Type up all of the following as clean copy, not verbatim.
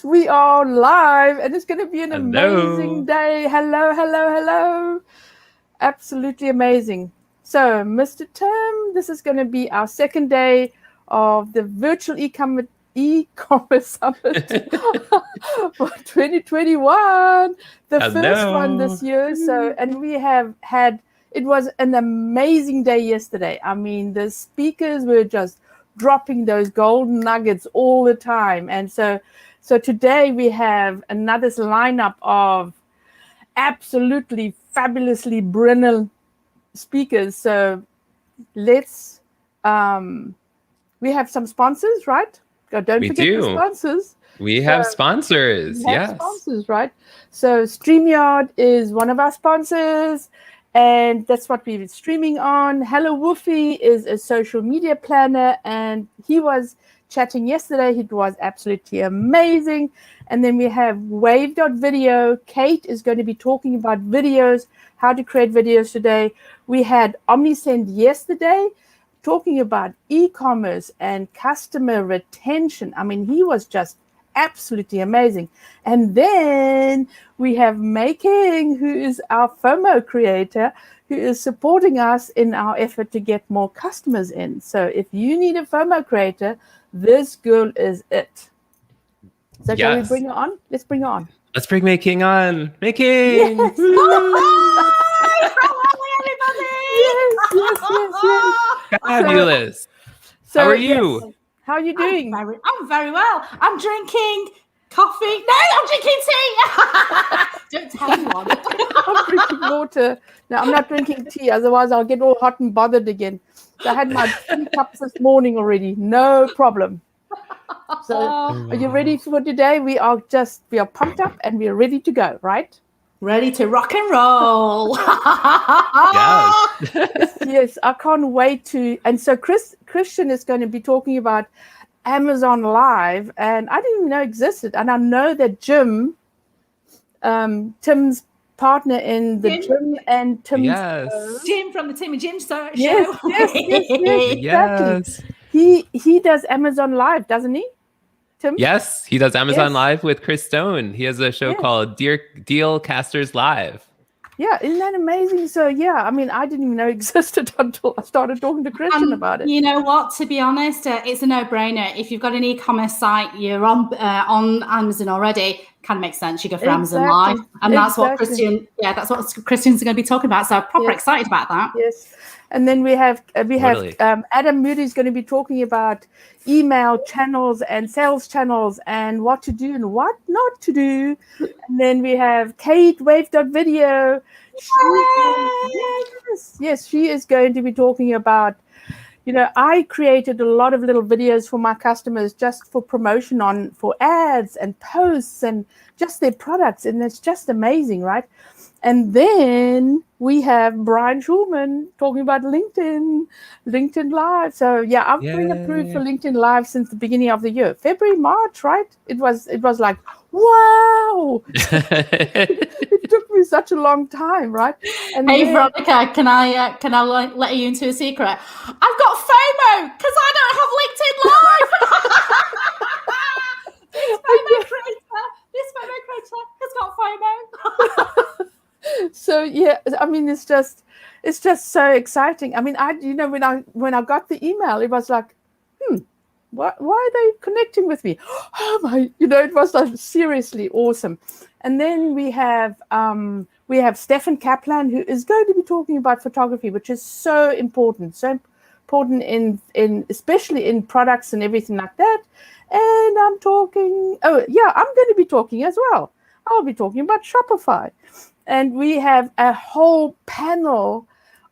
we are live, and it's going to be an amazing day. Hello. Absolutely amazing. So, Mr. Tim, this is going to be our second day of the virtual e-commerce summit for 2021, the first one this year. So, and we have had, it was an amazing day yesterday. I mean, the speakers were just dropping those golden nuggets all the time. And so today we have another lineup of absolutely fabulously brilliant speakers. So let's, we have some sponsors, right? Don't forget the sponsors. We have sponsors, sponsors, right? So StreamYard is one of our sponsors, and that's what we've been streaming on. Hello Woofy is a social media planner, and he was chatting yesterday. It was absolutely amazing. And then we have Wave.video. Kate is going to be talking about videos, how to create videos today. We had Omnisend yesterday, talking about e-commerce and customer retention. I mean, he was just absolutely amazing. And then we have Making, who is our FOMO creator, who is supporting us in our effort to get more customers in. So if you need a FOMO creator, this girl is it. So shall we bring her on? Let's bring her on. Let's bring Making on. Making! Yes. Hi! Yes. Fabulous. So, how are you? Yes. How are you doing? I'm very well. I'm drinking coffee. No, I'm drinking tea. Don't tell anyone. I'm drinking water. No, I'm not drinking tea. Otherwise, I'll get all hot and bothered again. So I had my 3 cups this morning already. No problem. So are you ready for today? We are pumped up and we are ready to go, right? Ready to rock and roll. Yes, I can't wait to. And so Christian is going to be talking about Amazon Live, and I didn't even know it existed. And I know that Jim, Tim's partner in the Jim and Tim's Jim from the Tim and Jim show. Yes, exactly. He does Amazon Live, doesn't he? Tim? Yes, he does Amazon Live with Chris Stone. He has a show called Dealcasters Live. Yeah, isn't that amazing? So I mean, I didn't even know it existed until I started talking to Christian about it. You know what? To be honest, it's a no-brainer. If you've got an e-commerce site, you're on Amazon already. Kind of makes sense. You go for Amazon Live, and that's what Christian. Yeah, that's what Christian's going to be talking about. So I'm proper excited about that. Yes. And then we have Adam Moody is going to be talking about email channels and sales channels and what to do and what not to do. And then we have Kate, Wave.video. She is going to be talking about, I created a lot of little videos for my customers just for promotion for ads and posts and just their products. And it's just amazing, right? And then we have Brian Schulman talking about LinkedIn Live. So I've been approved for LinkedIn Live since the beginning of the year, February, March, right? It was like, wow. It took me such a long time, right? And hey, Veronica, can I let you into a secret? I've got FOMO because I don't have LinkedIn Live. This FOMO creator has got FOMO. So I mean, it's just so exciting. I mean, when I got the email, it was like, why are they connecting with me? Oh my, it was like seriously awesome. And then we have Stefan Kaplan, who is going to be talking about photography, which is so important in especially in products and everything like that. And I'm going to be talking as well. I'll be talking about Shopify. And we have a whole panel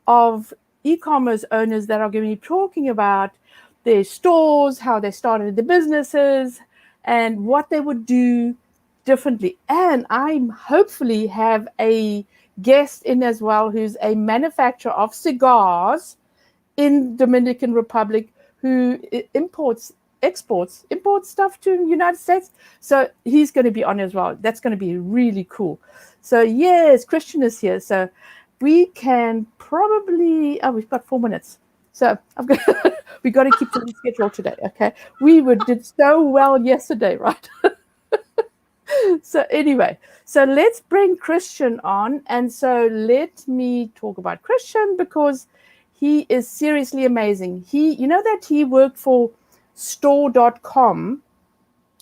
of e-commerce owners that are going to be talking about their stores, how they started the businesses, and what they would do differently. And I hopefully have a guest in as well who's a manufacturer of cigars in Dominican Republic who exports stuff to the United States. So he's going to be on as well. That's going to be really cool. So yes, Christian is here. So we can probably, we've got 4 minutes. So we got to keep to the schedule today, okay? We did so well yesterday, right? So anyway, so let's bring Christian on. And so let me talk about Christian because he is seriously amazing. You know that he worked for store.com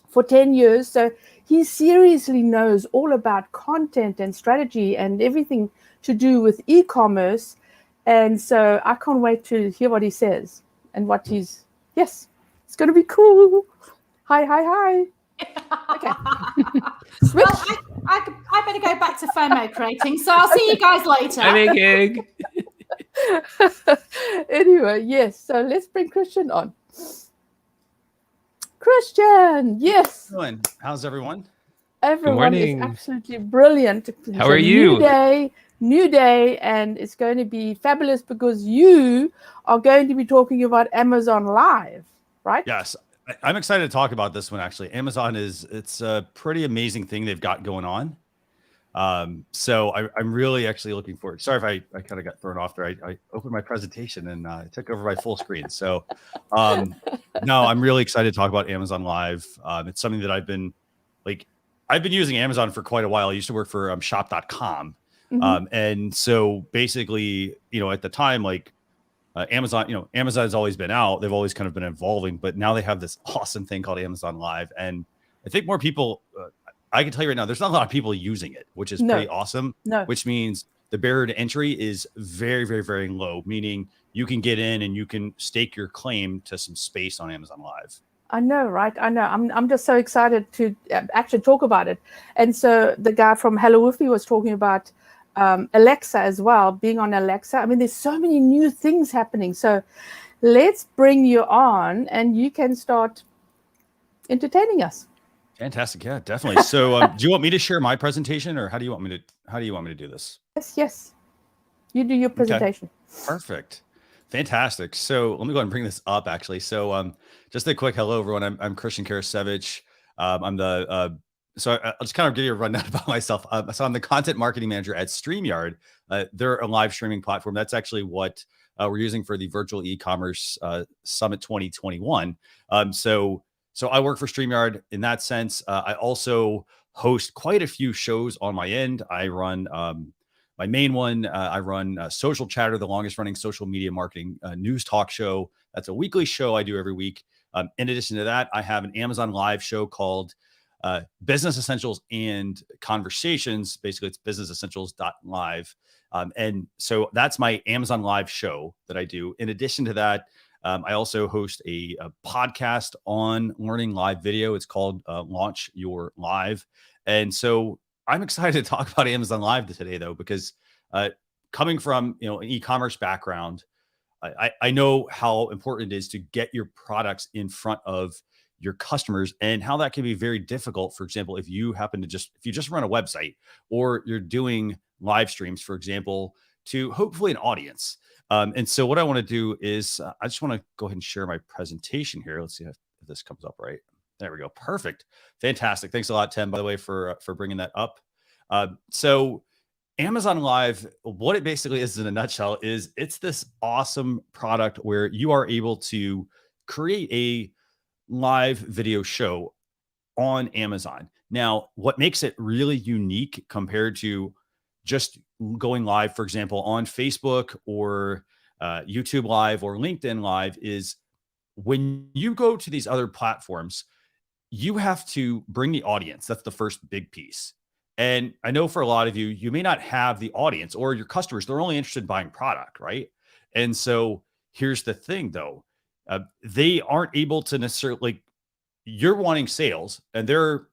for 10 years. So he seriously knows all about content and strategy and everything to do with e-commerce. And so I can't wait to hear what he says and what it's going to be cool. Hi. Okay. Well, I better go back to FOMO creating. So I'll see you guys later. I'm gig. Anyway, yes. So let's bring Christian on. Christian, yes. How's everyone? Everyone is absolutely brilliant. How are you? New day, and it's going to be fabulous because you are going to be talking about Amazon Live, right? Yes. I'm excited to talk about this one, actually. Amazon it's a pretty amazing thing they've got going on. So I'm really actually looking forward. Sorry if I kind of got thrown off there. I opened my presentation and I took over my full screen. So no, I'm really excited to talk about Amazon Live. It's something that I've been using Amazon for quite a while. I used to work for shop.com. Mm-hmm. And so basically, at the time, Amazon, Amazon's always been out. They've always kind of been evolving, but now they have this awesome thing called Amazon Live. And I think more people, I can tell you right now, there's not a lot of people using it, which is pretty awesome. Which means the barrier to entry is very, very, very low, meaning you can get in and you can stake your claim to some space on Amazon Live. I know, right? I know. I'm just so excited to actually talk about it. And so the guy from Hello Woofy was talking about Alexa as well, being on Alexa. I mean, there's so many new things happening. So let's bring you on and you can start entertaining us. Fantastic. Yeah, definitely. So do you want me to share my presentation or how do you want me to do this? Yes. You do your presentation. Okay. Perfect. Fantastic. So let me go ahead and bring this up actually. So just a quick hello, everyone. I'm Christian Karasiewicz. I'm the so I'll just kind of give you a rundown about myself. So I'm the content marketing manager at StreamYard. They're a live streaming platform. That's actually what we're using for the virtual e-commerce summit 2021. So I work for StreamYard in that sense. I also host quite a few shows on my end. I run my main one. I run Social Chatter, the longest running social media marketing news talk show. That's a weekly show I do every week. In addition to that, I have an Amazon Live show called Business Essentials and Conversations. Basically, it's businessessentials.live. And so that's my Amazon Live show that I do. In addition to that, I also host a podcast on learning live video. It's called Launch Your Live. And so I'm excited to talk about Amazon Live today, though, because coming from an e-commerce background, I know how important it is to get your products in front of your customers and how that can be very difficult. For example, if you just run a website or you're doing live streams, for example, to hopefully an audience. And so what I want to do is I just want to go ahead and share my presentation here. Let's see if this comes up right. There we go. Perfect. Fantastic. Thanks a lot, Tim, by the way, for bringing that up. So Amazon Live, what it basically is in a nutshell is it's this awesome product where you are able to create a live video show on Amazon. Now, what makes it really unique compared to just going live, for example, on Facebook or YouTube Live or LinkedIn Live is when you go to these other platforms, you have to bring the audience. That's the first big piece. And I know for a lot of you, you may not have the audience or your customers. They're only interested in buying product, right? And so here's the thing, though. They aren't able to necessarily, you're wanting sales and they're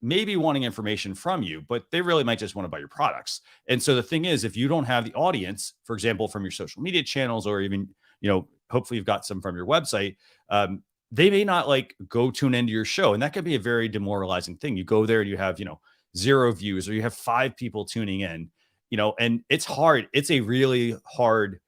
maybe wanting information from you, but they really might just want to buy your products. And so the thing is, if you don't have the audience, for example, from your social media channels, or even, hopefully you've got some from your website, they may not go tune into your show. And that could be a very demoralizing thing. You go there and you have, 0 views, or you have 5 people tuning in, and it's hard. It's a really hard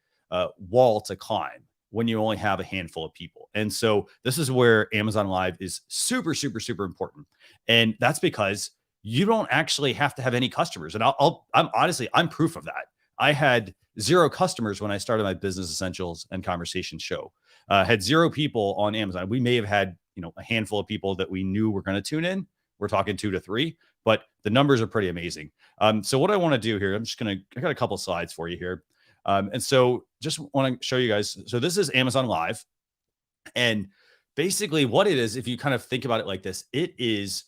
wall to climb when you only have a handful of people. And so this is where Amazon Live is super, super, super important. And that's because you don't actually have to have any customers. And I'm proof of that. I had 0 customers when I started my Business Essentials and Conversation show. Had 0 people on Amazon. We may have had, a handful of people that we knew were going to tune in. We're talking 2 to 3, but the numbers are pretty amazing. So what I want to do here, I got a couple slides for you here. And so just want to show you guys. So this is Amazon Live. And basically what it is, if you kind of think about it like this, it is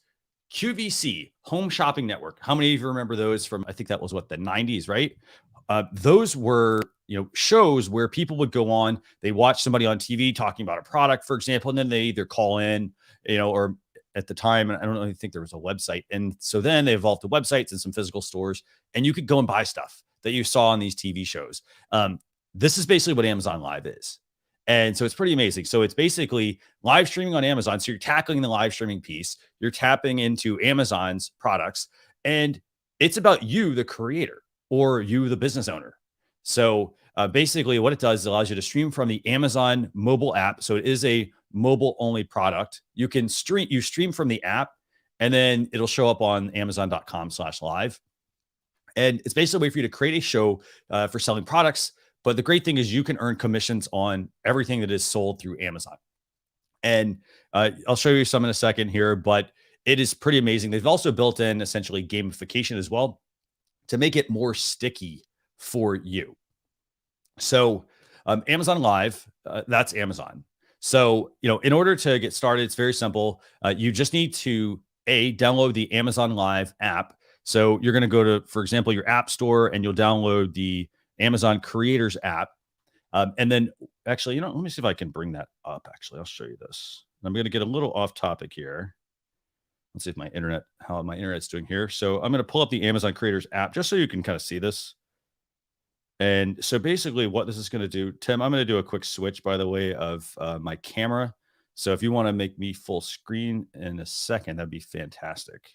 QVC, Home Shopping Network. How many of you remember those from, I think that was what, the 90s, right? Those were, shows where people would go on, they watch somebody on TV talking about a product, for example, and then they either call in, or at the time, I don't really think there was a website. And so then they evolved to websites and some physical stores, and you could go and buy stuff that you saw on these TV shows. This is basically what Amazon Live is. And so it's pretty amazing. So it's basically live streaming on Amazon. So you're tackling the live streaming piece. You're tapping into Amazon's products, and it's about you, the creator, or you, the business owner. So basically what it does is allows you to stream from the Amazon mobile app. So it is a mobile only product. You stream from the app, and then it'll show up on amazon.com/live. And it's basically a way for you to create a show for selling products. But the great thing is you can earn commissions on everything that is sold through Amazon. And I'll show you some in a second here, but it is pretty amazing. They've also built in essentially gamification as well to make it more sticky for you. So Amazon Live, that's Amazon. So, in order to get started, it's very simple. You just need to download the Amazon Live app. So you're going to go to, for example, your app store, and you'll download the Amazon Creators app. And then actually, let me see if I can bring that up. Actually, I'll show you this. I'm going to get a little off topic here. Let's see if how my internet's doing here. So I'm going to pull up the Amazon Creators app just so you can kind of see this. And so basically what this is going to do, Tim, I'm going to do a quick switch, by the way, of my camera. So if you want to make me full screen in a second, that'd be fantastic.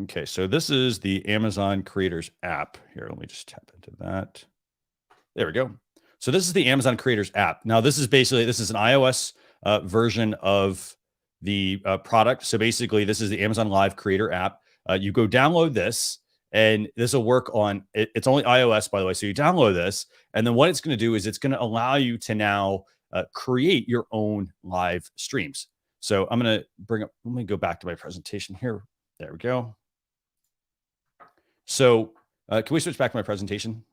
Okay, so this is the Amazon Creators app. Here, let me just tap into that. There we go. So this is the Amazon Creators app. Now, this is an iOS version of the product. So basically, this is the Amazon Live Creator app. You go download this, and this will work on, it's only iOS, by the way. So you download this, and then what it's going to do is it's going to allow you to now create your own live streams. So I'm going to let me go back to my presentation here. There we go. So can we switch back to my presentation?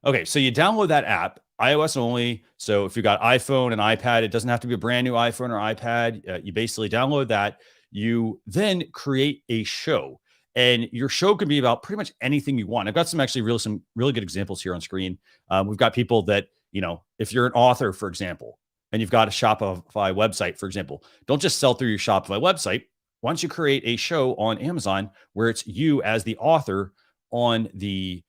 Okay, so you download that app, iOS only. So if you got iPhone and iPad, it doesn't have to be a brand new iPhone or iPad. You basically download that. You then create a show, and your show can be about pretty much anything you want. I've got some really good examples here on screen. We've got people that, if you're an author, for example, and you've got a Shopify website, for example, don't just sell through your Shopify website. Why don't you create a show on Amazon where it's you as the author on the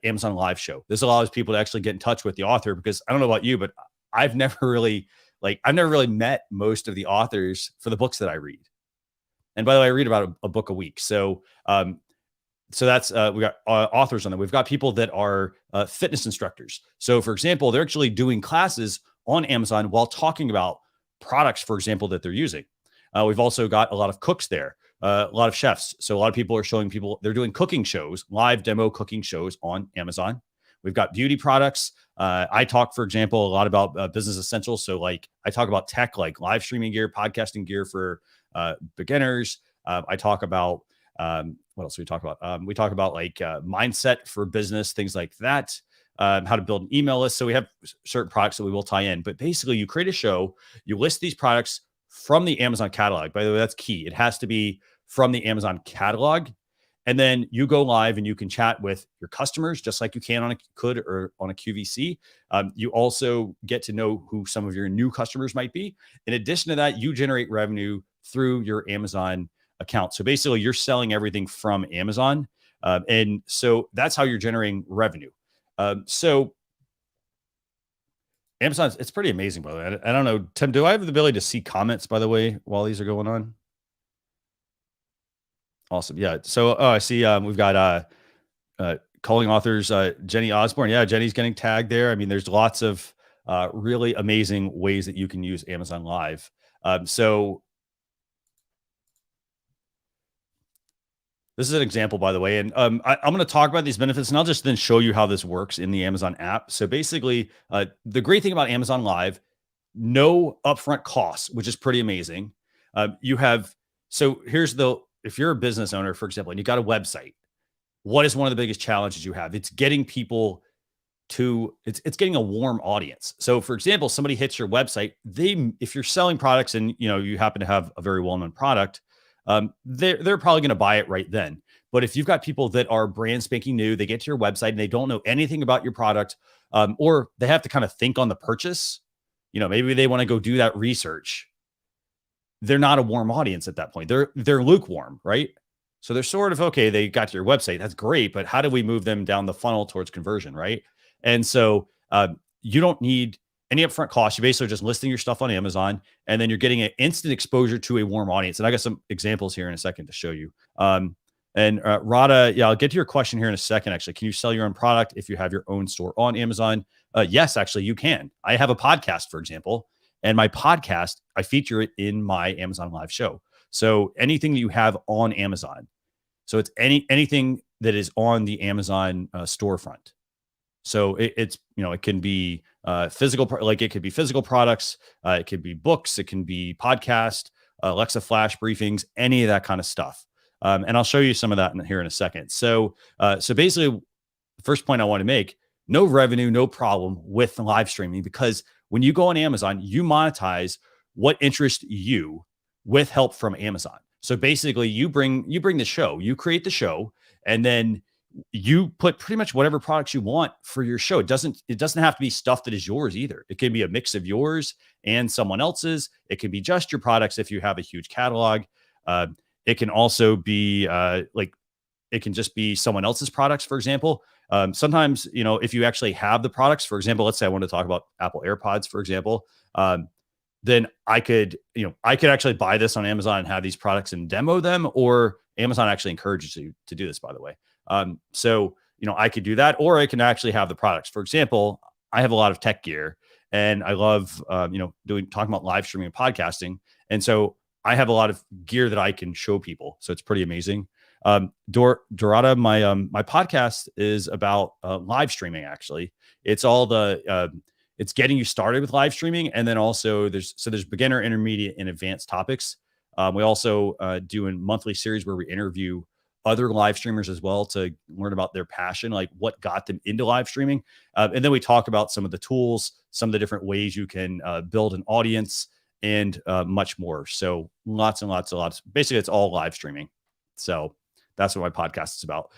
Amazon Live show? This allows people to actually get in touch with the author, because I don't know about you, but I've never really met most of the authors for the books that I read. And by the way, I read about a book a week. So that's we got authors on there. We've got people that are fitness instructors. So for example, they're actually doing classes on Amazon while talking about products, for example, that they're using. We've also got a lot of cooks there, a lot of chefs. So a lot of people are showing people, they're doing cooking shows, live demo cooking shows on Amazon. We've got beauty products. I talk, for example, a lot about business essentials. So like I talk about tech, like live streaming gear, podcasting gear for beginners. I talk about, what else do we talk about? We talk about like mindset for business, things like that. How to build an email list. So we have certain products that we will tie in, but basically you create a show, you list these products from the Amazon catalog. By the way, that's key. It has to be from the Amazon catalog. And then you go live and you can chat with your customers just like you can on a QVC. You also get to know who some of your new customers might be. In addition to that, you generate revenue through your Amazon account. So basically you're selling everything from Amazon. And so that's how you're generating revenue. So Amazon, it's pretty amazing, by the way. I don't know, Tim, do I have the ability to see comments, by the way, while these are going on? Awesome. Yeah. So, I see we've got calling authors, Jenny Osborne. Yeah, Jenny's getting tagged there. I mean, there's lots of really amazing ways that you can use Amazon Live. So this is an example, by the way, and I'm going to talk about these benefits, and I'll just then show you how this works in the Amazon app. So basically, the great thing about Amazon Live, no upfront costs, which is pretty amazing. If you're a business owner, for example, and you got a website, what is one of the biggest challenges you have? It's getting people it's getting a warm audience. So for example, somebody hits your website, if you're selling products and you happen to have a very well-known product, they're probably going to buy it right then. But if you've got people that are brand spanking new, they get to your website and they don't know anything about your product, or they have to kind of think on the purchase, maybe they want to go do that research. They're not a warm audience at that point. They're lukewarm, right? So they're sort of, okay, they got to your website. That's great. But how do we move them down the funnel towards conversion, right? And so you don't need any upfront cost. You're basically just listing your stuff on Amazon, and then you're getting an instant exposure to a warm audience. And I got some examples here in a second to show you. Rada, I'll get to your question here in a second. Actually, can you sell your own product if you have your own store on Amazon? Yes, actually, you can. I have a podcast, for example, and my podcast, I feature it in my Amazon Live show. So anything that you have on Amazon, so it's anything that is on the Amazon storefront. So it can be physical, like it could be physical products, it could be books, it can be podcast, Alexa flash briefings, any of that kind of stuff. And I'll show you some of that here in a second. So basically, the first point I want to make: no revenue, no problem with live streaming, because when you go on Amazon, you monetize what interests you with help from Amazon. So basically, you bring the show, you create the show, and then you put pretty much whatever products you want for your show. It doesn't have to be stuff that is yours either. It can be a mix of yours and someone else's. It can be just your products if you have a huge catalog. It can also be it can just be someone else's products, for example. Sometimes, if you actually have the products, for example, let's say I want to talk about Apple AirPods, for example, then I could actually buy this on Amazon and have these products and demo them, or Amazon actually encourages you to do this, by the way. So I could do that, or I can actually have the products. For example, I have a lot of tech gear, and I love, talking about live streaming and podcasting. And so I have a lot of gear that I can show people. So it's pretty amazing. Dorada, my podcast is about live streaming. Actually, it's all it's getting you started with live streaming, and then also there's beginner, intermediate, and advanced topics. We also do a monthly series where we interview other live streamers as well to learn about their passion, like what got them into live streaming. And then we talk about some of the tools, some of the different ways you can build an audience, and much more. So lots and lots. Basically, it's all live streaming. So that's what my podcast is about.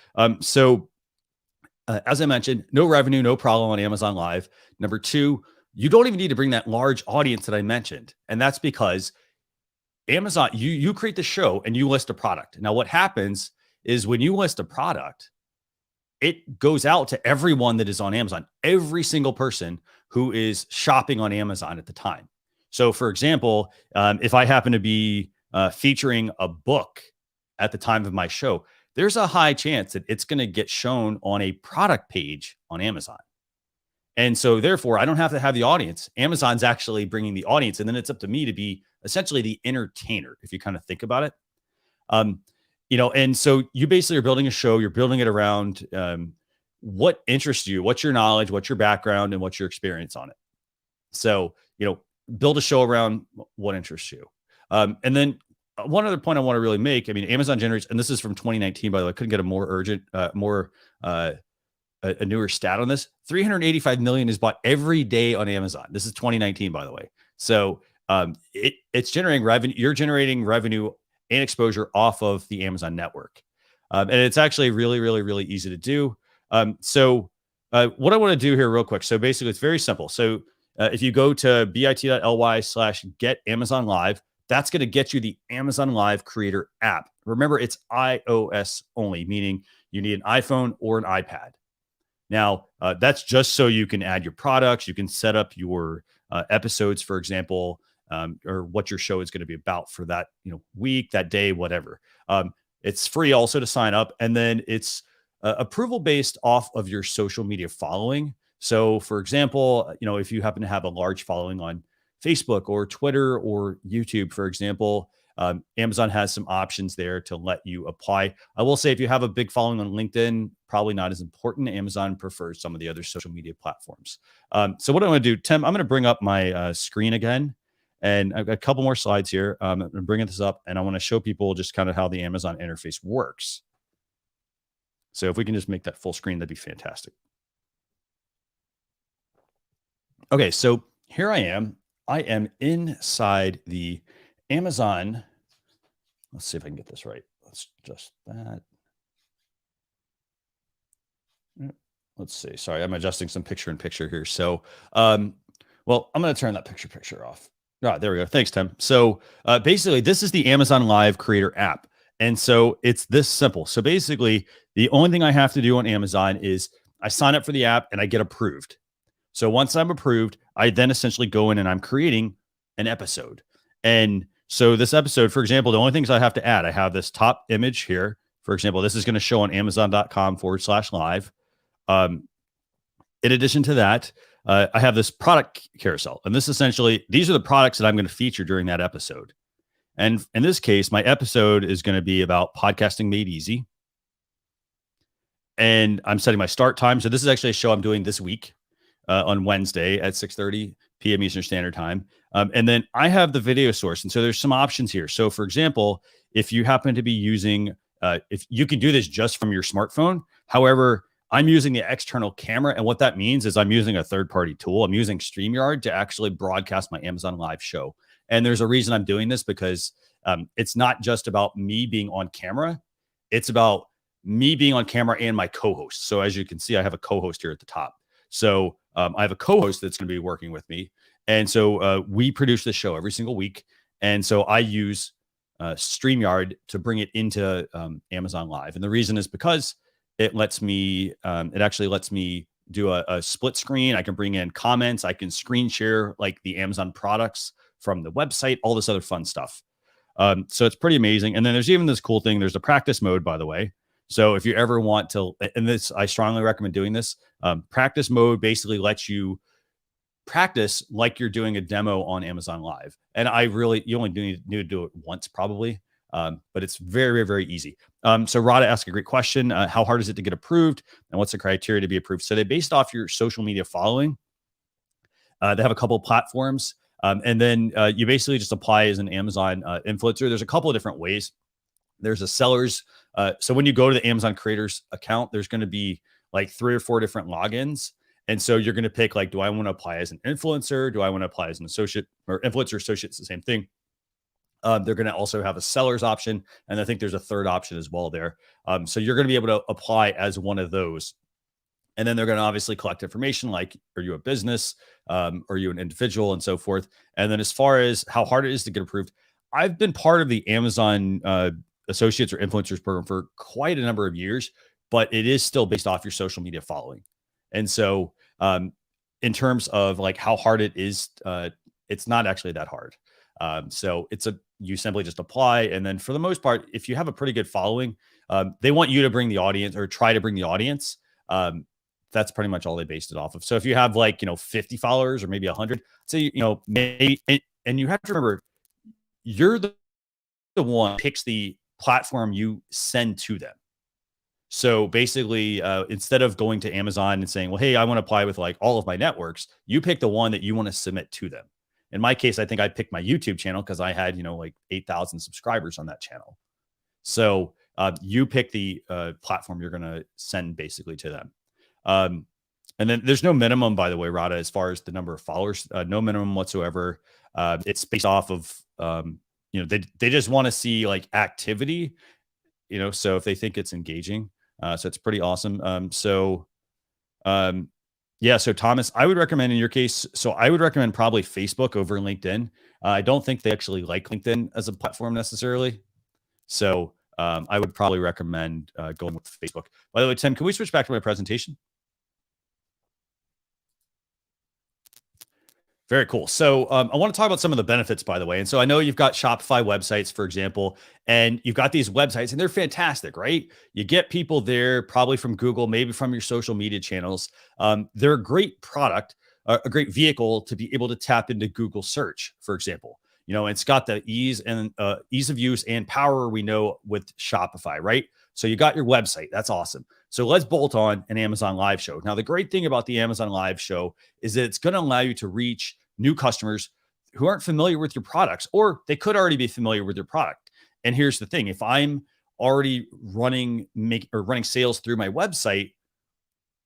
As I mentioned, no revenue, no problem on Amazon Live. Number two, you don't even need to bring that large audience that I mentioned. And that's because Amazon, you create the show and you list a product. Now, what happens is when you list a product, it goes out to everyone that is on Amazon, every single person who is shopping on Amazon at the time. So for example, if I happen to be featuring a book at the time of my show, there's a high chance that it's going to get shown on a product page on Amazon. And so therefore, I don't have to have the audience. Amazon's actually bringing the audience, and then it's up to me to be essentially the entertainer, if you kind of think about it. And so you basically are building a show, you're building it around what interests you, what's your knowledge, what's your background, and what's your experience on it. So, build a show around what interests you. And then one other point I want to really make, Amazon generates, and this is from 2019, by the way, I couldn't get a more urgent, a newer stat on this. 385 million is bought every day on Amazon. This is 2019, by the way. So it's generating revenue. You're generating revenue and exposure off of the Amazon network. And it's actually really, really, really easy to do. What I want to do here real quick. So basically it's very simple. So if you go to bit.ly/get Amazon Live, that's going to get you the Amazon Live Creator app. Remember, it's iOS only, meaning you need an iPhone or an iPad. Now, that's just so you can add your products. You can set up your episodes, for example, or what your show is going to be about for that week, that day, whatever. It's free also to sign up. And then it's approval based off of your social media following. So, for example, if you happen to have a large following on Facebook or Twitter or YouTube, for example, Amazon has some options there to let you apply. I will say if you have a big following on LinkedIn, probably not as important. Amazon prefers some of the other social media platforms. So what I'm going to do, Tim, I'm going to bring up my screen again. And I've got a couple more slides here. I'm bringing this up, and I want to show people just kind of how the Amazon interface works. So if we can just make that full screen, that'd be fantastic. Okay, so here I am. I am inside the Amazon. Let's see if I can get this right. Let's just that. Let's see. Sorry, I'm adjusting some picture-in-picture here. So, well, I'm going to turn that picture off. Ah, there we go. Thanks, Tim. So basically, this is the Amazon Live Creator app. And so it's this simple. So basically, the only thing I have to do on Amazon is I sign up for the app and I get approved. So once I'm approved, I then essentially go in and I'm creating an episode. And so this episode, for example, the only things I have to add, I have this top image here. For example, this is going to show on amazon.com/live. In addition to that, I have this product carousel, and this essentially, these are the products that I'm going to feature during that episode. And in this case, my episode is going to be about podcasting made easy. And I'm setting my start time. So this is actually a show I'm doing this week on Wednesday at 6:30 p.m. Eastern Standard Time. And then I have the video source. And so there's some options here. So for example, if you happen to be using, if you can do this just from your smartphone, however, I'm using the external camera. And what that means is I'm using a third-party tool. I'm using StreamYard to actually broadcast my Amazon Live show. And there's a reason I'm doing this, because it's not just about me being on camera. It's about me being on camera and my co-host. So as you can see, I have a co-host here at the top. So I have a co-host that's going to be working with me. And so we produce this show every single week. And so I use StreamYard to bring it into Amazon Live. And the reason is because it lets me, it actually lets me do a split screen. I can bring in comments. I can screen share like the Amazon products from the website, all this other fun stuff. So it's pretty amazing. And then there's even this cool thing. There's a practice mode, by the way. So if you ever want to, and this, I strongly recommend doing this. Practice mode basically lets you practice like you're doing a demo on Amazon Live. And you only need to do it once probably. But it's very, very, very easy. So Rada asked a great question. How hard is it to get approved? And what's the criteria to be approved? So they based off your social media following. They have a couple of platforms. And then you basically just apply as an Amazon influencer. There's a couple of different ways. There's a seller's. So when you go to the Amazon creators account, there's going to be like 3 or 4 different logins. And so you're going to pick like, do I want to apply as an influencer? Do I want to apply as an associate? Or influencer associate is the same thing. They're going to also have a seller's option. And I think there's a third option as well there. So you're going to be able to apply as one of those. And then they're going to obviously collect information like, are you a business? Are you an individual, and so forth. And then as far as how hard it is to get approved, I've been part of the Amazon associates or influencers program for quite a number of years, but it is still based off your social media following. And so in terms of like how hard it is, it's not actually that hard. So you simply just apply. And then for the most part, if you have a pretty good following, they want you to bring the audience or try to bring the audience. That's pretty much all they based it off of. So if you have like, 50 followers or maybe 100, say, maybe, and you have to remember, you're the one who picks the platform you send to them. So basically, instead of going to Amazon and saying, well, hey, I want to apply with like all of my networks, you pick the one that you want to submit to them. In my case, I think I picked my YouTube channel because I had, like 8,000 subscribers on that channel. So you pick the platform you're going to send basically to them. And then there's no minimum, by the way, Rada, as far as the number of followers, no minimum whatsoever. It's based off of, they just want to see like activity, so if they think it's engaging, so it's pretty awesome. So Thomas, I would recommend in your case, I would recommend probably Facebook over LinkedIn. I don't think they actually like LinkedIn as a platform necessarily. So I would probably recommend going with Facebook. By the way, Tim, can we switch back to my presentation? Very cool. So I want to talk about some of the benefits, by the way. And so I know you've got Shopify websites, for example, and you've got these websites and they're fantastic, right? You get people there probably from Google, maybe from your social media channels. They're a great product, a great vehicle to be able to tap into Google search, for example. It's got the ease of use and power we know with Shopify, right? So you got your website. That's awesome. So let's bolt on an Amazon Live show. Now, the great thing about the Amazon Live show is that it's going to allow you to reach new customers who aren't familiar with your products, or they could already be familiar with your product. And here's the thing: if I'm already running sales through my website,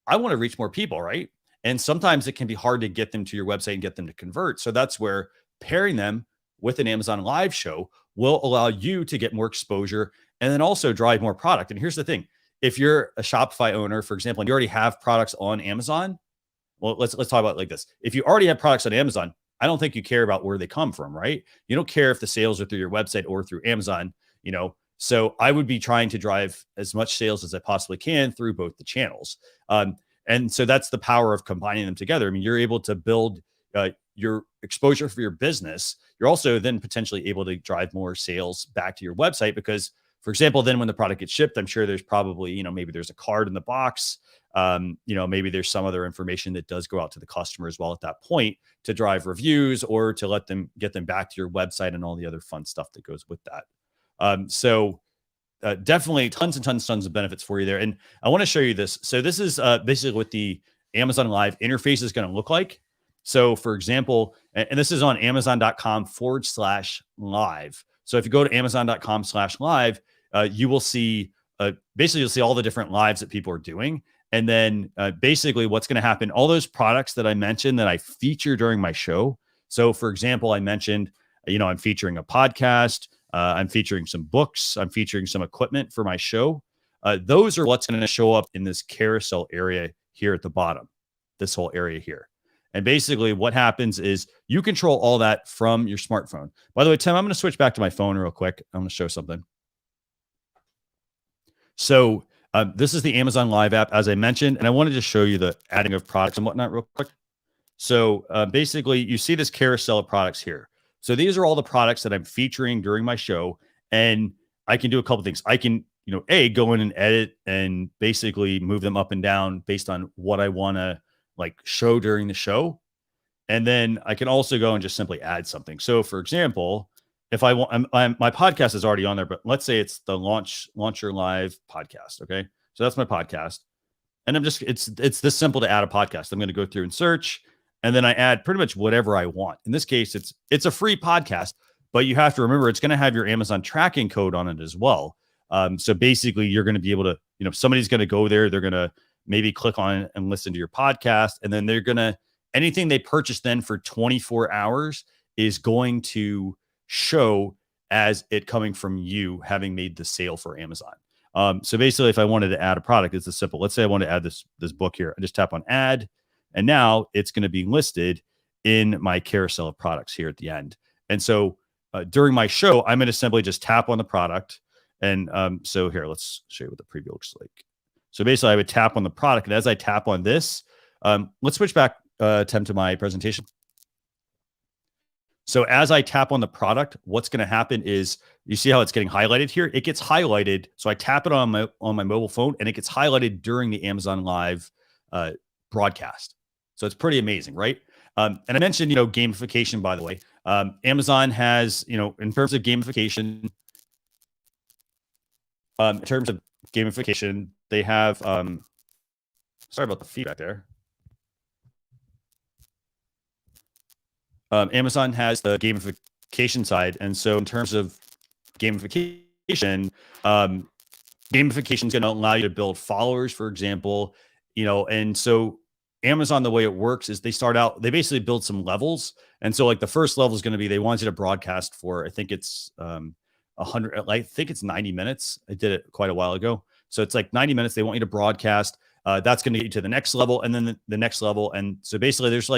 I want to reach more people, right? And sometimes it can be hard to get them to your website and get them to convert. So that's where pairing them with an Amazon Live show will allow you to get more exposure and then also drive more product. And here's the thing: if you're a Shopify owner, for example, and you already have products on Amazon, well, let's talk about it like this. If you already have products on Amazon, I don't think you care about where they come from, right? You don't care if the sales are through your website or through Amazon, So I would be trying to drive as much sales as I possibly can through both the channels. And so that's the power of combining them together. I mean, you're able to build your exposure for your business. You're also then potentially able to drive more sales back to your website because, for example, then when the product gets shipped, I'm sure there's probably, maybe there's a card in the box. Maybe there's some other information that does go out to the customer as well at that point to drive reviews or to get them back to your website and all the other fun stuff that goes with that. So definitely tons and tons of benefits for you there. And I want to show you this. So this is basically what the Amazon Live interface is going to look like. So for example, and this is on amazon.com/live. So if you go to amazon.com/live, you will see, basically you'll see all the different lives that people are doing. And then basically what's going to happen, all those products that I mentioned that I feature during my show. So for example, I mentioned, I'm featuring a podcast. I'm featuring some books. I'm featuring some equipment for my show. Those are what's going to show up in this carousel area here at the bottom, this whole area here. And basically what happens is you control all that from your smartphone. By the way, Tim, I'm going to switch back to my phone real quick. I'm going to show something. So this is the Amazon Live app, as I mentioned, and I wanted to show you the adding of products and whatnot real quick. So basically you see this carousel of products here. So these are all the products that I'm featuring during my show, and I can do a couple things. I can, go in and edit and basically move them up and down based on what I want to show during the show. And then I can also go and just simply add something. So for example, if I want, my podcast is already on there, but let's say it's the Launch Your Live podcast. Okay. So that's my podcast. And it's this simple to add a podcast. I'm going to go through and search, and then I add pretty much whatever I want. In this case, it's a free podcast, but you have to remember it's going to have your Amazon tracking code on it as well. So basically you're going to be able to, somebody's going to go there. They're going to maybe click on it and listen to your podcast. And then they're going to, anything they purchase then for 24 hours is going to show as it coming from you having made the sale for Amazon. So basically if I wanted to add a product, it's as simple. Let's say I want to add this book here. I just tap on add, and now it's going to be listed in my carousel of products here at the end. And so during my show, I'm going to simply just tap on the product. And so here, let's show you what the preview looks like. So basically I would tap on the product. And as I tap on this, let's switch back, Tim, to my presentation. So as I tap on the product, what's going to happen is you see how it's getting highlighted here. It gets highlighted. So I tap it on my mobile phone, and it gets highlighted during the Amazon Live broadcast. So it's pretty amazing, right? And I mentioned, gamification, by the way. Amazon has, in terms of gamification, they have, sorry about the feedback there. Amazon has the gamification side. And so in terms of gamification, gamification is going to allow you to build followers, for example, and so Amazon, the way it works is they basically build some levels. And so the first level is going to be, they want you to broadcast for, I think it's 100, I think it's 90 minutes. I did it quite a while ago. So it's 90 minutes. They want you to broadcast. That's going to get you to the next level, and then the next level. And so basically there's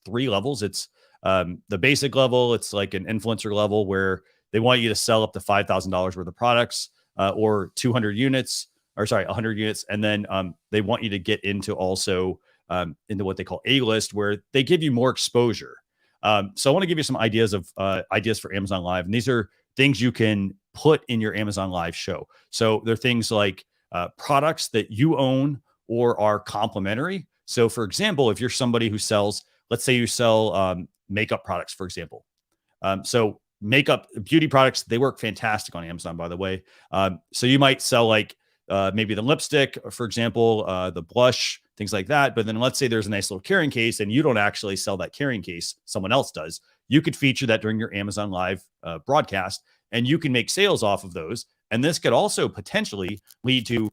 3 levels. It's the basic level. It's an influencer level where they want you to sell up to $5,000 worth of products or 100 units. And then they want you to get into also into what they call A-list, where they give you more exposure. So I want to give you some ideas for Amazon Live. And these are things you can put in your Amazon Live show. So they're things like products that you own or are complementary. So for example, if you're somebody who sells, let's say you sell makeup products, for example. So makeup, beauty products, they work fantastic on Amazon, by the way. So you might sell maybe the lipstick, for example, the blush, things like that. But then let's say there's a nice little carrying case and you don't actually sell that carrying case, someone else does. you could feature that during your Amazon Live broadcast, and you can make sales off of those. And this could also potentially lead to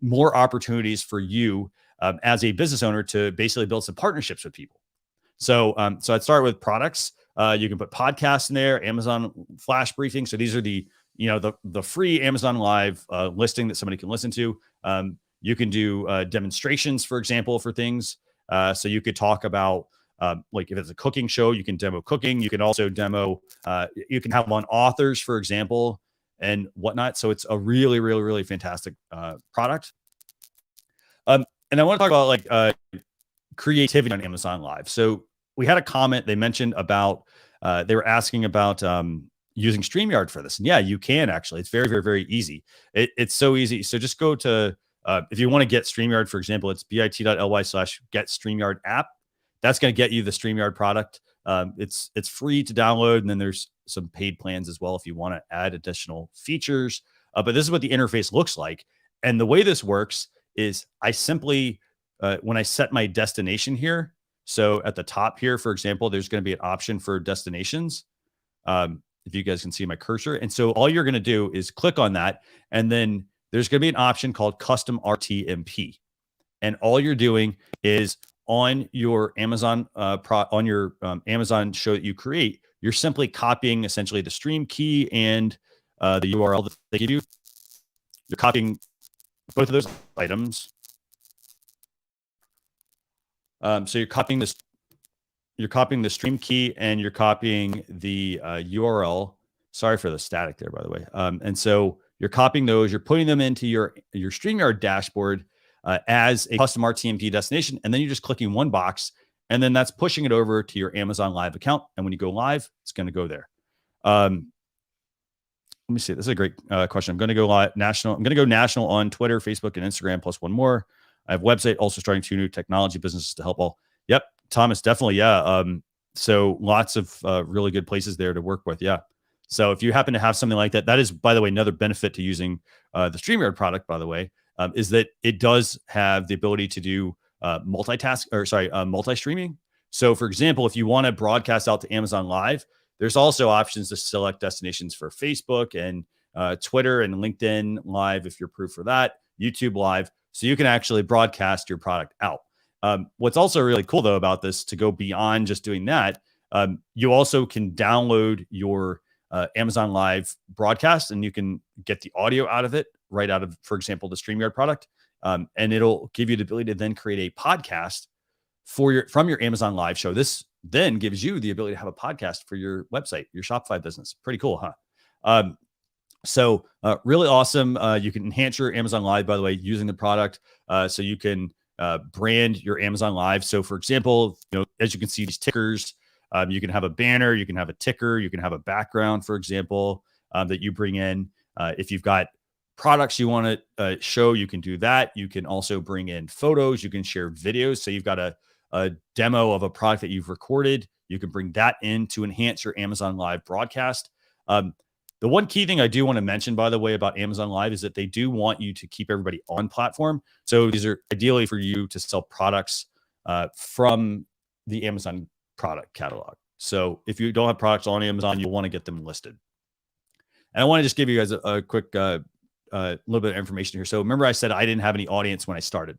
more opportunities for you as a business owner to basically build some partnerships with people. So I'd start with products. You can put podcasts in there, Amazon flash briefing. So these are the free Amazon Live listing that somebody can listen to. You can do demonstrations, for example, for things. So you could talk about like if it's a cooking show, you can demo cooking. You can also demo, you can have on authors, for example, and whatnot. So it's a really, really, really fantastic product. And I want to talk about like creativity on Amazon Live. So we had a comment they mentioned about, they were asking about using StreamYard for this. And yeah, you can actually. It's very, very, very easy. It's so easy. So just go to, if you want to get StreamYard, for example, it's bit.ly/get StreamYard app. That's going to get you the StreamYard product. It's free to download. And then there's some paid plans as well if you want to add additional features. But this is what the interface looks like. And the way this works is I simply, when I set my destination here, so at the top here, for example, there's going to be an option for destinations. If you guys can see my cursor. And so all you're going to do is click on that. And then there's going to be an option called custom RTMP. And all you're doing is on your Amazon Amazon show that you create, you're simply copying essentially the stream key and the URL that they give you. You're copying both of those items. So you're copying this. You're copying the stream key and you're copying the URL. Sorry for the static there, by the way. And so you're copying those. You're putting them into your StreamYard dashboard as a custom RTMP destination, and then you're just clicking one box, and then that's pushing it over to your Amazon Live account. And when you go live, it's going to go there. Let me see. This is a great question. I'm going to go national. I'm going to go national on Twitter, Facebook, and Instagram, plus one more. I have a website, also starting 2 new technology businesses to help all. Yep, Thomas, definitely. Yeah. So lots of really good places there to work with. Yeah. So if you happen to have something like that, that is, by the way, another benefit to using the StreamYard product, by the way, is that it does have the ability to do multi-streaming. So for example, if you want to broadcast out to Amazon Live, there's also options to select destinations for Facebook and Twitter and LinkedIn Live, if you're approved for that, YouTube Live. So you can actually broadcast your product out. What's also really cool though about this, to go beyond just doing that, you also can download your Amazon Live broadcast, and you can get the audio out of it right out of, for example, the StreamYard product. And it'll give you the ability to then create a podcast from your Amazon Live show. This then gives you the ability to have a podcast for your website, your Shopify business. Pretty cool, huh? So really awesome. You can enhance your Amazon Live, by the way, using the product. So you can brand your Amazon Live. So for example, as you can see these tickers, you can have a banner, you can have a ticker, you can have a background, for example, that you bring in. If you've got products you want to show, you can do that. You can also bring in photos. You can share videos. So you've got a demo of a product that you've recorded. You can bring that in to enhance your Amazon Live broadcast. The one key thing I do want to mention, by the way, about Amazon Live is that they do want you to keep everybody on platform. So these are ideally for you to sell products from the Amazon product catalog. So if you don't have products on Amazon, you'll want to get them listed. And I want to just give you guys a quick little bit of information here. So remember I said I didn't have any audience when I started.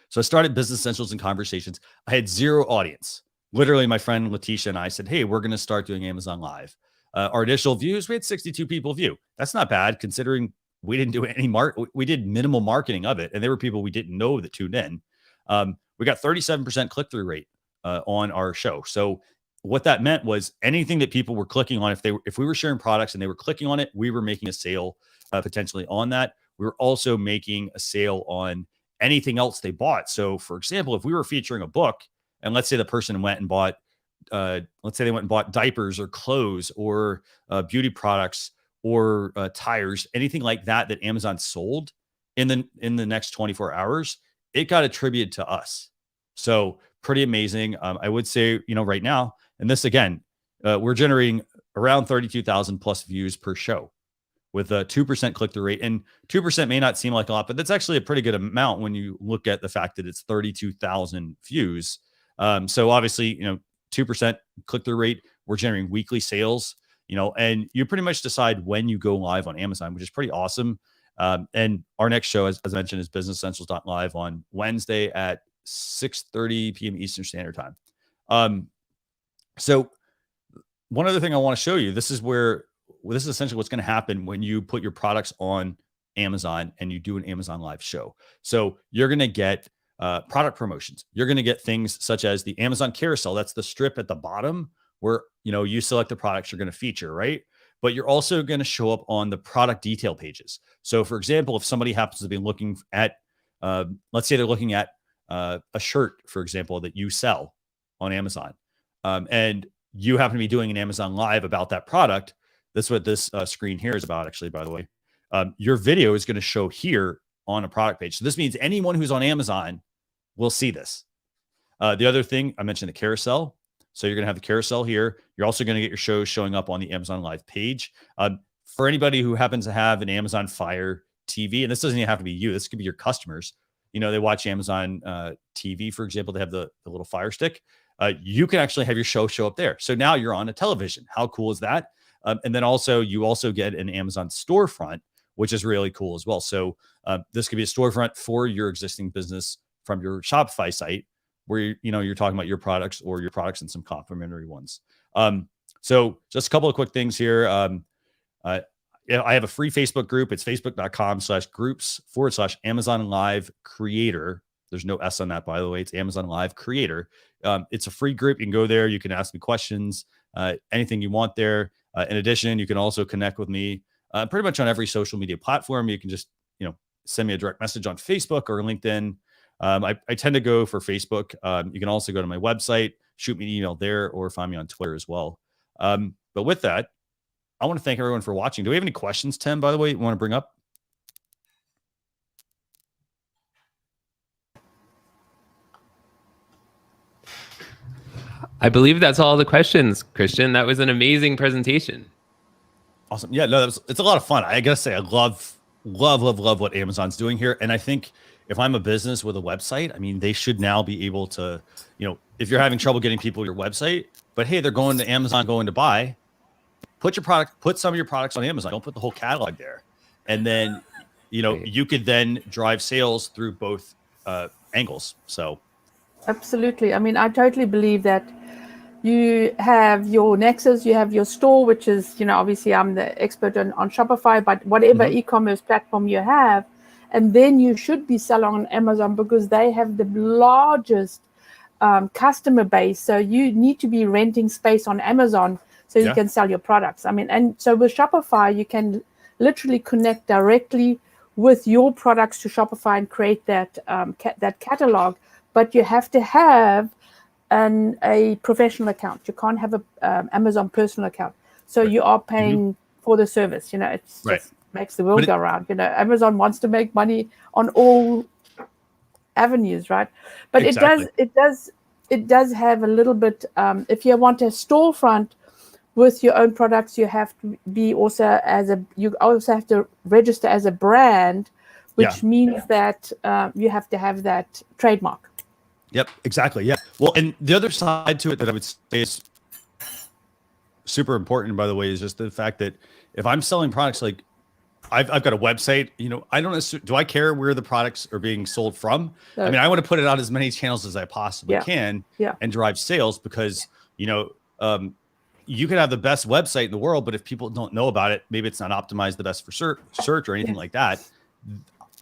So I started Business Essentials and Conversations. I had 0 audience. Literally, my friend Letitia and I said, hey, we're going to start doing Amazon Live. Our initial views, we had 62 people view. That's not bad considering we didn't do any we did minimal marketing of it. And there were people we didn't know that tuned in. We got 37% click-through rate on our show. So what that meant was anything that people were clicking on, if we were sharing products and they were clicking on it, we were making a sale potentially on that. We were also making a sale on anything else they bought. So for example, if we were featuring a book, and let's say the person went and bought, let's say they went and bought diapers or clothes or beauty products or tires, anything like that that Amazon sold in the next 24 hours, it got attributed to us. So pretty amazing. I would say, right now, and this again, we're generating around 32,000 plus views per show with a 2% click-through rate. And 2% may not seem like a lot, but that's actually a pretty good amount when you look at the fact that it's 32,000 views. So obviously, 2% click-through rate. We're generating weekly sales, and you pretty much decide when you go live on Amazon, which is pretty awesome. And our next show, as I mentioned, is Business Essentials.live on Wednesday at 6:30 p.m. Eastern Standard Time. So one other thing I want to show you, this is essentially what's going to happen when you put your products on Amazon and you do an Amazon Live show. So you're going to get product promotions. You're going to get things such as the Amazon carousel. That's the strip at the bottom where, you select the products you're going to feature, right? But you're also going to show up on the product detail pages. So for example, if somebody happens to be looking at, let's say they're looking at a shirt, for example, that you sell on Amazon, and you happen to be doing an Amazon Live about that product. That's what this screen here is about, actually, by the way. Your video is going to show here on a product page. So this means anyone who's on Amazon will see this. The other thing, I mentioned the carousel. So you're going to have the carousel here. You're also going to get your shows showing up on the Amazon Live page. For anybody who happens to have an Amazon Fire TV, and this doesn't even have to be you, this could be your customers. They watch Amazon TV, for example, they have the little Fire Stick. You can actually have your show up there. So now you're on a television. How cool is that? And then you also get an Amazon storefront, which is really cool as well. So this could be a storefront for your existing business from your Shopify site, where you're talking about your products or your products and some complementary ones. So just a couple of quick things here. I have a free Facebook group. It's facebook.com/groups/Amazon Live Creator. There's no S on that, by the way. It's Amazon Live Creator. It's a free group. You can go there. You can ask me questions, anything you want there. In addition, you can also connect with me pretty much on every social media platform. You can just, send me a direct message on Facebook or LinkedIn. I tend to go for Facebook. You can also go to my website, shoot me an email there, or find me on Twitter as well. But with that, I want to thank everyone for watching. Do we have any questions, Tim, by the way, you want to bring up? I believe that's all the questions, Christian. That was an amazing presentation. Awesome. Yeah, no, it's a lot of fun. I gotta say, I love what Amazon's doing here. And I think if I'm a business with a website, I mean, they should now be able to, if you're having trouble getting people to your website, but hey, they're going to Amazon, going to buy, put some of your products on Amazon. Don't put the whole catalog there. And then, you could then drive sales through both angles. So. Absolutely. I mean, I totally believe that you have your nexus, you have your store, which is, obviously I'm the expert on Shopify, but whatever e-commerce platform you have, and then you should be selling on Amazon because they have the largest customer base. So you need to be renting space on Amazon so you can sell your products. I mean, and so with Shopify, you can literally connect directly with your products to Shopify and create that that catalog. But you have to have a professional account. You can't have a Amazon personal account. So you are paying for the service. It's just makes the world go round. Amazon wants to make money on all avenues, right? But it does have a little bit. If you want a storefront with your own products, you have to be also you also have to register as a brand, which means that you have to have that trademark. Yep, exactly. Yeah. Well, and the other side to it that I would say is super important, by the way, is just the fact that if I'm selling products, like I've got a website, I don't necessarily, do I care where the products are being sold from? So, I mean, I want to put it on as many channels as I possibly can and drive sales because, you can have the best website in the world, but if people don't know about it, maybe it's not optimized the best for search or anything like that.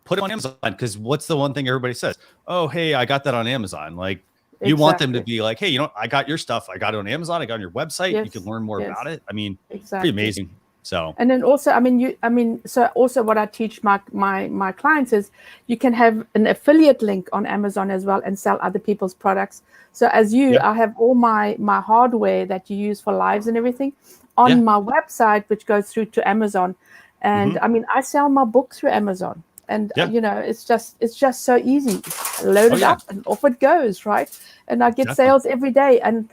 Put it on Amazon, because what's the one thing everybody says? Oh, hey, I got that on Amazon. Like you want them to be like, hey, I got your stuff. I got it on Amazon. I got it on your website. You can learn more about it. I mean, it's pretty amazing. So, and then also, so also what I teach my clients is you can have an affiliate link on Amazon as well and sell other people's products. So as I have all my hardware that you use for lives and everything on my website, which goes through to Amazon. And I sell my book through Amazon. And it's just so easy. Load it up and off it goes, right? And I get sales every day. And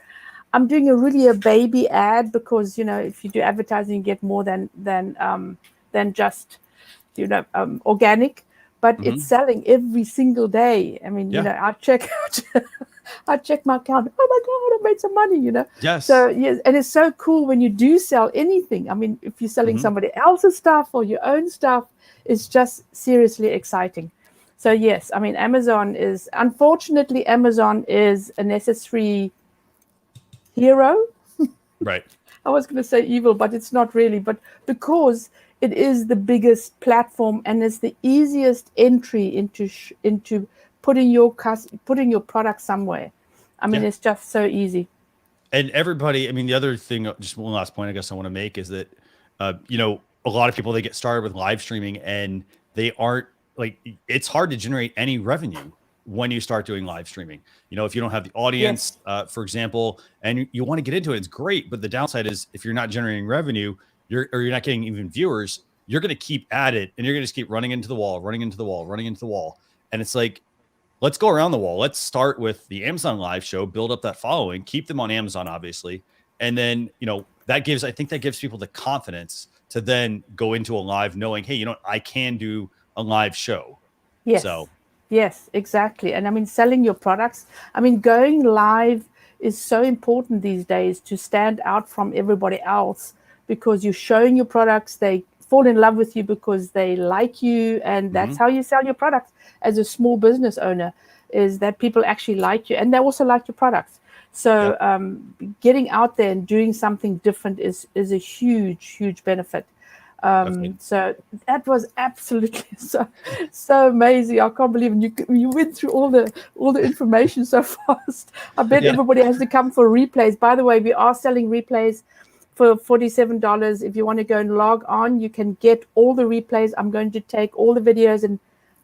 I'm doing a baby ad because if you do advertising, you get more than just organic. But it's selling every single day. I mean, I check out I check my account. Oh my God, I made some money, you know? Yes. So, yes, and it's so cool when you do sell anything. I mean, if you're selling somebody else's stuff or your own stuff, it's just seriously exciting. So, yes, I mean, unfortunately, Amazon is a necessary hero. Right. I was going to say evil, but it's not really. But because it is the biggest platform and it's the easiest entry into putting your product somewhere. I mean, it's just so easy. And everybody, I mean, the other thing, just one last point I guess I want to make is that, you know, a lot of people, they get started with live streaming and they aren't like, it's hard to generate any revenue when you start doing live streaming. You know, if you don't have the audience, for example, and you want to get into it, it's great. But the downside is if you're not generating revenue, you're not getting even viewers, you're going to keep at it and you're going to just keep running into the wall, running into the wall, running into the wall. And it's like, let's go around the wall. Let's start with the Amazon live show, build up that following, keep them on Amazon, obviously. And then, you know, I think that gives people the confidence to then go into a live knowing, hey, you know, I can do a live show. Yes. So. Yes, exactly. And I mean, selling your products, I mean, going live is so important these days to stand out from everybody else because you're showing your products. They fall in love with you because they like you. And that's how you sell your products as a small business owner, is that people actually like you and they also like your products. So getting out there and doing something different is a huge, huge benefit. So that was absolutely so amazing. I can't believe you went through all the information so fast. I bet everybody has to come for replays. By the way, we are selling replays for $47. If you want to go and log on, you can get all the replays. I'm going to take all the videos and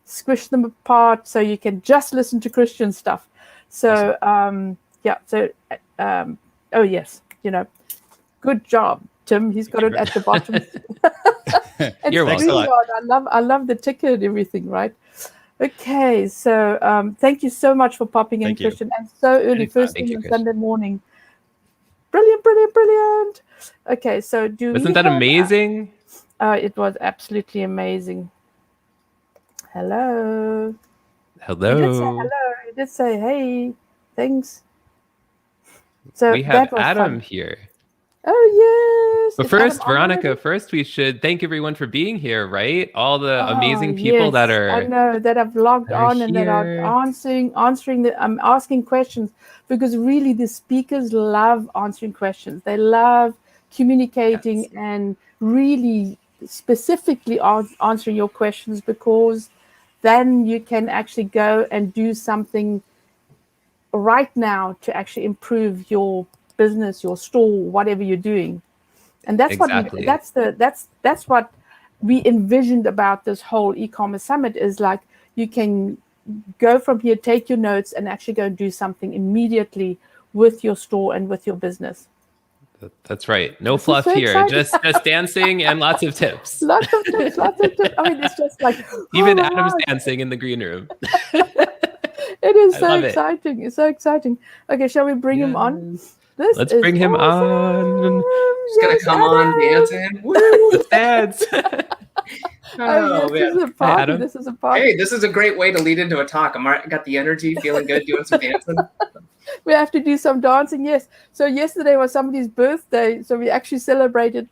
squish them apart so you can just listen to Christian stuff. So oh yes, you know, good job, Tim. He's got it at the bottom. And You're welcome. I love the ticker and everything, right? Okay, so thank you so much for popping in, Christian, and so early, first thing on Sunday morning. Brilliant. Okay, so wasn't that amazing? It was absolutely amazing. Hello. You did say hey. Thanks. So we have Adam here. Oh, yes. But first, Veronica, we should thank everyone for being here, right? All the amazing people that have logged on and that are asking questions, because really the speakers love answering questions. They love communicating and really specifically answering your questions, because then you can actually go and do something right now to actually improve your business, your store, whatever you're doing. And that's that's what we envisioned about this whole e-commerce summit, is like you can go from here, take your notes, and actually go and do something immediately with your store and with your business. That's right. No fluff here. Just dancing and lots of tips. Lots of tips. I mean, it's just like even Adam's dancing in the green room. It is so exciting. It's so exciting. Okay, shall we bring him on? Let's bring him on. He's gonna come on dancing. Woo! Let's dance. This is a party. Hey, this is a great way to lead into a talk. I got the energy, feeling good, doing some dancing. We have to do some dancing, yes. So yesterday was somebody's birthday, so we actually celebrated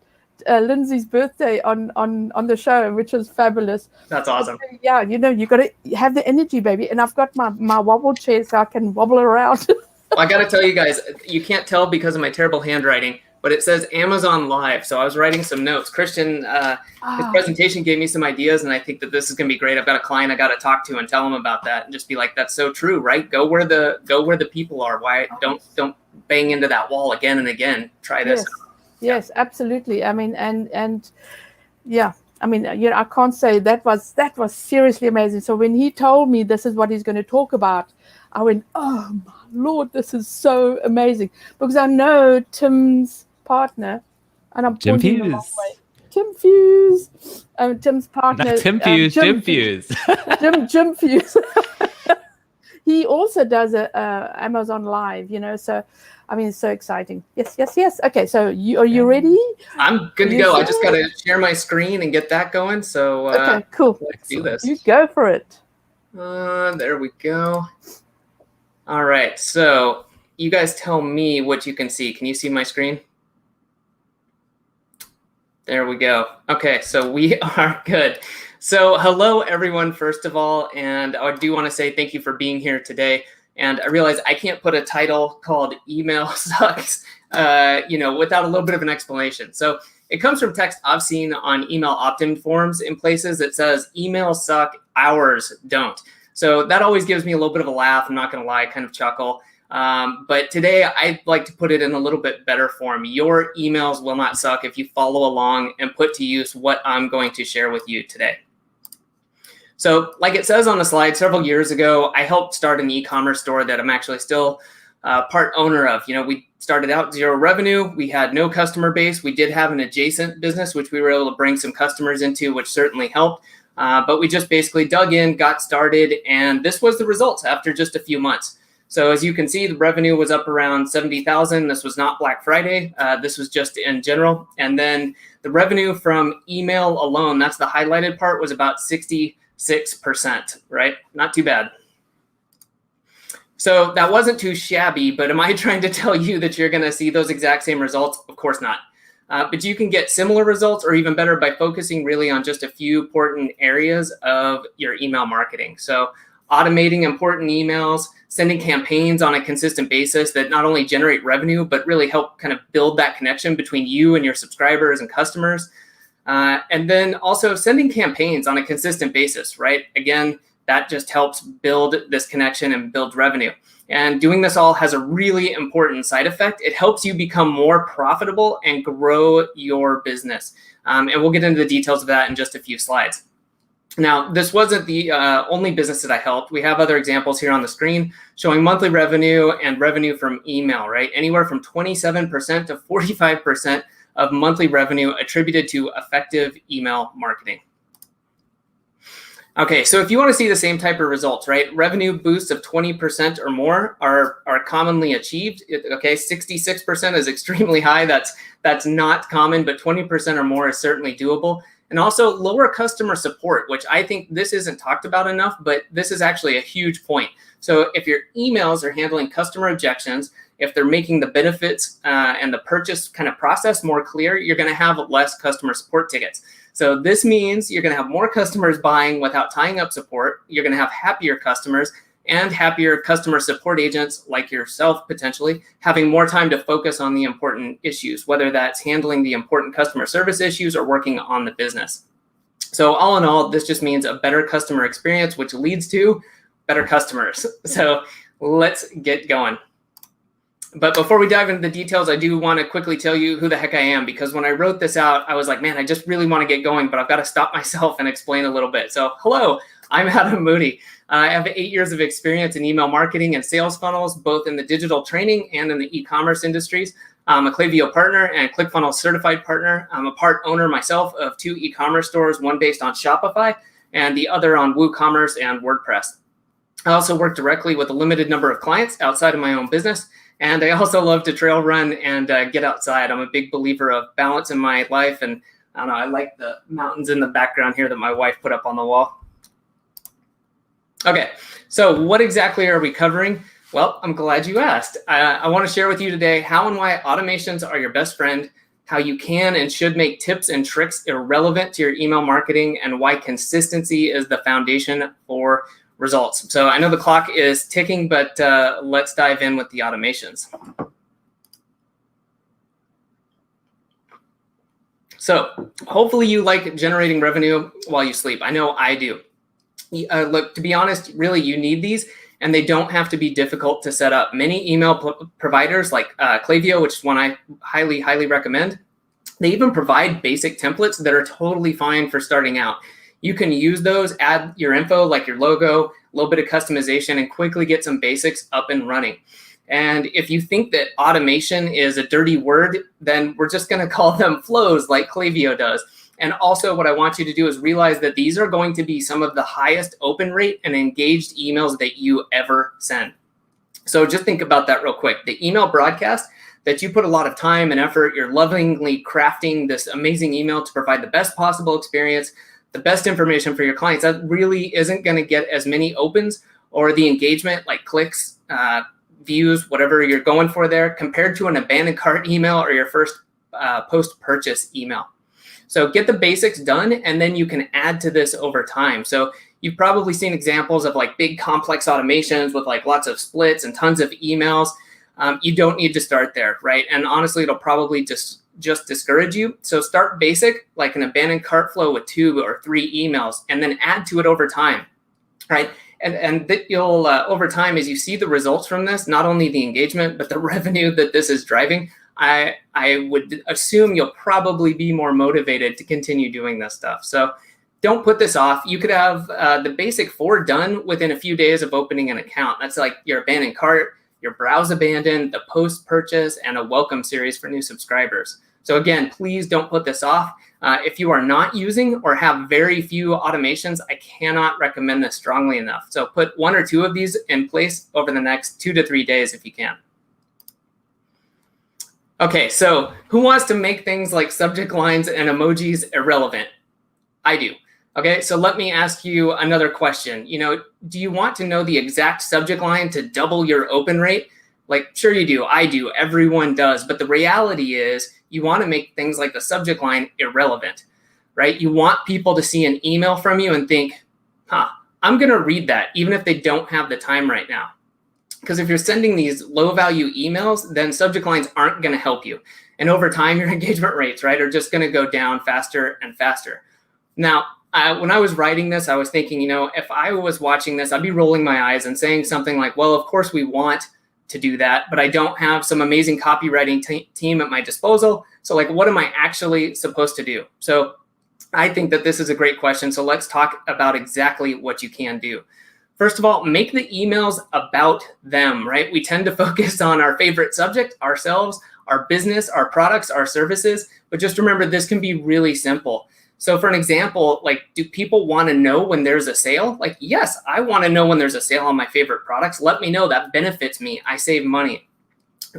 Lindsay's birthday on the show, which was fabulous. That's awesome. Yeah, you know, you got to have the energy, baby. And I've got my wobble chair so I can wobble around. Well, I got to tell you guys, you can't tell because of my terrible handwriting, but it says Amazon Live. So I was writing some notes. Christian, his presentation gave me some ideas, and I think that this is going to be great. I've got a client I got to talk to and tell him about that, and just be like, that's so true, right? Go where the people are. Why don't bang into that wall again and again. Try this. Yes, absolutely. I mean, and yeah, I mean, you know, I can't say that was seriously amazing. So when he told me this is what he's going to talk about, I went, oh my Lord, this is so amazing, because I know Tim's partner, and I'm pointing the wrong way. Tim Fuse, Tim's partner. Not Tim Fuse, Jim Fuse. Jim Fuse. He also does a Amazon Live, you know, so. I mean, it's so exciting. Yes. Okay, so are you ready? I'm good to go. I just got to share my screen and get that going. So okay, cool. Let's do this. You go for it. There we go. All right, so you guys tell me what you can see. Can you see my screen? There we go. Okay, so we are good. So hello, everyone, first of all, and I do want to say thank you for being here today. And I realize I can't put a title called Email Sucks, without a little bit of an explanation. So it comes from text I've seen on email opt-in forms in places that says emails suck, ours don't. So that always gives me a little bit of a laugh. I'm not going to lie, kind of chuckle. But today I'd like to put it in a little bit better form. Your emails will not suck if you follow along and put to use what I'm going to share with you today. So like it says on the slide, several years ago, I helped start an e-commerce store that I'm actually still part owner of. We started out 0 revenue. We had no customer base. We did have an adjacent business, which we were able to bring some customers into, which certainly helped. But we just basically dug in, got started, and this was the results after just a few months. So as you can see, the revenue was up around 70,000. This was not Black Friday. This was just in general. And then the revenue from email alone, that's the highlighted part, was about 66%, right? Not too bad. So that wasn't too shabby, but am I trying to tell you that you're going to see those exact same results? Of course not. But you can get similar results or even better by focusing really on just a few important areas of your email marketing. So automating important emails, sending campaigns on a consistent basis that not only generate revenue, but really help kind of build that connection between you and your subscribers and customers. And then also sending campaigns on a consistent basis, right? Again, that just helps build this connection and build revenue. And doing this all has a really important side effect. It helps you become more profitable and grow your business. And we'll get into the details of that in just a few slides. Now, this wasn't the only business that I helped. We have other examples here on the screen showing monthly revenue and revenue from email, right? Anywhere from 27% to 45% of monthly revenue attributed to effective email marketing. Okay, so if you want to see the same type of results, right? Revenue boosts of 20% or more are commonly achieved. Okay, 66% is extremely high. That's not common, but 20% or more is certainly doable. And also lower customer support, which I think this isn't talked about enough, but this is actually a huge point. So if your emails are handling customer objections, if they're making the benefits and the purchase kind of process more clear, you're going to have less customer support tickets. So this means you're going to have more customers buying without tying up support. You're going to have happier customers and happier customer support agents like yourself, potentially, having more time to focus on the important issues, whether that's handling the important customer service issues or working on the business. So all in all, this just means a better customer experience, which leads to better customers. So let's get going. But before we dive into the details, I do want to quickly tell you who the heck I am, because when I wrote this out, I was like, man, I just really want to get going, but I've got to stop myself and explain a little bit. So hello, I'm Adam Moody. I have 8 years of experience in email marketing and sales funnels, both in the digital training and in the e-commerce industries. I'm a Klaviyo partner and ClickFunnels certified partner. I'm a part owner myself of 2 e-commerce stores, one based on Shopify and the other on WooCommerce and WordPress. I also work directly with a limited number of clients outside of my own business. And I also love to trail run and get outside. I'm a big believer of balance in my life. And I don't know, I like the mountains in the background here that my wife put up on the wall. Okay, so what exactly are we covering? Well, I'm glad you asked. I want to share with you today how and why automations are your best friend, how you can and should make tips and tricks irrelevant to your email marketing, and why consistency is the foundation for results. So I know the clock is ticking, but let's dive in with the automations. So hopefully you like generating revenue while you sleep. I know I do. Look, to be honest, really you need these, and they don't have to be difficult to set up. Many email providers like Klaviyo, which is one I highly, highly recommend, they even provide basic templates that are totally fine for starting out. You can use those, add your info like your logo, a little bit of customization, and quickly get some basics up and running. And if you think that automation is a dirty word, then we're just going to call them flows like Klaviyo does. And also what I want you to do is realize that these are going to be some of the highest open rate and engaged emails that you ever send. So just think about that real quick. The email broadcast that you put a lot of time and effort, you're lovingly crafting this amazing email to provide the best possible experience, the best information for your clients, that really isn't going to get as many opens or the engagement, like clicks, views, whatever you're going for there, compared to an abandoned cart email or your first post-purchase email. So get the basics done, and then you can add to this over time. So you've probably seen examples of like big complex automations with like lots of splits and tons of emails. You don't need to start there, right? And honestly, it'll probably just discourage you. So start basic, like an abandoned cart flow with 2 or 3 emails, and then add to it over time, right? And that you'll, over time, as you see the results from this, not only the engagement, but the revenue that this is driving, I would assume you'll probably be more motivated to continue doing this stuff. So don't put this off. You could have the basic 4 done within a few days of opening an account. That's like your abandoned cart, your browse abandoned, the post-purchase, and a welcome series for new subscribers. So again, please don't put this off. If you are not using or have very few automations, I cannot recommend this strongly enough. So put 1 or 2 of these in place over the next 2 to 3 days if you can. Okay, so who wants to make things like subject lines and emojis irrelevant? I do. Okay, so let me ask you another question. Do you want to know the exact subject line to double your open rate? Like, sure you do, I do, everyone does. But the reality is you want to make things like the subject line irrelevant, right? You want people to see an email from you and think, I'm going to read that, even if they don't have the time right now. Because if you're sending these low value emails, then subject lines aren't going to help you. And over time, your engagement rates, right, are just going to go down faster and faster. Now, when I was writing this, I was thinking, if I was watching this, I'd be rolling my eyes and saying something like, well, of course we want to do that, but I don't have some amazing copywriting team at my disposal. So like, what am I actually supposed to do? So I think that this is a great question. So let's talk about exactly what you can do. First of all, make the emails about them, right? We tend to focus on our favorite subject, ourselves, our business, our products, our services, but just remember this can be really simple. So for an example, like, do people want to know when there's a sale? Like, yes, I want to know when there's a sale on my favorite products. Let me know, that benefits me. I save money.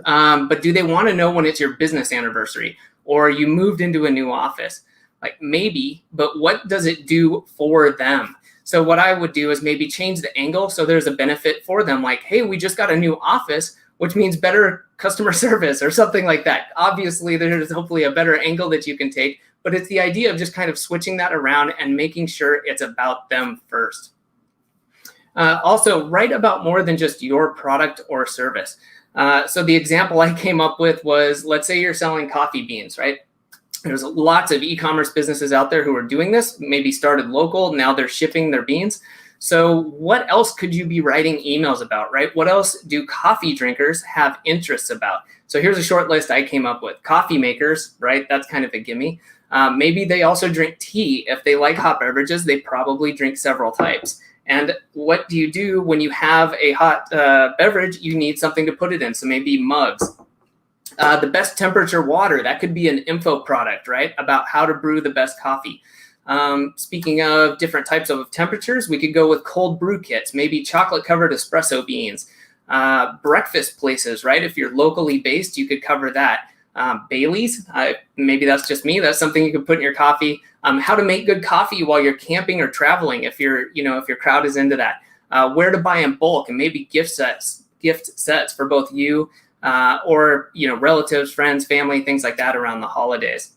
But do they want to know when it's your business anniversary or you moved into a new office? Like maybe, but what does it do for them? So what I would do is maybe change the angle so there's a benefit for them. Like, hey, we just got a new office, which means better customer service or something like that. Obviously, there's hopefully a better angle that you can take, but it's the idea of just kind of switching that around and making sure it's about them first. Also, write about more than just your product or service. So the example I came up with was, let's say you're selling coffee beans, right? There's lots of e-commerce businesses out there who are doing this, maybe started local, now they're shipping their beans. So what else could you be writing emails about, right? What else do coffee drinkers have interests about? So here's a short list I came up with. Coffee makers, right? That's kind of a gimme. Maybe they also drink tea. If they like hot beverages, they probably drink several types. And what do you do when you have a hot beverage? You need something to put it in. So maybe mugs. The best temperature water, that could be an info product, right? About how to brew the best coffee. Speaking of different types of temperatures, we could go with cold brew kits, maybe chocolate covered espresso beans, breakfast places, right? If you're locally based, you could cover that. Bailey's, maybe that's just me. That's something you could put in your coffee. How to make good coffee while you're camping or traveling, if your crowd is into that. Where to buy in bulk, and maybe gift sets for both you or relatives, friends, family, things like that around the holidays.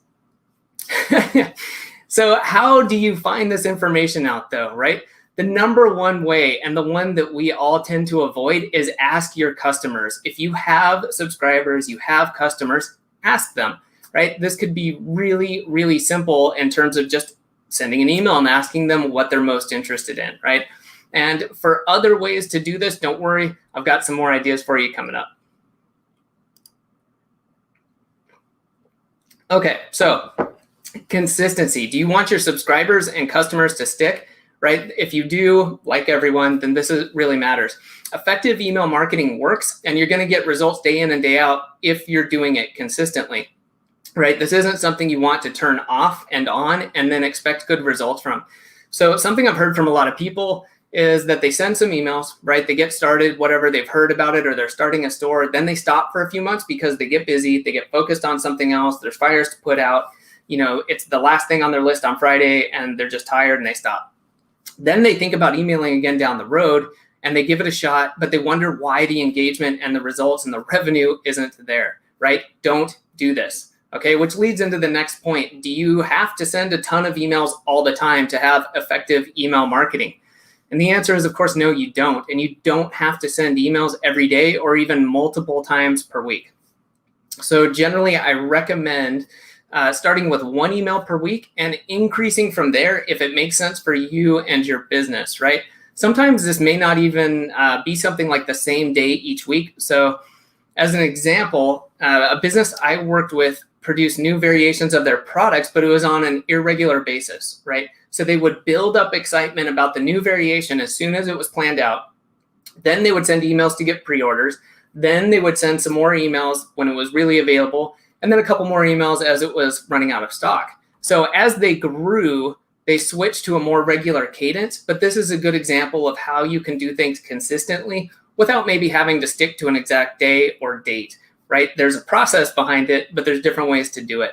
So how do you find this information out though, right? The number one way, and the one that we all tend to avoid, is ask your customers. If you have subscribers, you have customers, ask them, right? This could be really, really simple in terms of just sending an email and asking them what they're most interested in, right? And for other ways to do this, don't worry, I've got some more ideas for you coming up. Okay, so consistency. Do you want your subscribers and customers to stick? Right? If you do, like everyone, then this really matters. Effective email marketing works, and you're going to get results day in and day out if you're doing it consistently, right? This isn't something you want to turn off and on and then expect good results from. So something I've heard from a lot of people is that they send some emails, right? They get started, whatever, they've heard about it, or they're starting a store. Then they stop for a few months because they get busy, they get focused on something else, there's fires to put out, it's the last thing on their list on Friday, and they're just tired and they stop. Then they think about emailing again down the road, and they give it a shot, but they wonder why the engagement and the results and the revenue isn't there, right? Don't do this. Okay, which leads into the next point. Do you have to send a ton of emails all the time to have effective email marketing? And the answer is, of course, no, you don't. And you don't have to send emails every day or even multiple times per week. So generally, I recommend starting with 1 email per week and increasing from there if it makes sense for you and your business, right? Sometimes this may not even be something like the same day each week. So as an example, a business I worked with produced new variations of their products, but it was on an irregular basis, right? So they would build up excitement about the new variation as soon as it was planned out. Then they would send emails to get pre-orders. Then they would send some more emails when it was really available, and then a couple more emails as it was running out of stock. So as they grew, they switched to a more regular cadence, but this is a good example of how you can do things consistently without maybe having to stick to an exact day or date. Right? There's a process behind it, but there's different ways to do it.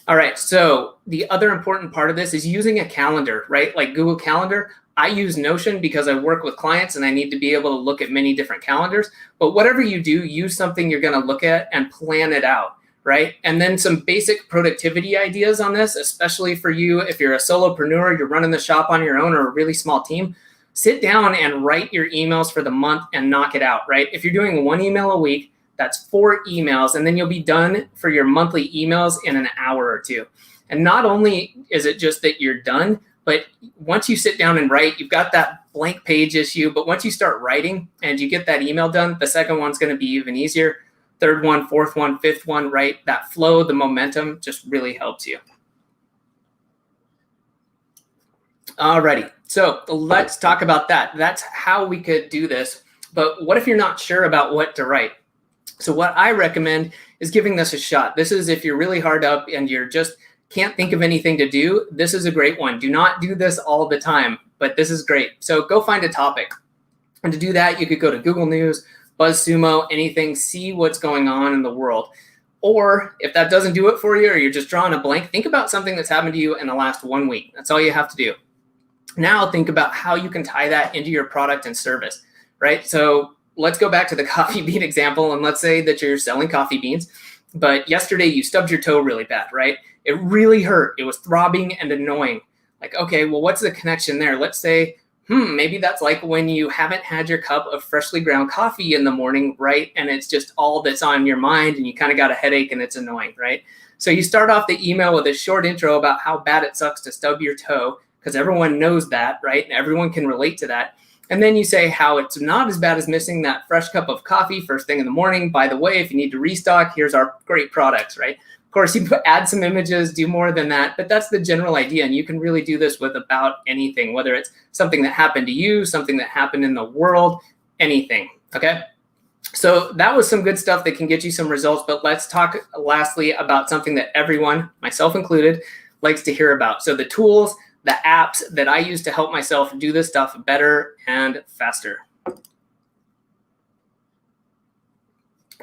All right, so the other important part of this is using a calendar, right? Like Google Calendar. I use Notion because I work with clients and I need to be able to look at many different calendars. But whatever you do, use something you're going to look at and plan it out, right? And then some basic productivity ideas on this, especially for you if you're a solopreneur, you're running the shop on your own, or a really small team. Sit down and write your emails for the month and knock it out, right? If you're doing 1 email a week, that's 4 emails, and then you'll be done for your monthly emails in an hour or 2. And not only is it just that you're done, but once you sit down and write, you've got that blank page issue. But once you start writing and you get that email done, the second one's going to be even easier. Third one, fourth one, fifth one, right? That flow, the momentum just really helps you. Alrighty, so let's talk about that. That's how we could do this. But what if you're not sure about what to write? So what I recommend is giving this a shot. This is if you're really hard up and you're just can't think of anything to do, this is a great one. Do not do this all the time, but this is great. So go find a topic. And to do that, you could go to Google News, BuzzSumo, anything, see what's going on in the world. Or if that doesn't do it for you, or you're just drawing a blank, think about something that's happened to you in the last 1 week. That's all you have to do. Now think about how you can tie that into your product and service, right? So let's go back to the coffee bean example, and let's say that you're selling coffee beans, but yesterday you stubbed your toe really bad, right? It really hurt. It was throbbing and annoying. Like, okay, well, what's the connection there? Let's say, maybe that's like when you haven't had your cup of freshly ground coffee in the morning, right? And it's just all that's on your mind and you kind of got a headache and it's annoying, right? So you start off the email with a short intro about how bad it sucks to stub your toe, because everyone knows that, right? And everyone can relate to that. And then you say how it's not as bad as missing that fresh cup of coffee first thing in the morning. By the way, if you need to restock, here's our great products, right? Of course, you add some images, do more than that, but that's the general idea. And you can really do this with about anything, whether it's something that happened to you, something that happened in the world, anything, okay? So that was some good stuff that can get you some results, but let's talk lastly about something that everyone, myself included, likes to hear about. So the tools, the apps that I use to help myself do this stuff better and faster.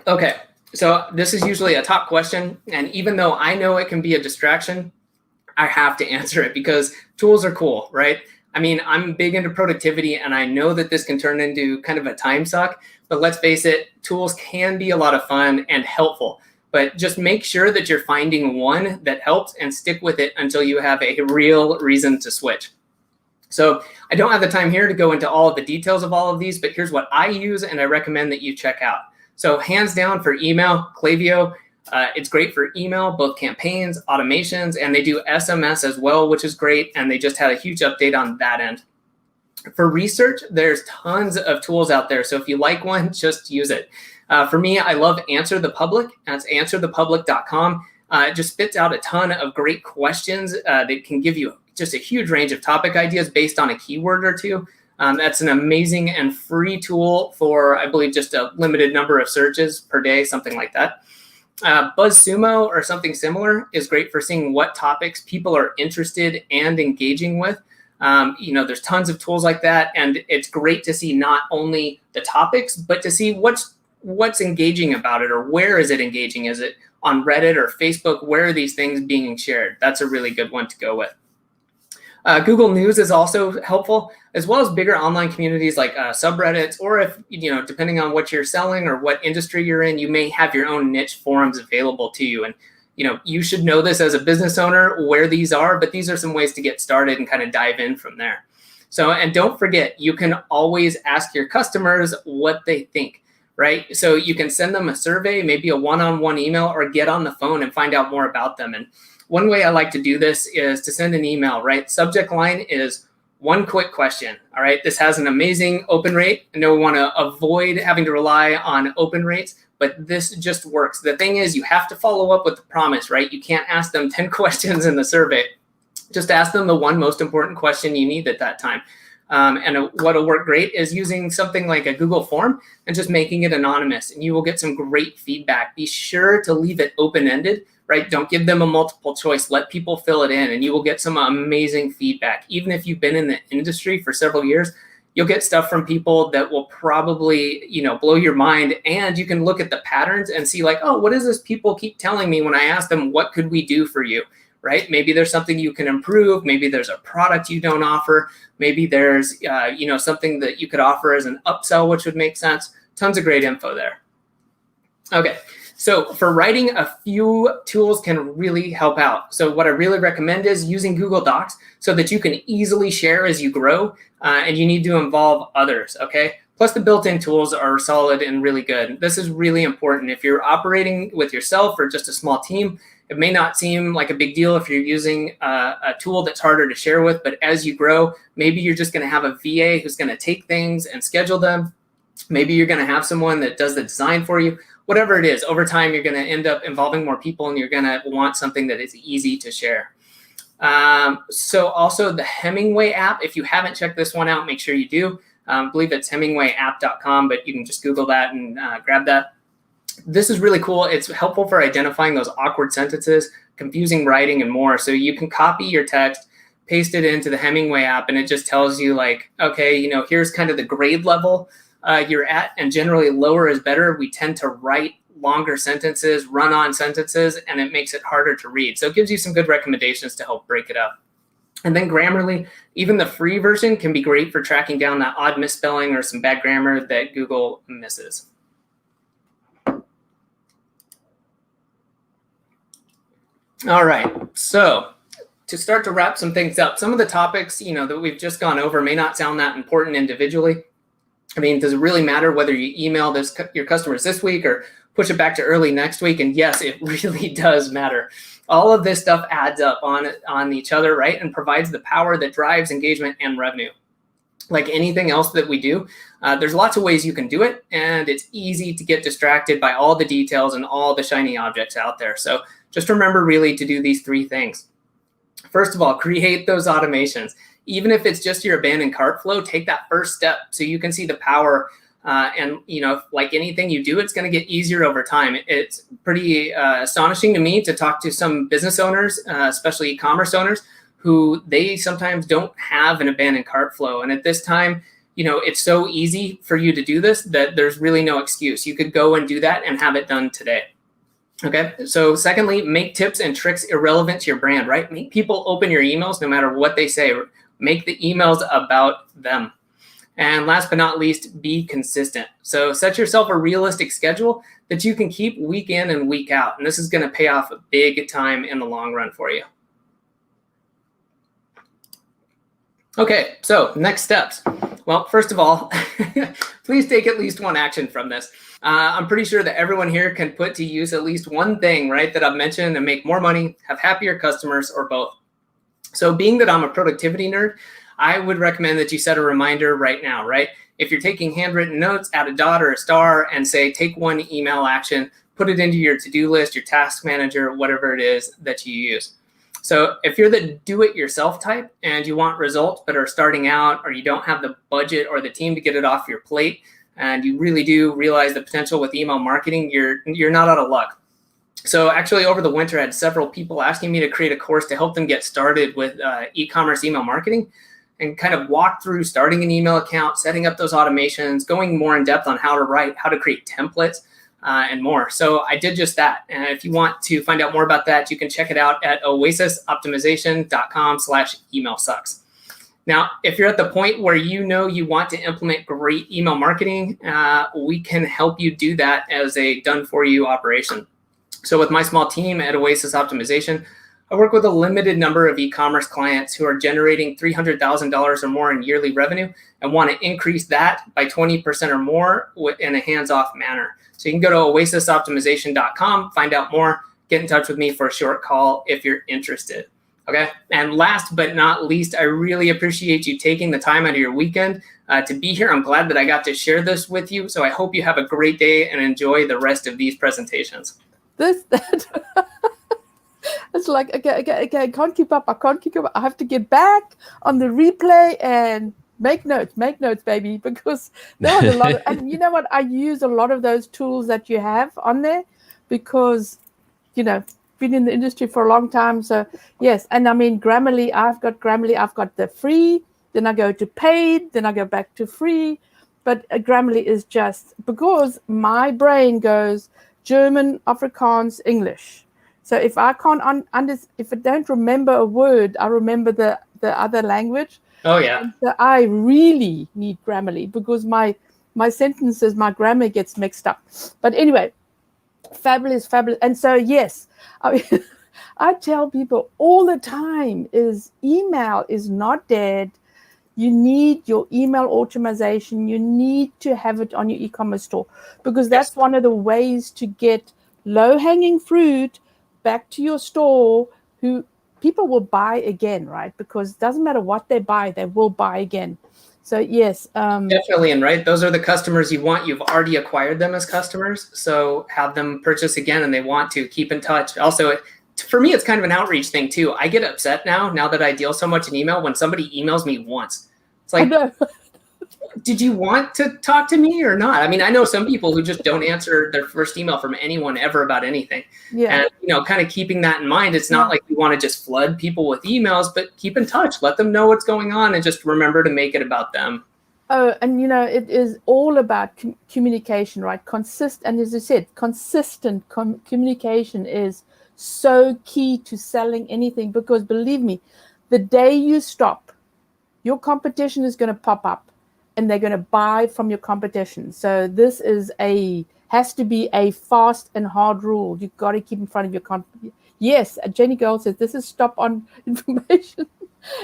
Okay, so this is usually a top question. And even though I know it can be a distraction, I have to answer it because tools are cool, right? I mean, I'm big into productivity and I know that this can turn into kind of a time suck, but let's face it, tools can be a lot of fun and helpful. But just make sure that you're finding one that helps and stick with it until you have a real reason to switch. So I don't have the time here to go into all of the details of all of these, but here's what I use and I recommend that you check out. So hands down for email, Klaviyo. It's great for email, both campaigns, automations, and they do SMS as well, which is great. And they just had a huge update on that end. For research, there's tons of tools out there. So if you like one, just use it. For me, I love Answer the Public. That's answerthepublic.com. It just spits out a ton of great questions that can give you just a huge range of topic ideas based on a keyword or two. That's an amazing and free tool for, I believe, just a limited number of searches per day, something like that. BuzzSumo or something similar is great for seeing what topics people are interested and engaging with. There's tons of tools like that, and it's great to see not only the topics, but to see what's engaging about it, or where is it engaging? Is it on Reddit or Facebook? Where are these things being shared? That's a really good one to go with. Google News is also helpful, as well as bigger online communities like subreddits, or if, depending on what you're selling or what industry you're in, you may have your own niche forums available to you. And, you should know this as a business owner where these are, but these are some ways to get started and kind of dive in from there. So, and don't forget, you can always ask your customers what they think, right? So you can send them a survey, maybe a one-on-one email, or get on the phone and find out more about them. And one way I like to do this is to send an email, right? Subject line is one quick question, all right? This has an amazing open rate. I know we want to avoid having to rely on open rates, but this just works. The thing is, you have to follow up with the promise, right? You can't ask them 10 questions in the survey. Just ask them the one most important question you need at that time. And what'll work great is using something like a Google form and just making it anonymous, and you will get some great feedback. Be sure to leave it open-ended, right? Don't give them a multiple choice. Let people fill it in, and you will get some amazing feedback. Even if you've been in the industry for several years, you'll get stuff from people that will probably, blow your mind. And you can look at the patterns and see like, oh, what does this people keep telling me when I ask them, what could we do for you? Right? Maybe there's something you can improve. Maybe there's a product you don't offer. Maybe there's, something that you could offer as an upsell, which would make sense. Tons of great info there. Okay. So for writing, a few tools can really help out. So what I really recommend is using Google Docs so that you can easily share as you grow, and you need to involve others, okay? Plus the built-in tools are solid and really good. This is really important. If you're operating with yourself or just a small team, it may not seem like a big deal if you're using a tool that's harder to share with, but as you grow, maybe you're just gonna have a VA who's gonna take things and schedule them. Maybe you're gonna have someone that does the design for you. Whatever it is, over time, you're going to end up involving more people, and you're going to want something that is easy to share. So also the Hemingway app, if you haven't checked this one out, make sure you do. I believe it's hemingwayapp.com, but you can just Google that and grab that. This is really cool. It's helpful for identifying those awkward sentences, confusing writing, and more. So you can copy your text, paste it into the Hemingway app, and it just tells you like, okay, here's kind of the grade level you're at, and generally lower is better. We tend to write longer sentences, run-on sentences, and it makes it harder to read. So it gives you some good recommendations to help break it up. And then Grammarly, even the free version can be great for tracking down that odd misspelling or some bad grammar that Google misses. All right, so to start to wrap some things up, some of the topics that we've just gone over may not sound that important individually. I mean, does it really matter whether you email your customers this week or push it back to early next week? And yes, it really does matter. All of this stuff adds up on each other, right? And provides the power that drives engagement and revenue. Like anything else that we do, there's lots of ways you can do it. And it's easy to get distracted by all the details and all the shiny objects out there. So just remember really to do these three things. First of all, create those automations. Even if it's just your abandoned cart flow, take that first step so you can see the power. And like anything you do, it's going to get easier over time. It's pretty astonishing to me to talk to some business owners, especially e-commerce owners, who they sometimes don't have an abandoned cart flow. And at this time, it's so easy for you to do this that there's really no excuse. You could go and do that and have it done today. Okay, so secondly, make tips and tricks irrelevant to your brand, right? Make people open your emails no matter what they say. Make the emails about them. And last but not least, be consistent. So set yourself a realistic schedule that you can keep week in and week out. And this is going to pay off a big time in the long run for you. Okay, so next steps. Well, first of all, please take at least one action from this. I'm pretty sure that everyone here can put to use at least one thing, right, that I've mentioned and make more money, have happier customers, or both. So being that I'm a productivity nerd, I would recommend that you set a reminder right now, right? If you're taking handwritten notes, add a dot or a star and say, take one email action, put it into your to-do list, your task manager, whatever it is that you use. So if you're the do-it-yourself type and you want results but are starting out, or you don't have the budget or the team to get it off your plate, and you really do realize the potential with email marketing, you're not out of luck. So actually over the winter, I had several people asking me to create a course to help them get started with e-commerce email marketing, and kind of walk through starting an email account, setting up those automations, going more in depth on how to write, how to create templates, and more. So I did just that. And if you want to find out more about that, you can check it out at oasisoptimization.com/emailsucks. Now, if you're at the point where you know you want to implement great email marketing, we can help you do that as a done-for-you operation. So with my small team at Oasis Optimization, I work with a limited number of e-commerce clients who are generating $300,000 or more in yearly revenue and want to increase that by 20% or more in a hands-off manner. So you can go to oasisoptimization.com, find out more, get in touch with me for a short call if you're interested. Okay. And last but not least, I really appreciate you taking the time out of your weekend to be here. I'm glad that I got to share this with you. So I hope you have a great day and enjoy the rest of these presentations. It's like, okay, I can't keep up. I have to get back on the replay and make notes, baby, because there was a lot of, and you know what? I use a lot of those tools that you have on there because, you know, been in the industry for a long time. So yes, and I mean, Grammarly, I've got the free, then I go to paid, then I go back to free. But Grammarly is just because my brain goes German, Afrikaans, English. So if I can't if I don't remember a word, I remember the other language. Oh yeah. And so I really need Grammarly because my sentences, my grammar gets mixed up. But anyway, fabulous. And so yes, I mean, I tell people all the time is email is not dead. You need your email automation. You need to have it on your e-commerce store because that's one of the ways to get low-hanging fruit back to your store who people will buy again, right? Because it doesn't matter what they buy, they will buy again. So yes. Definitely. And right, those are the customers you want. You've already acquired them as customers. So have them purchase again and they want to keep in touch. Also, for me, it's kind of an outreach thing too. I get upset now that I deal so much in email when somebody emails me once. It's like, did you want to talk to me or not? I mean, I know some people who just don't answer their first email from anyone ever about anything. Yeah. And, you know, kind of keeping that in mind, it's not like you want to just flood people with emails, but keep in touch, let them know what's going on and just remember to make it about them. Oh, and you know, it is all about communication, right? And as I said, consistent communication is so key to selling anything because believe me, the day you stop, your competition is going to pop up. And they're going to buy from your competition. So this has to be a fast and hard rule. You've got to keep in front of your competition. Yes, Jenny Girl says this is stop on information.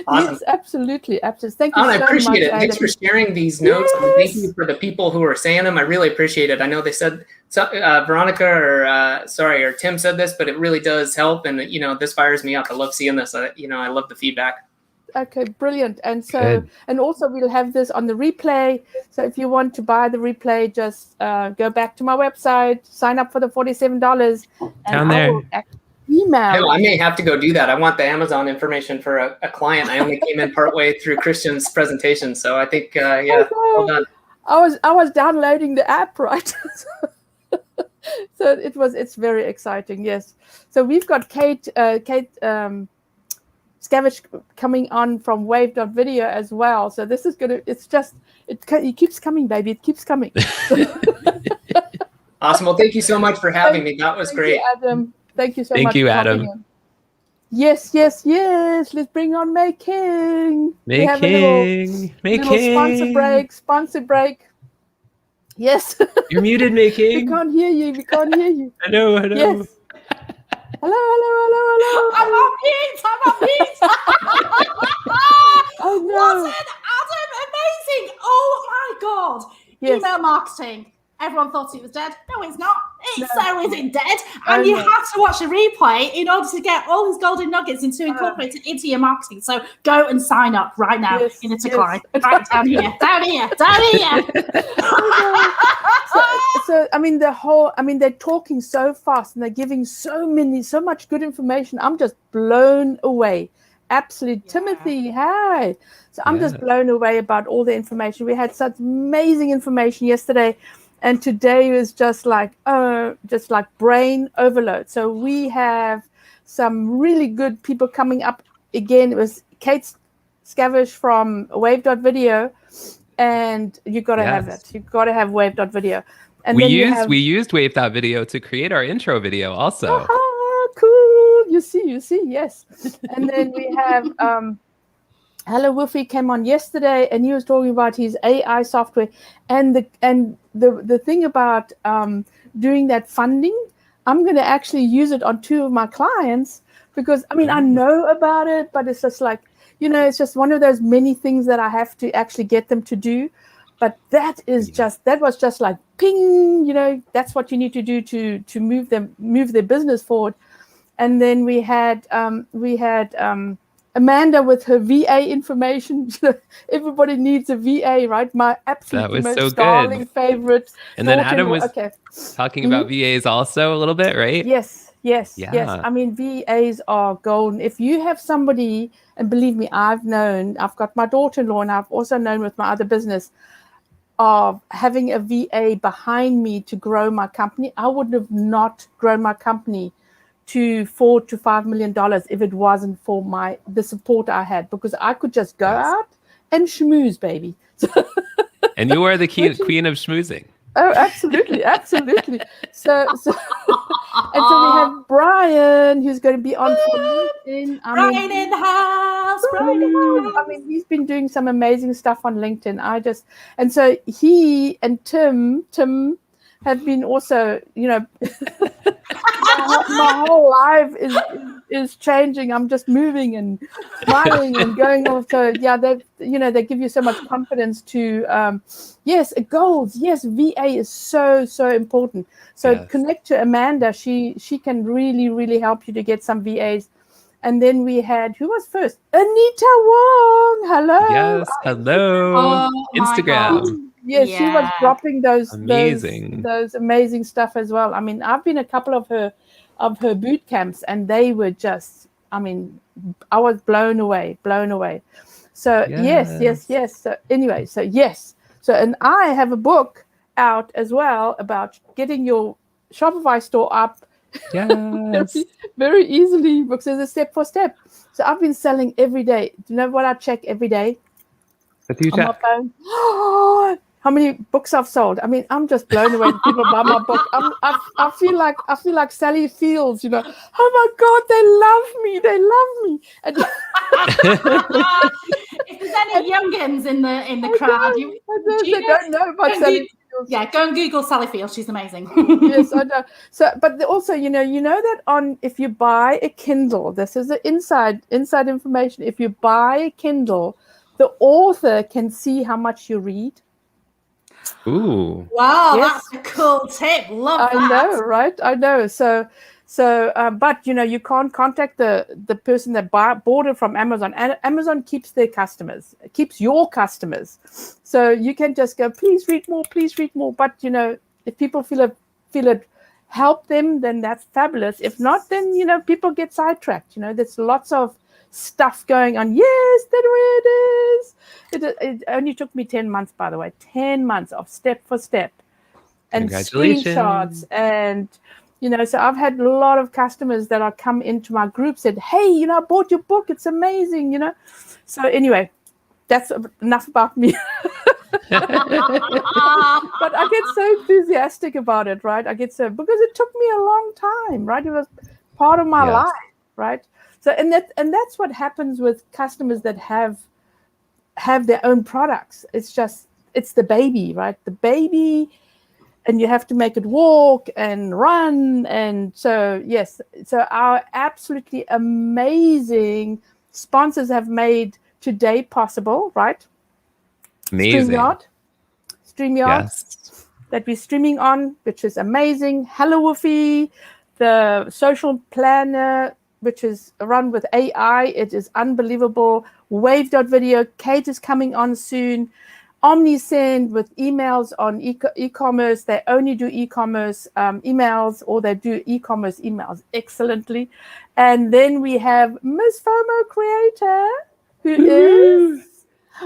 Awesome. Yes, absolutely. Thank you so much. I appreciate it. Thanks for sharing these notes. Yes. And thank you for the people who are saying them. I really appreciate it. I know they said, Veronica or Tim said this, but it really does help. And, you know, this fires me up. I love seeing this. I love the feedback. Okay, brilliant. And so, and also we'll have this on the replay. So if you want to buy the replay, just go back to my website, sign up for the $47. Down there. Email. Hell, I may have to go do that. I want the Amazon information for a client. I only came in partway through Christian's presentation. So I think, well done. I was downloading the app, right? So it's very exciting. Yes. So we've got Kate Skavish coming on from Wave.video as well. So this is it keeps coming, baby. It keeps coming. Awesome. Well, thank you so much for having me. That was great. Thank you, Adam. Thank you so much. Thank you, Adam. Yes. Let's bring on May King. May King. Sponsor break. Yes. You're muted, May King. We can't hear you. I know. Yes. Hello. I'm on mute. Oh no. Wasn't Adam amazing? Oh my God. Yes. Email marketing. Everyone thought it was dead. No, it's not. It so isn't dead. Oh, And you no. have to watch the replay in order to get all these golden nuggets and to incorporate it into your marketing. So go and sign up right now in the decline. Right down here. So I mean they're talking so fast and they're giving so much good information. I'm just blown away. Absolutely. Yeah. Timothy, hi. So I'm just blown away about all the information. We had such amazing information yesterday. And today is just like brain overload. So we have some really good people coming up again. It was Kate Skavish from Wave.video. And you got to have it. You've got to have Wave.video. And we then used Wave.video to create our intro video also. Cool. You see, yes. And then we have Hello Woofy came on yesterday, and he was talking about his AI software and the thing about doing that funding. I'm going to actually use it on 2 of my clients because I know about it, but it's just like, it's just one of those many things that I have to actually get them to do. But that was just like ping, that's what you need to do to move their business forward. And then we had Amanda with her VA information. Everybody needs a VA, right? My absolute most darling favorite. And then Adam was talking about VAs also a little bit, right? Yes. VAs are golden. If you have somebody, and believe me, I've got my daughter-in-law, and I've also known with my other business of having a VA behind me to grow my company. I would have not grown my company to $4 to $5 million if it wasn't for the support I had, because I could just go out and schmooze, baby. And you are the queen of schmoozing. Oh, absolutely. So and so we have Brian, who's going to be on for LinkedIn. Brian in the house. He's been doing some amazing stuff on LinkedIn. And so he and Tim have been also, my whole life is changing. I'm just moving and smiling and going off. So they give you so much confidence to goals. Yes, VA is so important. So connect to Amanda. She can really, really help you to get some VAs. And then we had, who was first? Anita Wong. Hello. Yes, hello. Instagram. Yes, she was dropping those amazing stuff as well. I've been a couple of her boot camps, and they were just, I was blown away. So yes. So anyway, and I have a book out as well about getting your Shopify store up. Yes. very easily, because there's a step for step. So I've been selling every day. Do you know what I check every day? What do you check? My phone. How many books I've sold? I'm just blown away when people buy my book. I feel like Sally Fields, Oh my God, they love me. And if there's any youngins in the crowd, they don't know about Sally Fields. Yeah, go and Google Sally Fields. She's amazing. Yes, I know. So, but also, you know that if you buy a Kindle, this is the inside information. If you buy a Kindle, the author can see how much you read. Ooh. Wow, yes. That's a cool tip. Love that. I know, right? I know. So, but you can't contact the person that bought it from Amazon. And Amazon keeps their customers, keeps your customers. So you can just go, please read more. But if people feel it help them, then that's fabulous. If not, then people get sidetracked. There's lots of stuff going on. Yes, there it is. It only took me 10 months, by the way. 10 months of step for step, and screenshots, and so I've had a lot of customers that are come into my group, said, hey, I bought your book, it's amazing, So anyway, that's enough about me. But I get so enthusiastic about it, right? Because it took me a long time, right? It was part of my life, right? So and that's what happens with customers that have their own products. It's the baby, right? The baby, and you have to make it walk and run. And so yes, so our absolutely amazing sponsors have made today possible, right? Amazing. StreamYard, yes. That we're streaming on, which is amazing. Hello Woofy, the social planner, which is run with AI. It is unbelievable. Wave.video, Kate is coming on soon. OmniSend with emails on e-commerce. They only do e-commerce emails, or they do e-commerce emails excellently. And then we have Miss FOMO Creator, who is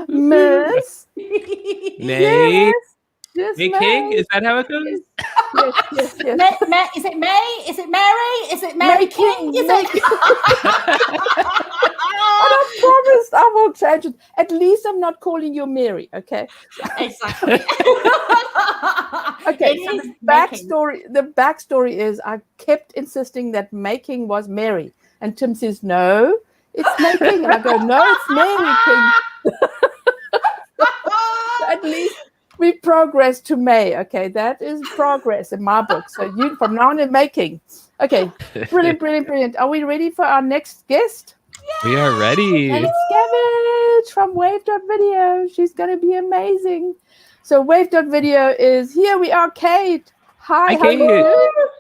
Miss Nay. Yes, Hey King, is that how it goes? Yes. Is it May? Is it Mary? Is it Mary King? Is it? And I promised I will change it. At least I'm not calling you Mary, okay? Exactly. Okay, It so is the backstory is I kept insisting that making was Mary. And Tim says, no, it's making. And I go, no, it's Mary King. So at least we progress to May. Okay, that is progress in my book. So you from now on in making. Okay, brilliant. Are we ready for our next guest? We are ready. And it's Skavish from Wave.video. She's going to be amazing. So Wave.video is here. We are Kate. Hi, Kate.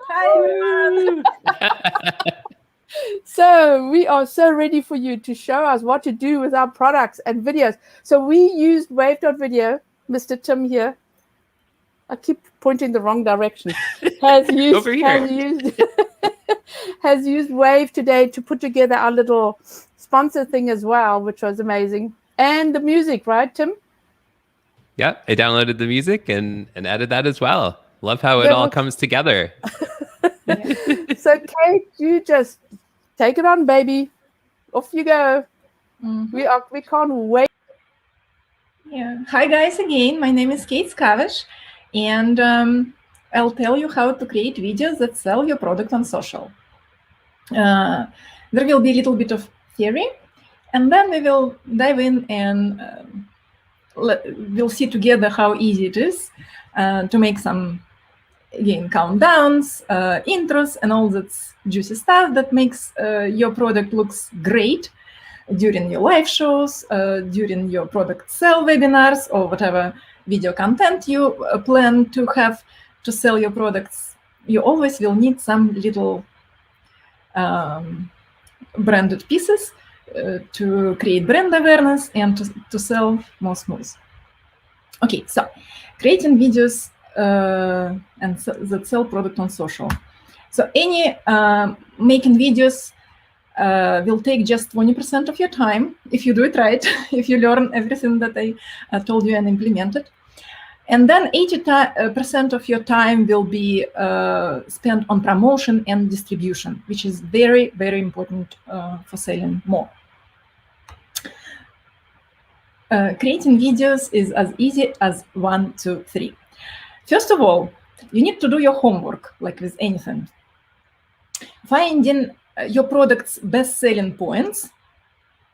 Hi. So we are so ready for you to show us what to do with our products and videos. So we used Wave.video. Mr. Tim here. I keep pointing the wrong direction. Has used Wave today to put together our little sponsor thing as well, which was amazing. And the music, right, Tim? Yeah, I downloaded the music and added that as well. Love how it all comes together. So, Kate, you just take it on, baby. Off you go. Mm-hmm. We can't wait. Yeah. Hi, guys, again. My name is Kate Skavish, and I'll tell you how to create videos that sell your product on social. There will be a little bit of theory, and then we will dive in and we'll see together how easy it is to make some, again, countdowns, intros, and all that juicy stuff that makes your product looks great during your live shows, during your product sell webinars, or whatever video content you plan to have to sell your products. You always will need some little branded pieces to create brand awareness and to sell more smooth. Okay, so creating videos that sell product on social. So any making videos will take just 20% of your time if you do it right, if you learn everything that I told you and implemented. And then 80% of your time will be spent on promotion and distribution, which is very, very important for selling more. Creating videos is as easy as 1, 2, 3. First of all, you need to do your homework, like with anything. Finding your product's best-selling points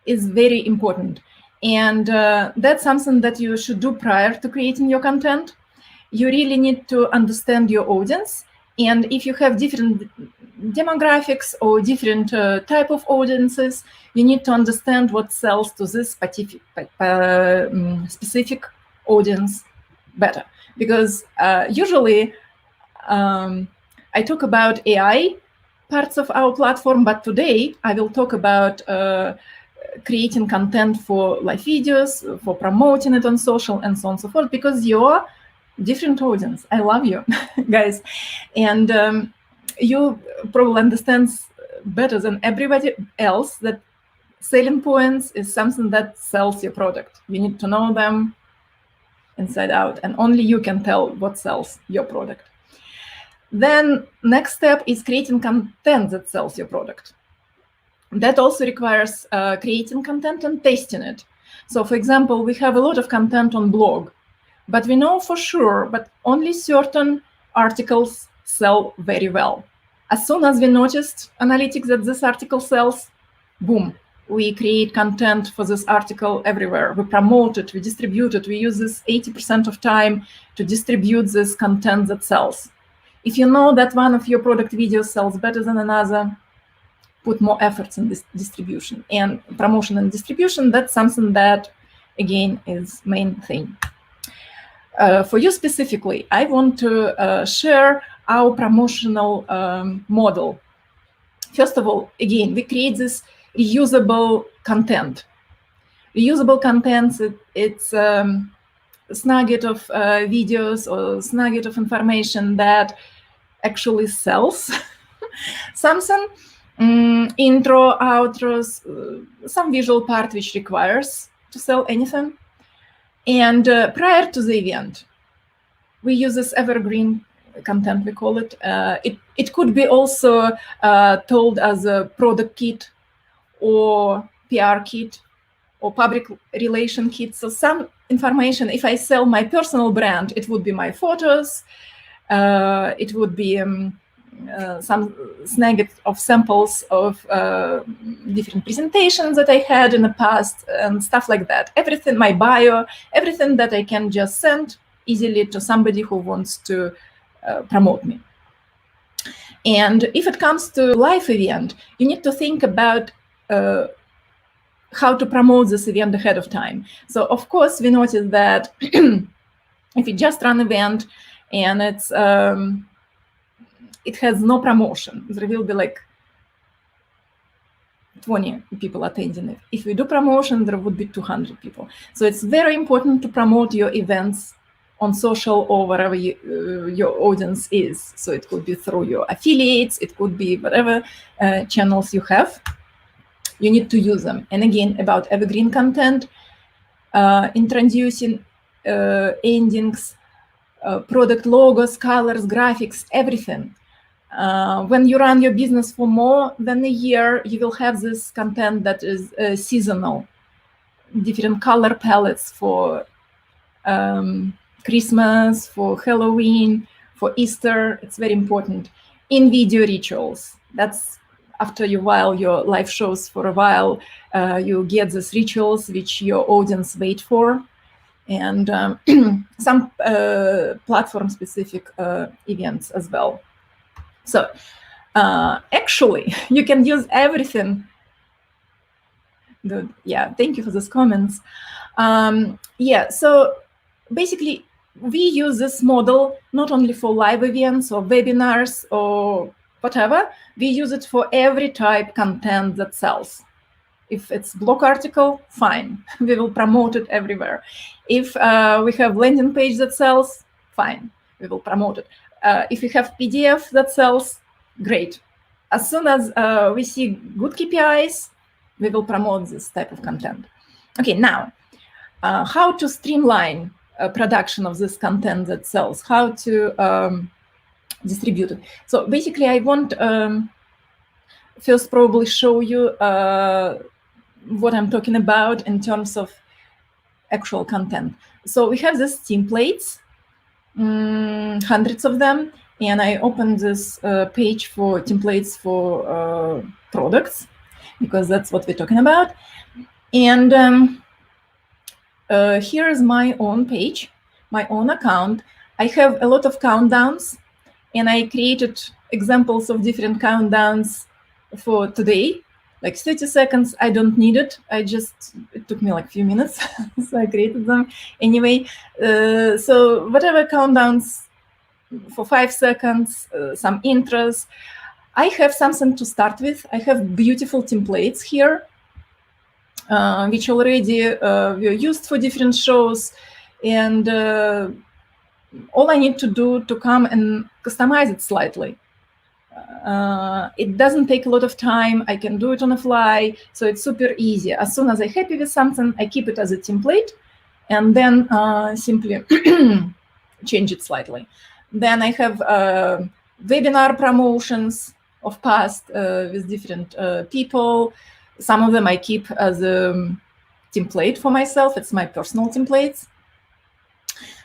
is very important. And that's something that you should do prior to creating your content. You really need to understand your audience. And if you have different demographics or different type of audiences, you need to understand what sells to this specific audience better. Because usually I talk about AI parts of our platform, but today I will talk about creating content for live videos, for promoting it on social, and so on and so forth, because you're different audience. I love you, guys. And you probably understand better than everybody else that selling points is something that sells your product. You need to know them inside out, and only you can tell what sells your product. Then next step is creating content that sells your product. That also requires creating content and testing it. So, for example, we have a lot of content on blog, but we know for sure, but only certain articles sell very well. As soon as we noticed analytics that this article sells, boom, we create content for this article everywhere. We promote it, we distribute it. We use this 80% of time to distribute this content that sells. If you know that one of your product videos sells better than another, put more efforts in this distribution. And promotion and distribution, that's something that, again, is main thing. For you specifically, I want to share our promotional model. First of all, again, we create this reusable content. Reusable content, it's a snugget of videos or snugget of information that actually sells something. Intro, outros, some visual part which requires to sell anything. And prior to the event, we use this evergreen content, we call it. It could be also told as a product kit or PR kit or public relation kit. So some information, if I sell my personal brand, it would be my photos, it would be some snippet of samples of different presentations that I had in the past and stuff like that. Everything, my bio, everything that I can just send easily to somebody who wants to promote me. And if it comes to live event, you need to think about how to promote this event ahead of time. So of course, we noticed that if you just run an event and it's it has no promotion, there will be like 20 people attending it. If we do promotion, there would be 200 people. So it's very important to promote your events on social or wherever your audience is. So it could be through your affiliates, it could be whatever channels you have. You need to use them. And again, about evergreen content, introducing endings, product logos, colors, graphics, everything. When you run your business for more than a year, you will have this content that is seasonal, different color palettes for Christmas, for Halloween, for Easter. It's very important. In video rituals, that's after a while, your live shows for a while, you get these rituals which your audience wait for, and some platform-specific events as well. So actually, you can use everything. Good. Yeah, thank you for those comments. Yeah, so basically, we use this model not only for live events or webinars or whatever, we use it for every type content that sells. If it's blog article, fine, we will promote it everywhere. If we have landing page that sells, fine, we will promote it. If we have PDF that sells, great. As soon as we see good KPIs, we will promote this type of content. Okay, now, how to streamline production of this content that sells, how to distribute it. So basically, I want first probably show you what I'm talking about in terms of actual content. So we have these templates, hundreds of them, and I opened this page for templates for products, because that's what we're talking about. And here is my own page, my own account. I have a lot of countdowns, and I created examples of different countdowns for today, like 30 seconds. I don't need it. It took me like a few minutes, so I created them anyway. So whatever countdowns for 5 seconds, some intros. I have something to start with. I have beautiful templates here, which already were used for different shows. And all I need to do to come and customize it slightly. It doesn't take a lot of time. I can do it on the fly, so it's super easy. As soon as I'm happy with something, I keep it as a template, and then simply change it slightly. Then I have webinar promotions of past with different people. Some of them I keep as a template for myself. It's my personal templates.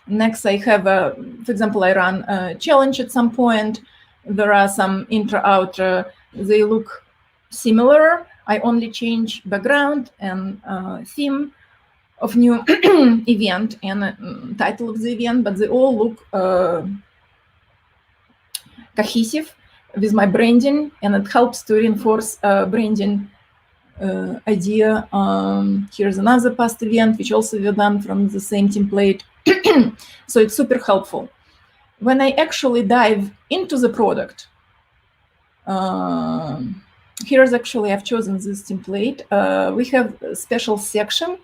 Next, I have, for example, I run a challenge at some point. There are some intro, outro. They look similar. I only change background and theme of new event and title of the event, but they all look cohesive with my branding, and it helps to reinforce branding idea. Here's another past event, which also were done from the same template. So it's super helpful. When I actually dive into the product, here's actually, I've chosen this template. We have a special section.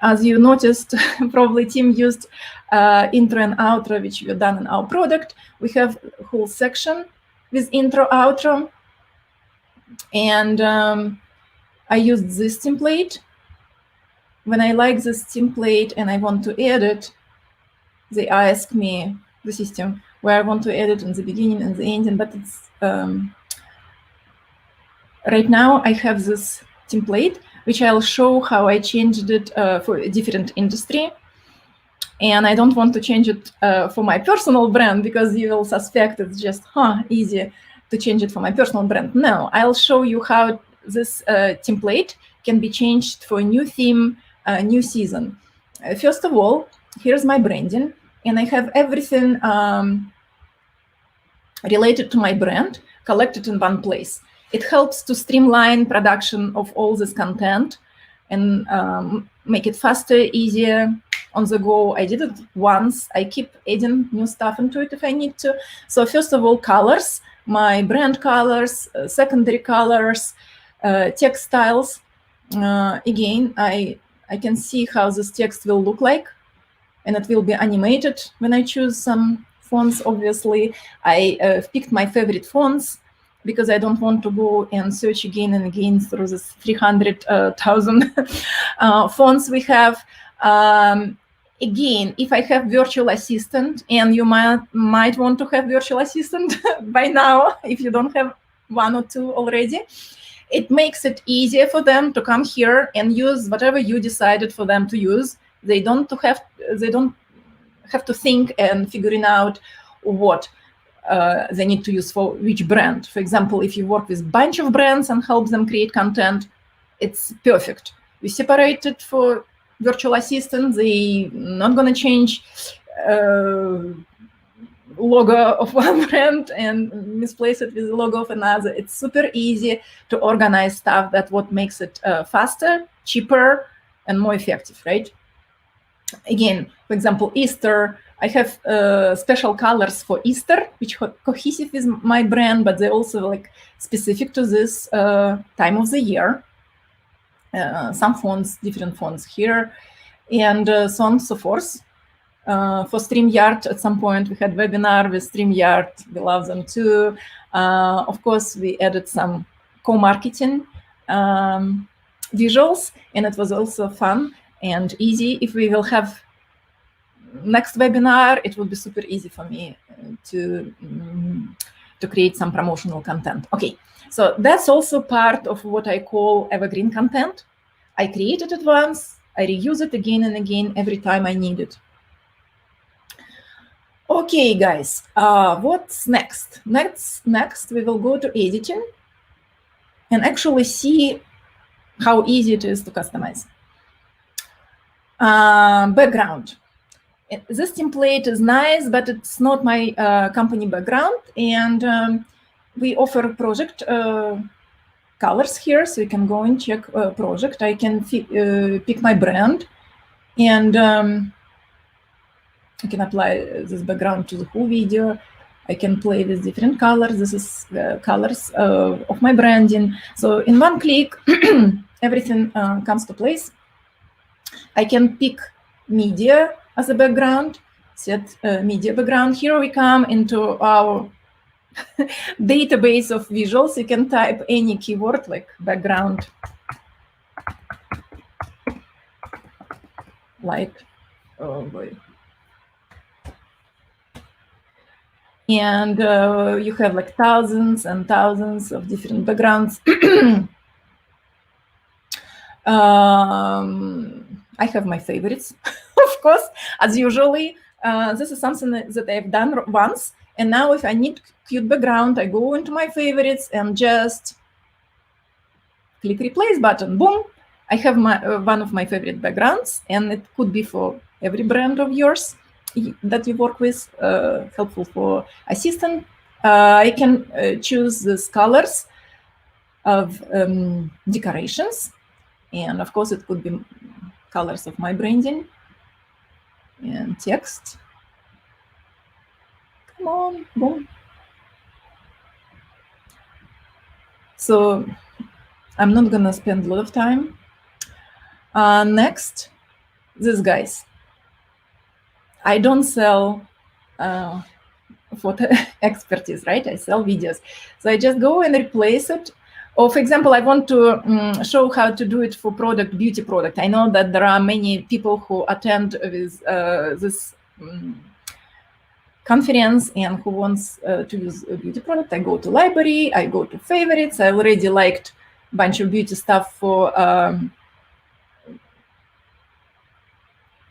As you noticed, probably Tim used intro and outro, which were done in our product. We have a whole section with intro, outro. And I used this template. When I like this template and I want to edit, they ask me, the system, where I want to edit in the beginning and the ending, but it's right now I have this template, which I'll show how I changed it for a different industry. And I don't want to change it for my personal brand, because you will suspect it's just easy to change it for my personal brand. No, I'll show you how this template can be changed for a new theme, new season. First of all, here's my branding, and I have everything related to my brand collected in one place. It helps to streamline production of all this content and make it faster, easier, on the go. I did it once. I keep adding new stuff into it if I need to. So first of all, colors, my brand colors, secondary colors, text styles. Again, I can see how this text will look like, and it will be animated when I choose some fonts. Obviously, I picked my favorite fonts, because I don't want to go and search again and again through this 300,000 fonts we have. Again, if I have virtual assistant, and you might want to have virtual assistant by now, if you don't have one or two already, it makes it easier for them to come here and use whatever you decided for them to use. They don't have to think and figuring out what they need to use for which brand. For example, if you work with a bunch of brands and help them create content, it's perfect. We separate it for virtual assistant. They not going to change logo of one brand and misplace it with the logo of another. It's super easy to organize stuff. That's what makes it faster, cheaper, and more effective, right? Again, for example, Easter, I have special colors for Easter, which are cohesive with my brand, but they're also like specific to this time of the year. Some fonts, different fonts here, and so on and so forth. For StreamYard, at some point we had webinar with StreamYard. We love them too. Of course, we added some co-marketing visuals, and it was also fun and easy. If we will have next webinar, it will be super easy for me to create some promotional content. Okay, so that's also part of what I call evergreen content. I created it once, I reuse it again and again every time I need it. Okay, guys, what's next? Next, we will go to editing and actually see how easy it is to customize. Background. This template is nice, but it's not my company background, and we offer project colors here, so you can go and check project. I can pick my brand, and I can apply this background to the whole video. I can play with different colors. This is the colors of my branding. So in one click, everything comes to place. I can pick media as a background, set media background. Here we come into our database of visuals. You can type any keyword like background, like, oh boy. And you have like thousands and thousands of different backgrounds. I have my favorites, of course, as usually. This is something that I've done once. And now if I need cute background, I go into my favorites and just click replace button. Boom. I have one of my favorite backgrounds, and it could be for every brand of yours that you work with, helpful for assistant. I can choose these colors of decorations. And of course, it could be colors of my branding and text. Come on, boom. So I'm not gonna spend a lot of time. Next, these guys. I don't sell photo expertise, right? I sell videos. So I just go and replace it. Or for example, I want to show how to do it for beauty product. I know that there are many people who attend with this conference and who wants to use a beauty product, I go to library, I go to favorites. I already liked a bunch of beauty stuff for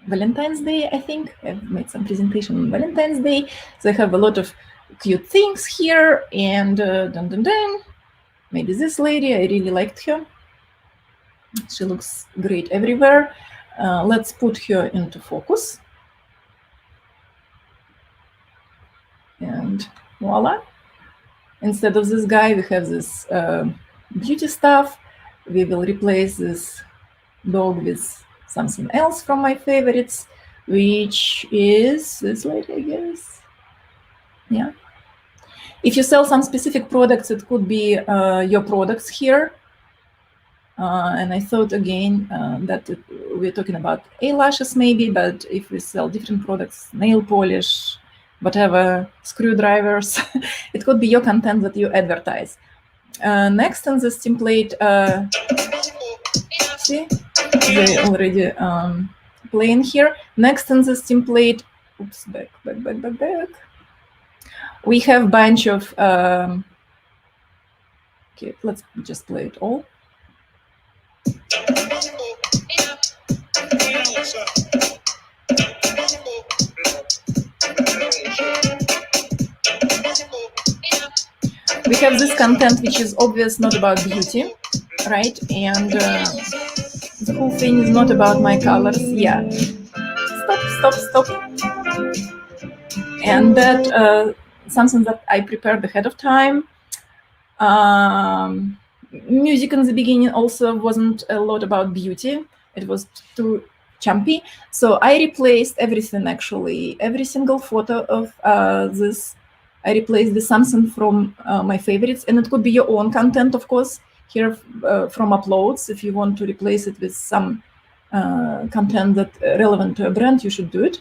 Valentine's Day, I think. I've made some presentation on Valentine's Day. So I have a lot of cute things here. And dun, dun, dun. Maybe this lady, I really liked her. She looks great everywhere. Let's put her into focus. And voila. Instead of this guy, we have this beauty stuff. We will replace this dog with something else from my favorites, which is this lady, I guess. Yeah. If you sell some specific products, it could be your products here. And I thought again that we're talking about eyelashes maybe, but if we sell different products, nail polish, whatever, screwdrivers, it could be your content that you advertise. Next on this template, see, they already playing here. Next on this template, oops, back. We have a bunch of, okay, let's just play it all. We have this content which is obvious, not about beauty, right? And the whole thing is not about my colors. Yeah. Stop. And that something that I prepared ahead of time. Music in the beginning also wasn't a lot about beauty. It was too chumpy. So I replaced everything, actually. Every single photo of this, I replaced with something from my favorites. And it could be your own content, of course, here from uploads. If you want to replace it with some content that relevant to a brand, you should do it.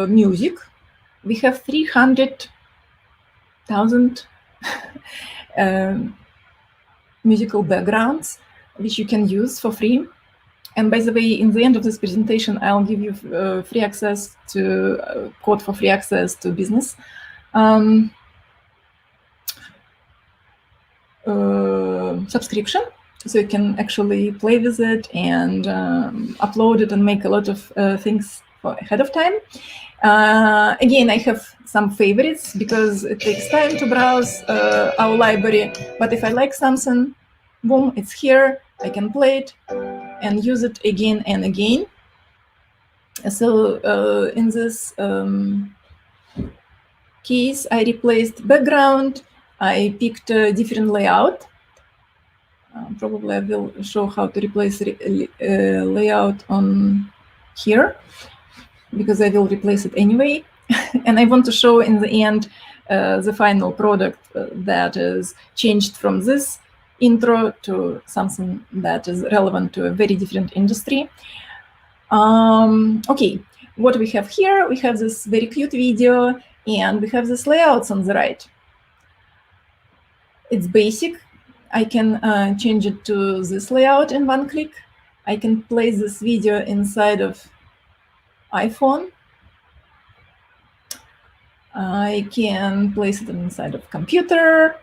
Music. We have 300,000 musical backgrounds, which you can use for free. And by the way, in the end of this presentation, I'll give you free access to code for free access to business. Subscription, so you can actually play with it and upload it and make a lot of things ahead of time. Again, I have some favorites because it takes time to browse our library. But if I like something, boom, it's here. I can play it and use it again and again. So in this case, I replaced background. I picked a different layout. Probably I will show how to replace layout on here, because I will replace it anyway. And I want to show in the end the final product that is changed from this intro to something that is relevant to a very different industry. Okay, what we have here, we have this very cute video and we have this layouts on the right. It's basic. I can change it to this layout in one click. I can place this video inside of iPhone. I can place it inside of computer,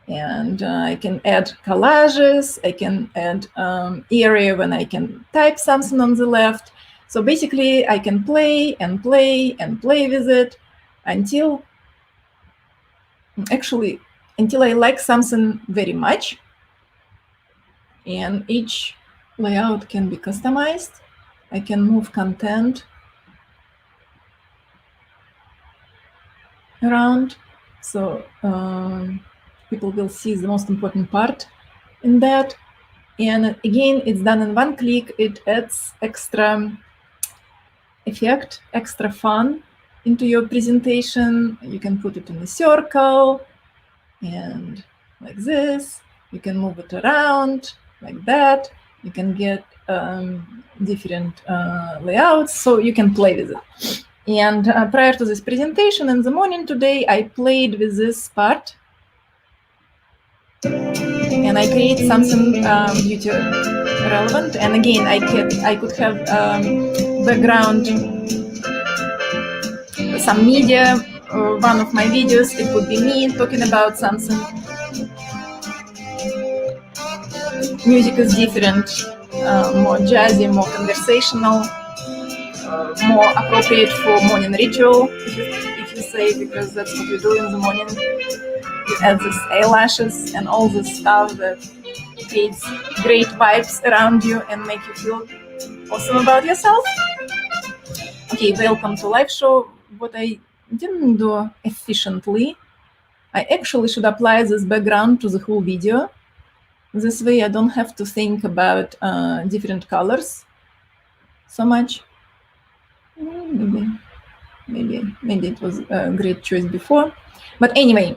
and I can add collages. I can add area when I can type something on the left. So basically, I can play and play and play with it until I like something very much. And each layout can be customized. I can move content around, so people will see the most important part in that. And again, it's done in one click. It adds extra effect, extra fun into your presentation. You can put it in a circle and like this. You can move it around like that. You can get different layouts, so you can play with it. And prior to this presentation in the morning today, I played with this part. And I create something beauty relevant. And again, I could have background, some media. One of my videos, it would be me talking about something. Music is different, more jazzy, more conversational, more appropriate for morning ritual, if you say, because that's what you do in the morning. You add these eyelashes and all this stuff that creates great vibes around you and make you feel awesome about yourself. Okay, welcome to live show. What I didn't do efficiently, I actually should apply this background to the whole video. This way I don't have to think about different colors so much. Maybe it was a great choice before. But anyway,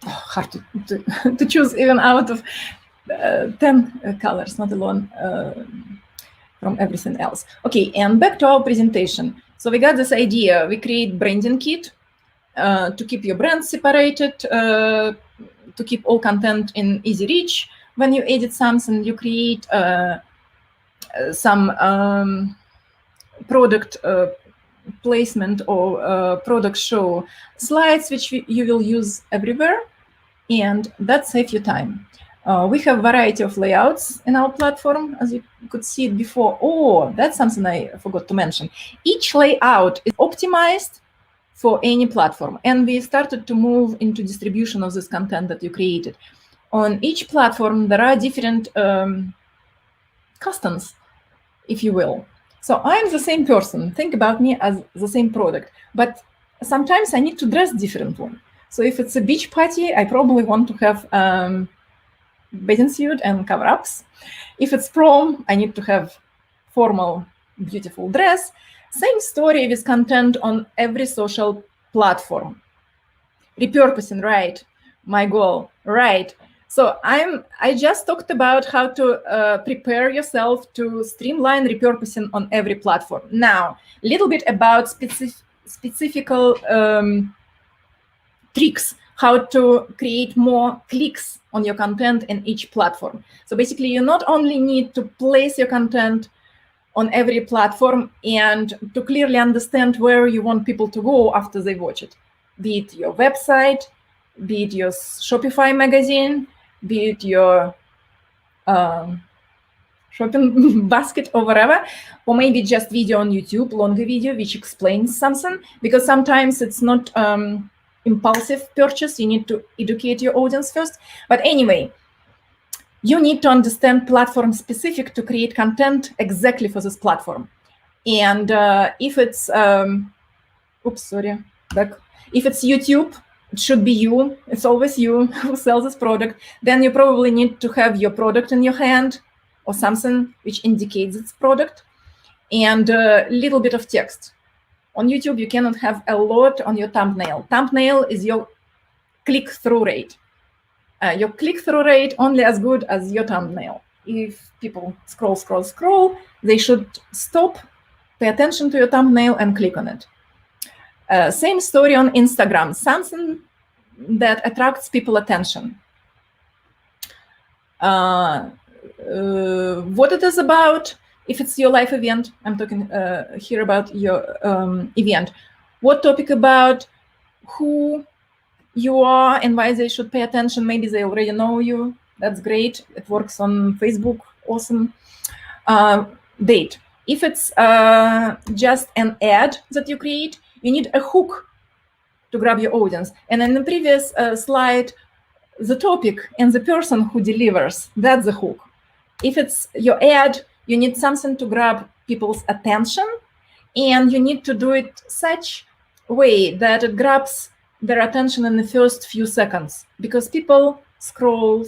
hard to choose even out of 10 colors, not alone from everything else. Okay, and back to our presentation. So we got this idea. We create branding kit to keep your brand separated, to keep all content in easy reach. When you edit something, you create some product placement or product show slides, which you will use everywhere, and that saves you time. We have a variety of layouts in our platform, as you could see it before. Oh, that's something I forgot to mention. Each layout is optimized for any platform, and we started to move into distribution of this content that you created. On each platform, there are different customs, if you will. So I'm the same person. Think about me as the same product, but sometimes I need to dress differently. So if it's a beach party, I probably want to have bathing suit and cover-ups. If it's prom, I need to have formal, beautiful dress. Same story with content on every social platform. Repurposing, right? My goal, right? So I just talked about how to prepare yourself to streamline repurposing on every platform. Now, a little bit about specific tricks, how to create more clicks on your content in each platform. So basically, you not only need to place your content on every platform and to clearly understand where you want people to go after they watch it, be it your website, be it your Shopify magazine, be it your shopping basket or whatever, or maybe just video on YouTube, longer video, which explains something, because sometimes it's not impulsive purchase. You need to educate your audience first. But anyway, you need to understand platform specific to create content exactly for this platform. And if it's, if it's YouTube, it should be you. It's always you who sells this product. Then you probably need to have your product in your hand or something which indicates its product, and a little bit of text. On YouTube, you cannot have a lot on your thumbnail. Thumbnail is your click-through rate. Your click-through rate only as good as your thumbnail. If people scroll, they should stop, pay attention to your thumbnail, and click on it. Same story on Instagram, something that attracts people attention. What it is about, if it's your live event, I'm talking here about your event. What topic about, who you are and why they should pay attention. Maybe they already know you. That's great. It works on Facebook. Awesome. Date. If it's just an ad that you create, you need a hook to grab your audience. And in the previous slide, the topic and the person who delivers, that's the hook. If it's your ad, you need something to grab people's attention, and you need to do it such a way that it grabs their attention in the first few seconds, because people scroll.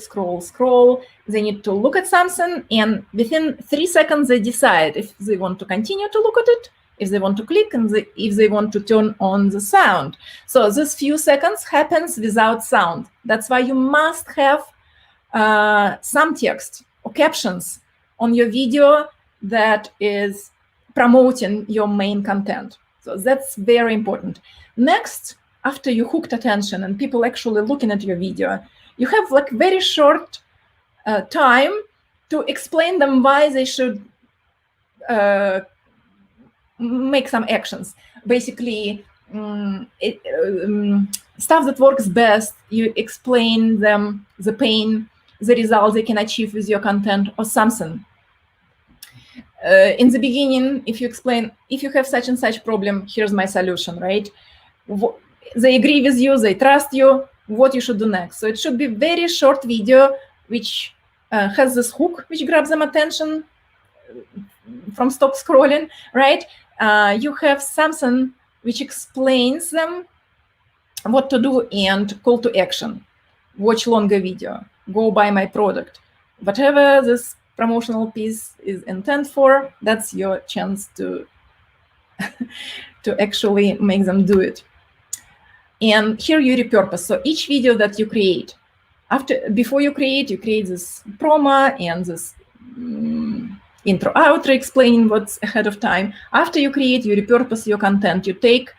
They need to look at something, and within 3 seconds, they decide if they want to continue to look at it, if they want to click, and if they want to turn on the sound. So this few seconds happens without sound. That's why you must have some text or captions on your video that is promoting your main content. So that's very important. Next, after you hooked attention and people actually looking at your video, you have like very short time to explain them why they should make some actions. Basically, stuff that works best, you explain them the pain, the results they can achieve with your content or something. In the beginning, if you explain, if you have such and such problem, here's my solution, right? They agree with you, they trust you, what you should do next. So it should be very short video, which has this hook, which grabs them attention from stop scrolling, right? You have something which explains them what to do and call to action. Watch longer video, go buy my product. Whatever this promotional piece is intended for, that's your chance to to actually make them do it. And here you repurpose. So each video that you create, before you create this promo and this intro outro explaining what's ahead of time. After you create, you repurpose your content. You take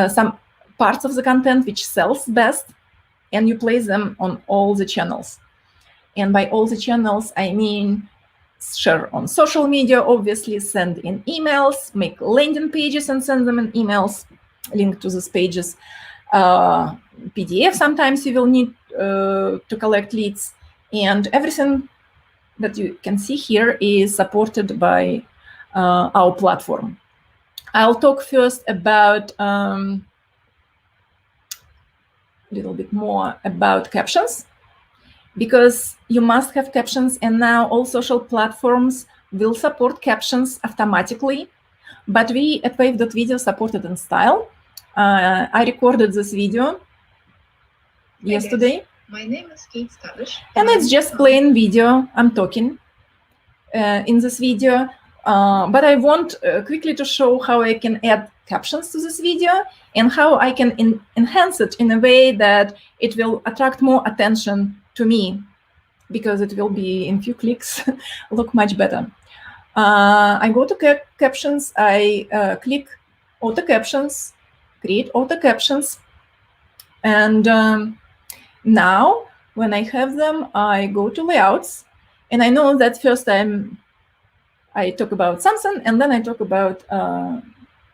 some parts of the content which sells best and you place them on all the channels. And by all the channels, I mean share on social media, obviously, send in emails, make landing pages and send them in emails, link to these pages. PDF, sometimes you will need to collect leads. And everything that you can see here is supported by our platform. I'll talk first about a little bit more about captions, because you must have captions, and now all social platforms will support captions automatically. But we at Wave.video support it in style. I recorded this video yesterday. My name is Skavish. And it's just plain video. I'm talking in this video. But I want quickly to show how I can add captions to this video and how I can enhance it in a way that it will attract more attention to me, because it will be in few clicks look much better. I go to captions, I click auto captions, create auto captions, and now when I have them, I go to layouts, and I know that first I talk about something, and then I talk about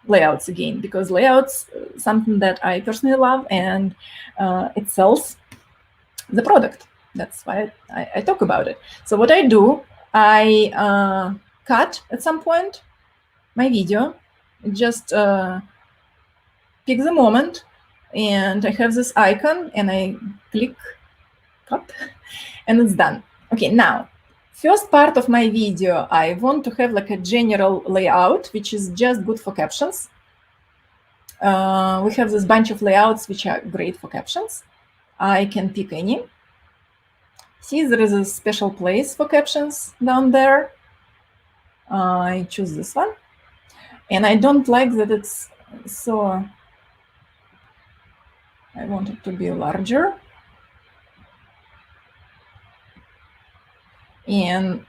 layouts again, because layouts something that I personally love, and it sells the product. That's why I talk about it. So what I do, I cut at some point my video, just pick the moment, and I have this icon, and I click cut, and it's done. Okay, now, first part of my video, I want to have like a general layout, which is just good for captions. We have this bunch of layouts which are great for captions. I can pick any. See, there is a special place for captions down there. I choose this one. And I don't like that it's so, I want it to be larger. And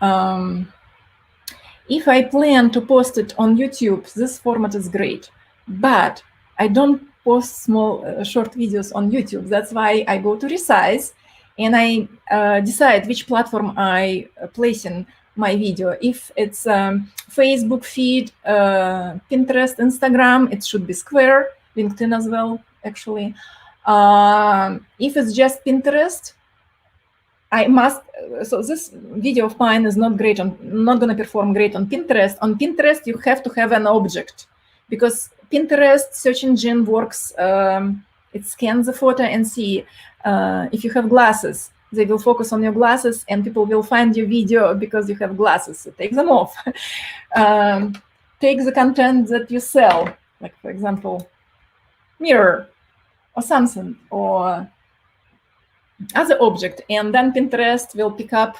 if I plan to post it on YouTube, this format is great. But I don't post small, short videos on YouTube. That's why I go to resize, and I decide which platform I place in my video. If it's Facebook feed, Pinterest, Instagram, it should be square, LinkedIn as well, actually. If it's just Pinterest, I must, so this video of mine is not great on, not going to perform great on Pinterest. On Pinterest, you have to have an object, because Pinterest search engine works, it scans the photo and see if you have glasses, they will focus on your glasses and people will find your video because you have glasses, so take them off. Take the content that you sell, like for example, mirror or something, or other object, and then Pinterest will pick up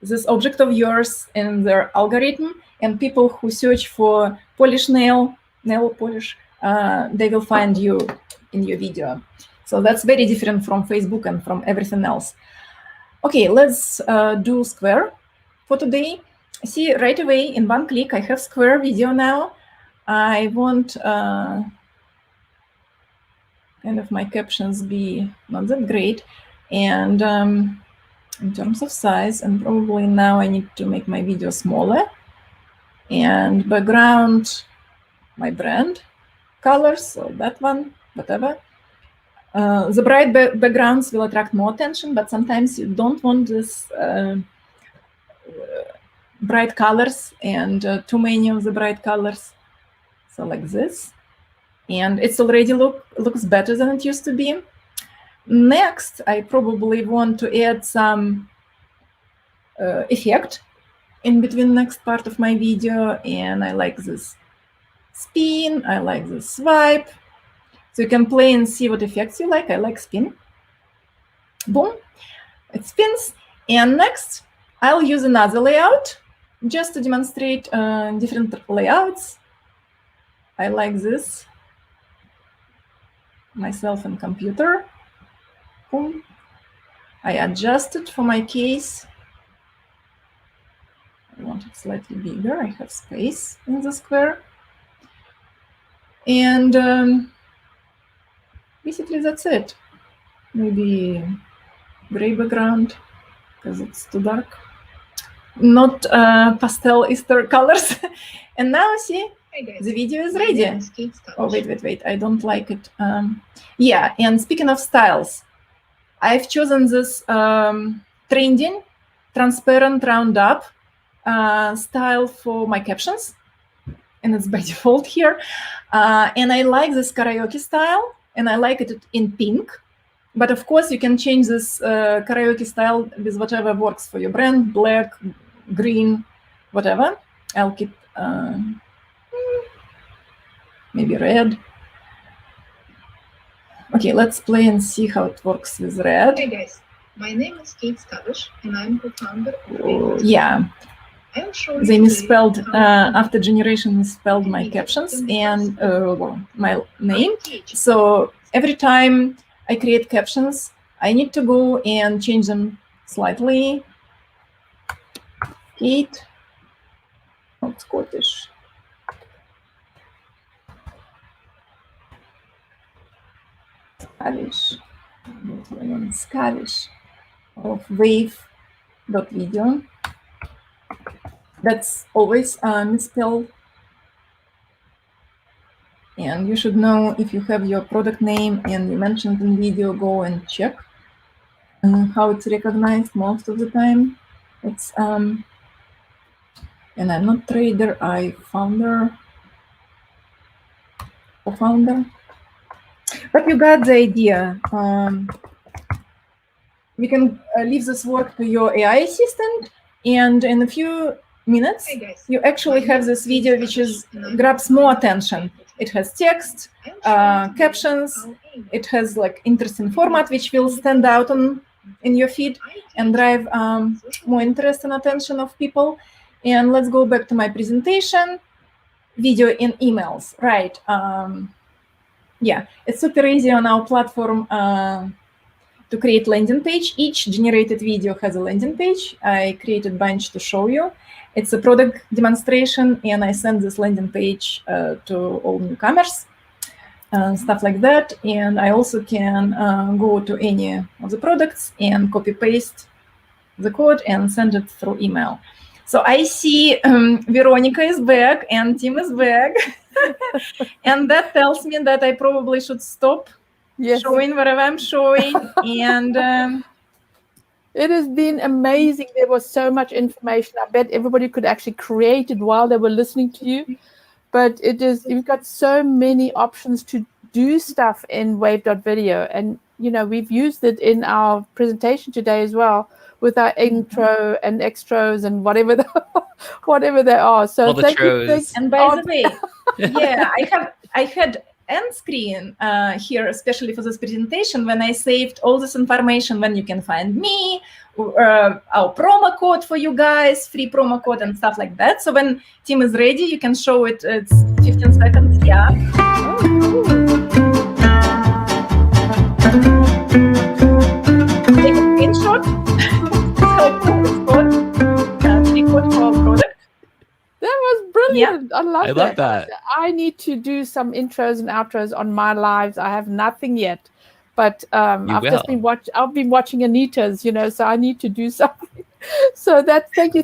this object of yours in their algorithm, and people who search for polish nail polish, they will find you in your video. So that's very different from Facebook and from everything else. Okay, let's do square for today. See, right away in one click, I have square video now. I want kind of my captions be not that great. And in terms of size, and probably now I need to make my video smaller. And background, my brand colors, so that one, whatever. The bright backgrounds will attract more attention, but sometimes you don't want this bright colors and too many of the bright colors. So like this. And it's already looks better than it used to be. Next, I probably want to add some effect in between the next part of my video. And I like this spin, I like this swipe. So you can play and see what effects you like. I like spin. Boom, it spins. And next, I'll use another layout just to demonstrate different layouts. I like this. Myself and computer. Boom. I adjust it for my case. I want it slightly bigger. I have space in the square. And basically that's it. Maybe gray background because it's too dark. Not pastel Easter colors. And now see, the video is ready. Oh, wait. I don't like it. Yeah, and speaking of styles, I've chosen this trending, transparent, round up style for my captions. And it's by default here. And I like this karaoke style, and I like it in pink. But of course, you can change this karaoke style with whatever works for your brand, black, green, whatever. I'll keep maybe red. Okay, let's play and see how it works with red. Hey guys, my name is Skavish and I'm co-founder of Oh, yeah, they misspelled, after generation misspelled my captions and my name. So every time I create captions, I need to go and change them slightly. Kate, not Scottish. Skavish of Wave.video. That's always misspelled. And you should know if you have your product name and you mentioned in video, go and check how it's recognized most of the time. It's and I'm not trader, I co-founder. But you got the idea. You can leave this work to your AI assistant, and in a few minutes, you actually have this video which grabs more attention. It has text, captions, it has like interesting format which will stand out in your feed and drive more interest and attention of people. And let's go back to my presentation. Video in emails, right? Yeah, it's super easy on our platform to create landing page. Each generated video has a landing page. I created a bunch to show you. It's a product demonstration, and I send this landing page to all newcomers, stuff like that. And I also can go to any of the products and copy paste the code and send it through email. So I see Veronica is back and Tim is back. And that tells me that I probably should stop showing whatever I'm showing. And it has been amazing. There was so much information. I bet everybody could actually create it while they were listening to you. But you've got so many options to do stuff in Wave.video. And, you know, we've used it in our presentation today as well, with our intro and extras and whatever they are. So thank you. And by the way, yeah, I had end screen here, especially for this presentation, when I saved all this information, when you can find me, our promo code for you guys, free promo code and stuff like that. So when Tim is ready, you can show it. It's 15 seconds. Yeah. Oh, cool. Take a screenshot. That was brilliant. Yeah. I love that. I need to do some intros and outros on my lives. I have nothing yet, But I've been watching Anita's, so I need to do something. So thank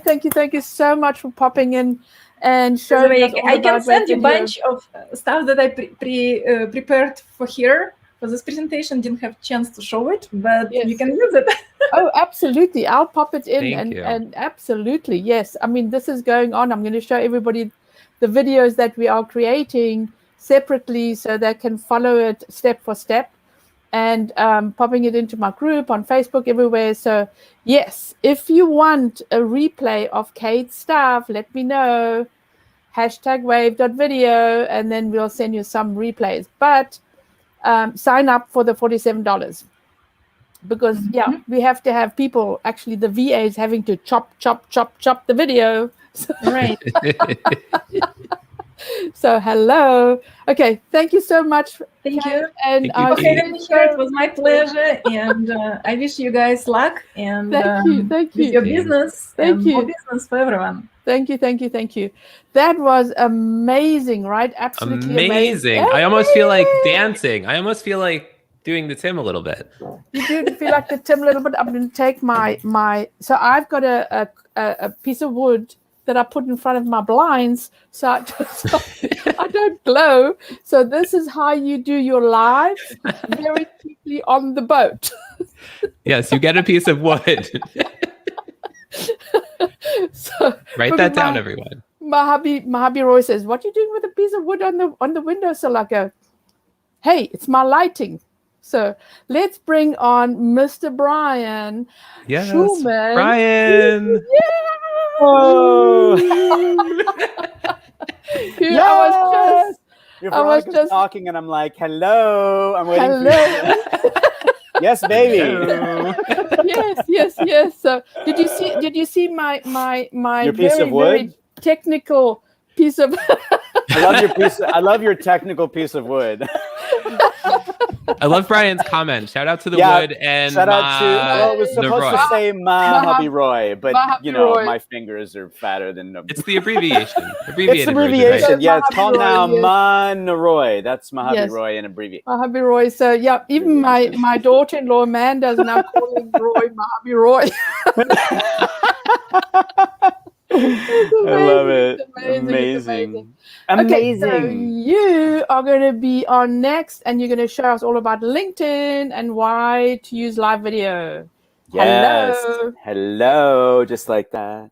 you so much for popping in and showing us all I can about send you a Wave.video. bunch of stuff that I prepared for here for this presentation. Didn't have a chance to show it, but you can use it. Oh, absolutely. I'll pop it in. Thank you. And absolutely, yes. I mean, this is going on. I'm going to show everybody the videos that we are creating separately so they can follow it step for step, and popping it into my group on Facebook, everywhere. So yes, if you want a replay of Kate's stuff, let me know. #Wave.video, and then we'll send you some replays. But sign up for the $47. Because we have to have people, actually the VAs having to chop the video. Right. So hello. Okay, thank you so much. Thank you. And it was my pleasure, and I wish you guys luck and thank you. with your business. Thank you. More business for everyone. Thank you. That was amazing, right? Absolutely amazing. I almost feel like dancing. I almost feel like doing the Tim a little bit. You do feel like the Tim a little bit. I'm going to take my. So I've got a piece of wood that I put in front of my blinds, so I don't glow. So this is how you do your live very cheaply on the boat. Yes, you get a piece of wood. So write that down, everyone. My hubby Roy says, "What are you doing with a piece of wood on the windowsill?" I go, "Hey, it's my lighting." So let's bring on Mr. Brian Schulman. Brian. Yeah. Oh. Yes. Veronica's just talking, and I'm like, "Hello." I'm waiting for you. Yes, baby. Yes. So did you see my your piece of wood? Very technical piece of I love your technical piece of wood. I love Brian's comment. Shout out to the wood and shout out to. It was supposed to say my hubby Roy, but Roy. my fingers are fatter than. It's the abbreviation. It's abbreviation. Version, right? Yeah, it's called now Man Roy. That's my hubby Roy in abbreviation. My hubby Roy. So yeah, even my daughter-in-law Amanda's now calling Roy my hubby Roy. I love it. Amazing. Okay, so you are going to be on next, and you're going to show us all about LinkedIn and why to use live video. Yes. Hello. Just like that.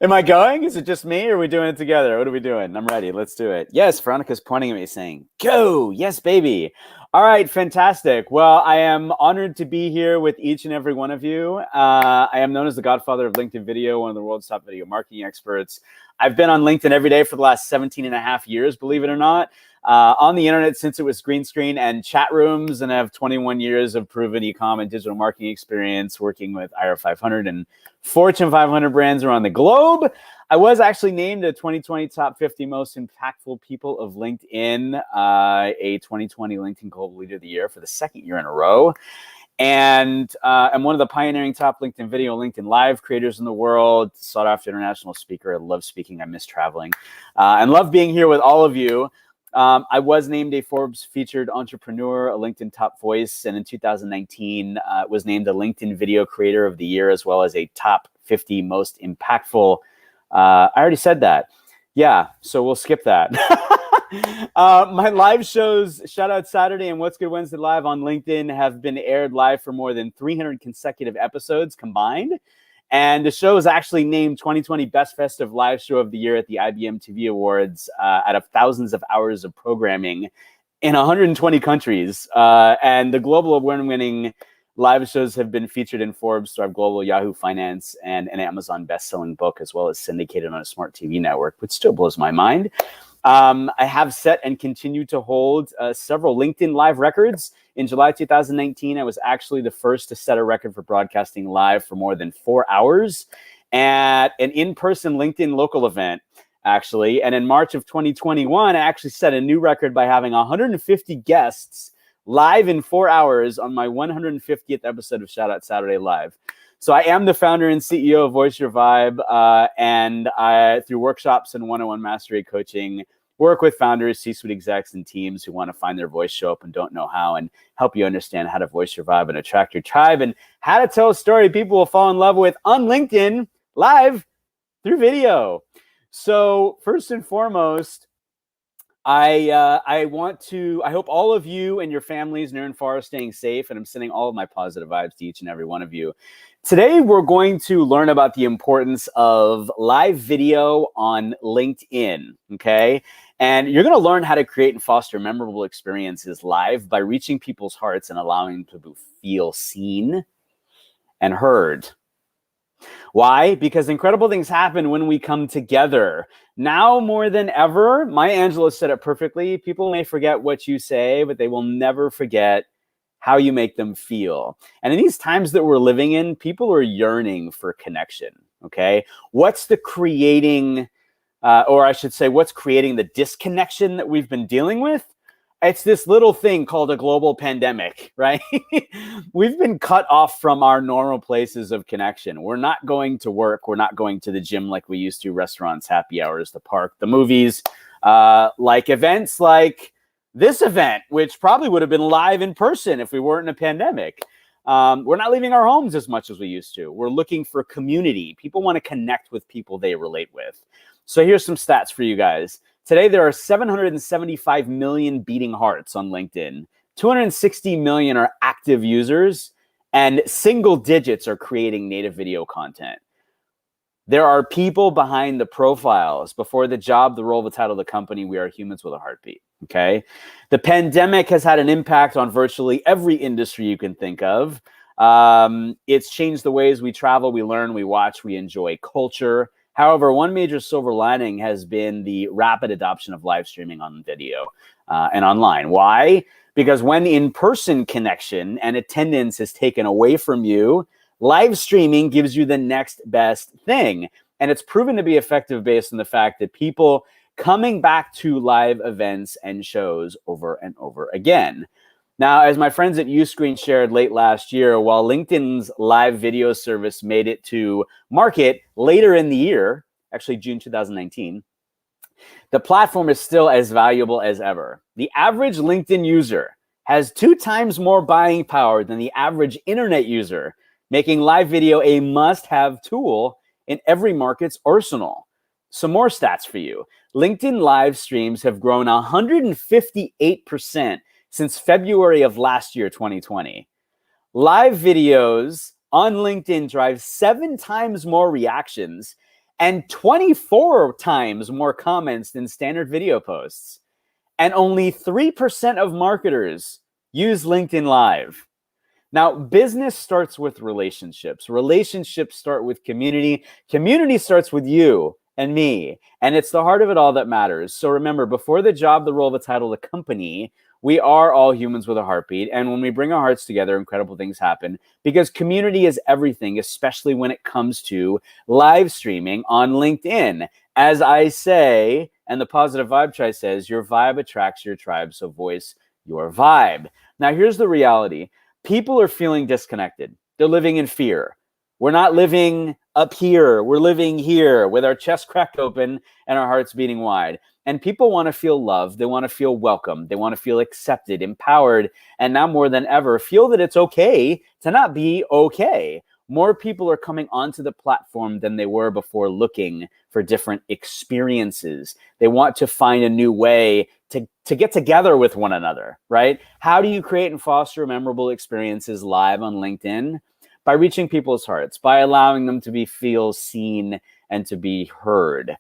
Am I going? Is it just me, or are we doing it together? What are we doing? I'm ready. Let's do it. Yes, Veronica's pointing at me saying, "Go." Yes, baby. All right, fantastic. Well, I am honored to be here with each and every one of you. I am known as the godfather of LinkedIn video, one of the world's top video marketing experts. I've been on LinkedIn every day for the last 17 and a half years, believe it or not, on the internet since it was green screen and chat rooms, and I have 21 years of proven e-com and digital marketing experience working with IR 500 and Fortune 500 brands around the globe. I was actually named a 2020 top 50 most impactful people of LinkedIn, a 2020 LinkedIn Global Leader of the Year for the second year in a row. And I'm one of the pioneering top LinkedIn video, LinkedIn Live creators in the world, sought after international speaker. I love speaking. I miss traveling and love being here with all of you. I was named a Forbes featured entrepreneur, a LinkedIn top voice, and in 2019 was named a LinkedIn video creator of the year, as well as a top 50 most impactful. I already said that. Yeah, so we'll skip that. My live shows, Shout Out Saturday and What's Good Wednesday Live on LinkedIn, have been aired live for more than 300 consecutive episodes combined. And the show is actually named 2020 Best Festive Live Show of the Year at the IBM TV Awards out of thousands of hours of programming in 120 countries. And the global award-winning live shows have been featured in Forbes, Thrive Global, Yahoo Finance, and an Amazon best-selling book, as well as syndicated on a smart TV network, which still blows my mind. I have set and continue to hold several LinkedIn live records. In July 2019, I was actually the first to set a record for broadcasting live for more than 4 hours at an in-person LinkedIn local event, actually. And in March of 2021, I actually set a new record by having 150 guests live in 4 hours on my 150th episode of Shout Out Saturday Live. So I am the founder and CEO of VoiceYourVibe, and through workshops and one-on-one mastery coaching, work with founders, C-suite execs, and teams who want to find their voice show up and don't know how, and help you understand how to voice your vibe and attract your tribe, and how to tell a story people will fall in love with on LinkedIn live through video. So first and foremost, I hope all of you and your families near and far are staying safe, and I'm sending all of my positive vibes to each and every one of you. Today, we're going to learn about the importance of live video on LinkedIn, okay? And you're going to learn how to create and foster memorable experiences live by reaching people's hearts and allowing them to feel seen and heard. Why? Because incredible things happen when we come together. Now more than ever, Maya Angelou said it perfectly. People may forget what you say, but they will never forget how you make them feel. And in these times that we're living in, people are yearning for connection, okay? What's creating the disconnection that we've been dealing with? It's this little thing called a global pandemic, right? We've been cut off from our normal places of connection. We're not going to work. We're not going to the gym like we used to, restaurants, happy hours, the park, the movies, like events like this event, which probably would have been live in person if we weren't in a pandemic. We're not leaving our homes as much as we used to. We're looking for community. People want to connect with people they relate with. So here's some stats for you guys. Today, there are 775 million beating hearts on LinkedIn. 260 million are active users, and single digits are creating native video content. There are people behind the profiles. Before the job, the role, the title, the company, we are humans with a heartbeat, okay? The pandemic has had an impact on virtually every industry you can think of. It's changed the ways we travel, we learn, we watch, we enjoy culture. However, one major silver lining has been the rapid adoption of live streaming on video and online. Why? Because when in-person connection and attendance is taken away from you, live streaming gives you the next best thing. And it's proven to be effective based on the fact that people coming back to live events and shows over and over again. Now, as my friends at Uscreen shared late last year, while LinkedIn's live video service made it to market later in the year, actually June 2019, the platform is still as valuable as ever. The average LinkedIn user has 2 times more buying power than the average internet user, making live video a must-have tool in every market's arsenal. Some more stats for you. LinkedIn live streams have grown 158% since February of last year, 2020. Live videos on LinkedIn drive 7 times more reactions and 24 times more comments than standard video posts. And only 3% of marketers use LinkedIn Live. Now, business starts with relationships. Relationships start with community. Community starts with you and me. And it's the heart of it all that matters. So remember, before the job, the role, the title, the company, we are all humans with a heartbeat. And when we bring our hearts together, incredible things happen, because community is everything, especially when it comes to live streaming on LinkedIn. As I say, and the Positive Vibe Tribe says, your vibe attracts your tribe, so voice your vibe. Now, here's the reality. People are feeling disconnected. They're living in fear. We're not living up here. We're living here with our chest cracked open and our hearts beating wide. And people want to feel loved. They want to feel welcome. They want to feel accepted, empowered, and now more than ever, feel that it's okay to not be okay. More people are coming onto the platform than they were before, looking for different experiences. They want to find a new way to get together with one another, right? How do you create and foster memorable experiences live on LinkedIn? By reaching people's hearts, by allowing them to feel seen and to be heard.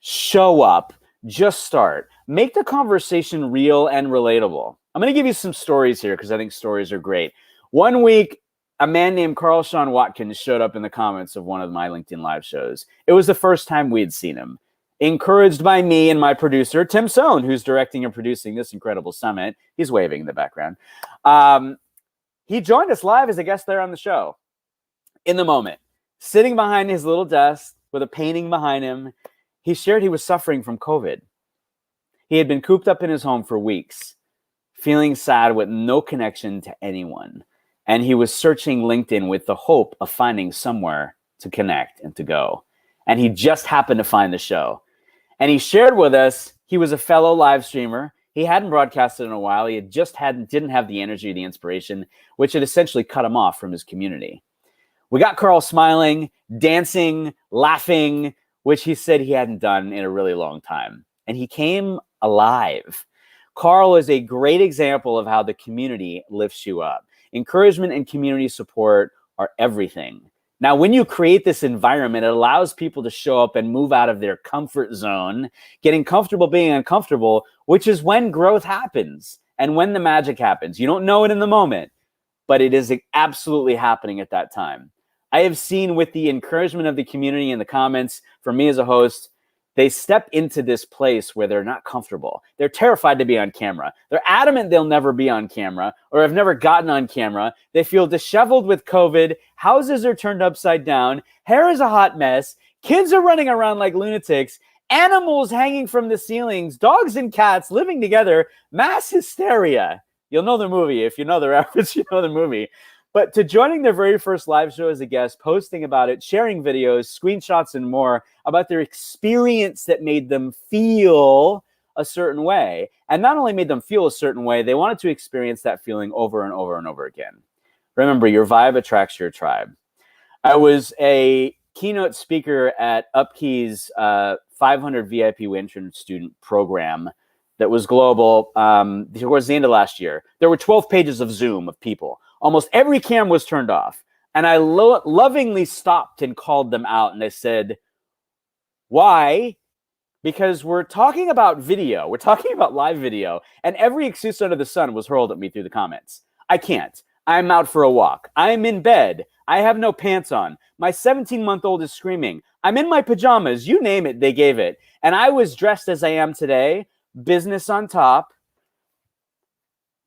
Show up. Just start. Make the conversation real and relatable. I'm going to give you some stories here because I think stories are great. One week, a man named Carl Sean Watkins showed up in the comments of one of my LinkedIn live shows. It was the first time we'd seen him. Encouraged by me and my producer, Tim Sohn, who's directing and producing this incredible summit. He's waving in the background. He joined us live as a guest there on the show. In the moment, sitting behind his little desk with a painting behind him, he shared he was suffering from COVID. He had been cooped up in his home for weeks, feeling sad with no connection to anyone. And he was searching LinkedIn with the hope of finding somewhere to connect and to go. And he just happened to find the show. And he shared with us He was a fellow live streamer. He hadn't broadcasted in a while. He didn't have the energy, the inspiration, which had essentially cut him off from his community. We got Carl smiling, dancing, laughing, which he said he hadn't done in a really long time. And he came alive. Carl is a great example of how the community lifts you up. Encouragement and community support are everything. Now, when you create this environment, it allows people to show up and move out of their comfort zone, getting comfortable being uncomfortable, which is when growth happens and when the magic happens. You don't know it in the moment, but it is absolutely happening at that time. I have seen with the encouragement of the community in the comments, for me as a host, they step into this place where they're not comfortable. They're terrified to be on camera. They're adamant they'll never be on camera or have never gotten on camera. They feel disheveled with COVID. Houses are turned upside down. Hair is a hot mess. Kids are running around like lunatics. Animals hanging from the ceilings. Dogs and cats living together. Mass hysteria. You'll know the movie. If you know the reference, you know the movie. But to joining their very first live show as a guest, posting about it, sharing videos, screenshots, and more about their experience that made them feel a certain way. And not only made them feel a certain way, they wanted to experience that feeling over and over and over again. Remember, your vibe attracts your tribe. I was a keynote speaker at Upkey's 500 VIP entrance student program that was global towards the end of last year. There were 12 pages of Zoom of people. Almost every cam was turned off. And I lovingly stopped and called them out. And I said, why? Because we're talking about video. We're talking about live video. And every excuse under the sun was hurled at me through the comments. I can't. I'm out for a walk. I'm in bed. I have no pants on. My 17-month-old is screaming. I'm in my pajamas. You name it, they gave it. And I was dressed as I am today. Business on top.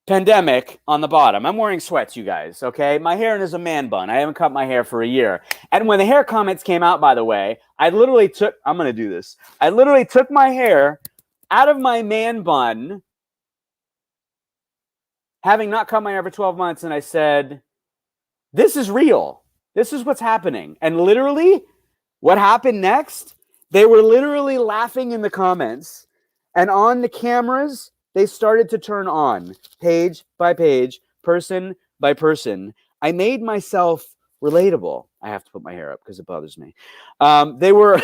Pandemic on the bottom. I'm wearing sweats, you guys, okay? My hair is a man bun. I haven't cut my hair for a year. And when the hair comments came out, by the way, I literally took my hair out of my man bun, having not cut my hair for 12 months, and I said, this is real. This is what's happening. And literally, what happened next? They were literally laughing in the comments, and on the cameras, they started to turn on page by page, person by person. I made myself relatable. I have to put my hair up because it bothers me. They were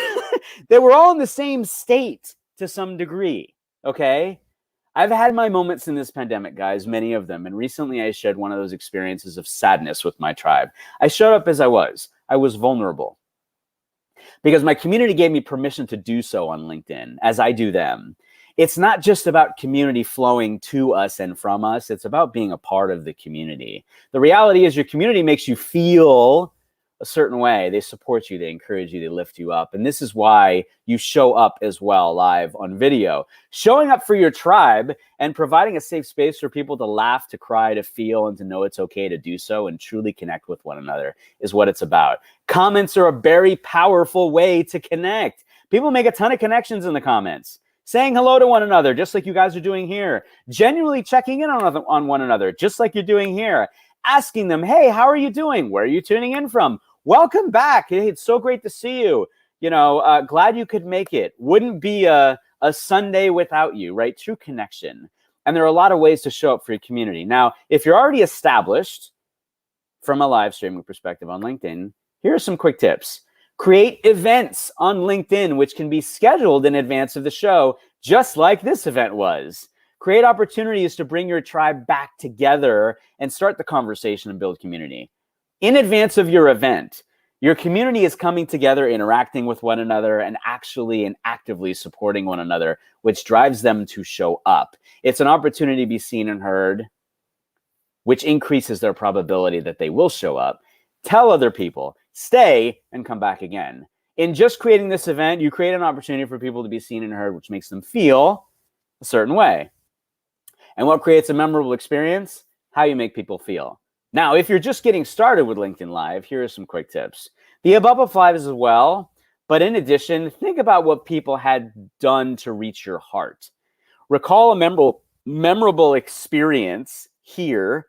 all in the same state to some degree. Okay. I've had my moments in this pandemic, guys, many of them. And recently I shared one of those experiences of sadness with my tribe. I showed up as I was. I was vulnerable because my community gave me permission to do so on LinkedIn as I do them. It's not just about community flowing to us and from us. It's about being a part of the community. The reality is your community makes you feel a certain way. They support you. They encourage you. They lift you up. And this is why you show up as well live on video. Showing up for your tribe and providing a safe space for people to laugh, to cry, to feel, and to know it's okay to do so and truly connect with one another is what it's about. Comments are a very powerful way to connect. People make a ton of connections in the comments. Saying hello to one another, just like you guys are doing here. Genuinely checking in on one another, just like you're doing here. Asking them, hey, how are you doing? Where are you tuning in from? Welcome back. Hey, it's so great to see you. You know, glad you could make it. Wouldn't be a Sunday without you, right? True connection. And there are a lot of ways to show up for your community. Now, if you're already established from a live streaming perspective on LinkedIn, here are some quick tips. Create events on LinkedIn, which can be scheduled in advance of the show, just like this event was. Create opportunities to bring your tribe back together and start the conversation and build community. In advance of your event, your community is coming together, interacting with one another, and actually and actively supporting one another, which drives them to show up. It's an opportunity to be seen and heard, which increases their probability that they will show up. Tell other people, stay, and come back again. In just creating this event, you create an opportunity for people to be seen and heard, which makes them feel a certain way. And what creates a memorable experience? How you make people feel. Now, if you're just getting started with LinkedIn Live, here are some quick tips. The above applies as well, but in addition, think about what people had done to reach your heart. Recall a memorable experience here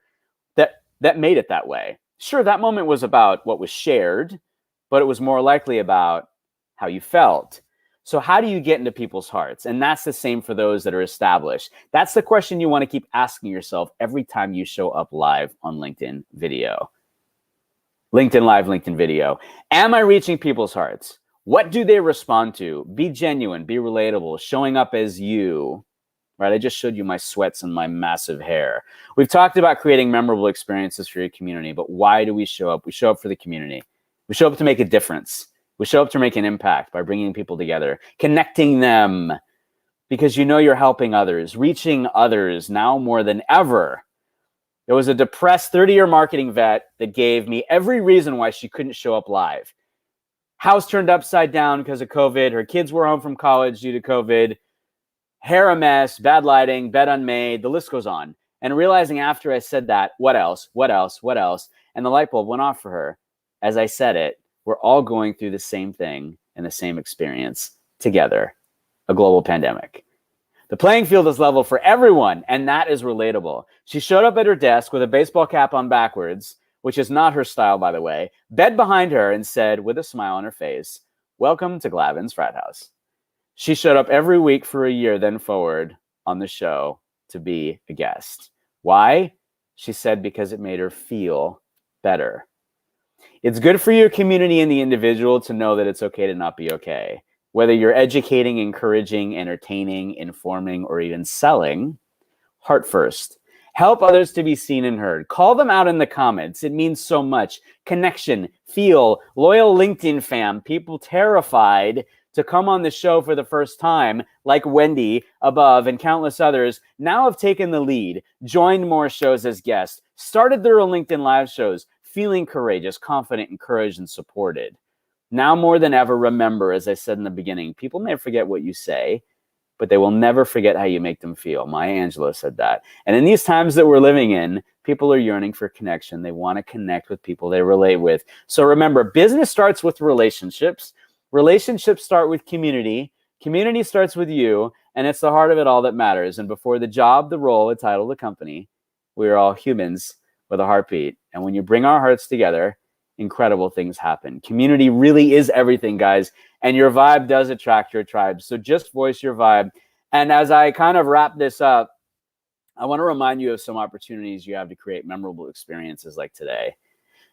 that made it that way. Sure, that moment was about what was shared, but it was more likely about how you felt. So how do you get into people's hearts? And that's the same for those that are established. That's the question you want to keep asking yourself every time you show up live on LinkedIn video. LinkedIn Live, LinkedIn Video. Am I reaching people's hearts? What do they respond to? Be genuine, be relatable, showing up as you. Right? I just showed you my sweats and my massive hair. We've talked about creating memorable experiences for your community, but why do we show up? We show up for the community. We show up to make a difference. We show up to make an impact by bringing people together, connecting them, because you know you're helping others, reaching others now more than ever. There was a depressed 30-year marketing vet that gave me every reason why she couldn't show up live. House turned upside down because of COVID. Her kids were home from college due to COVID. Hair a mess, bad lighting, bed unmade, the list goes on. And realizing after I said that, what else? And the light bulb went off for her. As I said it, we're all going through the same thing and the same experience together, a global pandemic. The playing field is level for everyone, and that is relatable. She showed up at her desk with a baseball cap on backwards, which is not her style, by the way, bed behind her, and said, with a smile on her face, "Welcome to Glavin's Frat House." She showed up every week for a year, then forward on the show to be a guest. Why? She said because it made her feel better. It's good for your community and the individual to know that it's okay to not be okay. Whether you're educating, encouraging, entertaining, informing, or even selling, heart first. Help others to be seen and heard. Call them out in the comments. It means so much. Connection, feel, loyal LinkedIn fam, people terrified to come on the show for the first time, like Wendy above and countless others, now have taken the lead, joined more shows as guests, started their own LinkedIn live shows, feeling courageous, confident, encouraged, and supported. Now more than ever, remember, as I said in the beginning, people may forget what you say, but they will never forget how you make them feel. Maya Angelou said that. And in these times that we're living in, people are yearning for connection. They want to connect with people they relate with. So remember, business starts with relationships. Relationships start with community. Community starts with you, and it's the heart of it all that matters. And before the job, the role, the title, the company, we are all humans with a heartbeat. And when you bring our hearts together, incredible things happen. Community really is everything, guys. And your vibe does attract your tribe. So just voice your vibe. And as I kind of wrap this up, I want to remind you of some opportunities you have to create memorable experiences like today.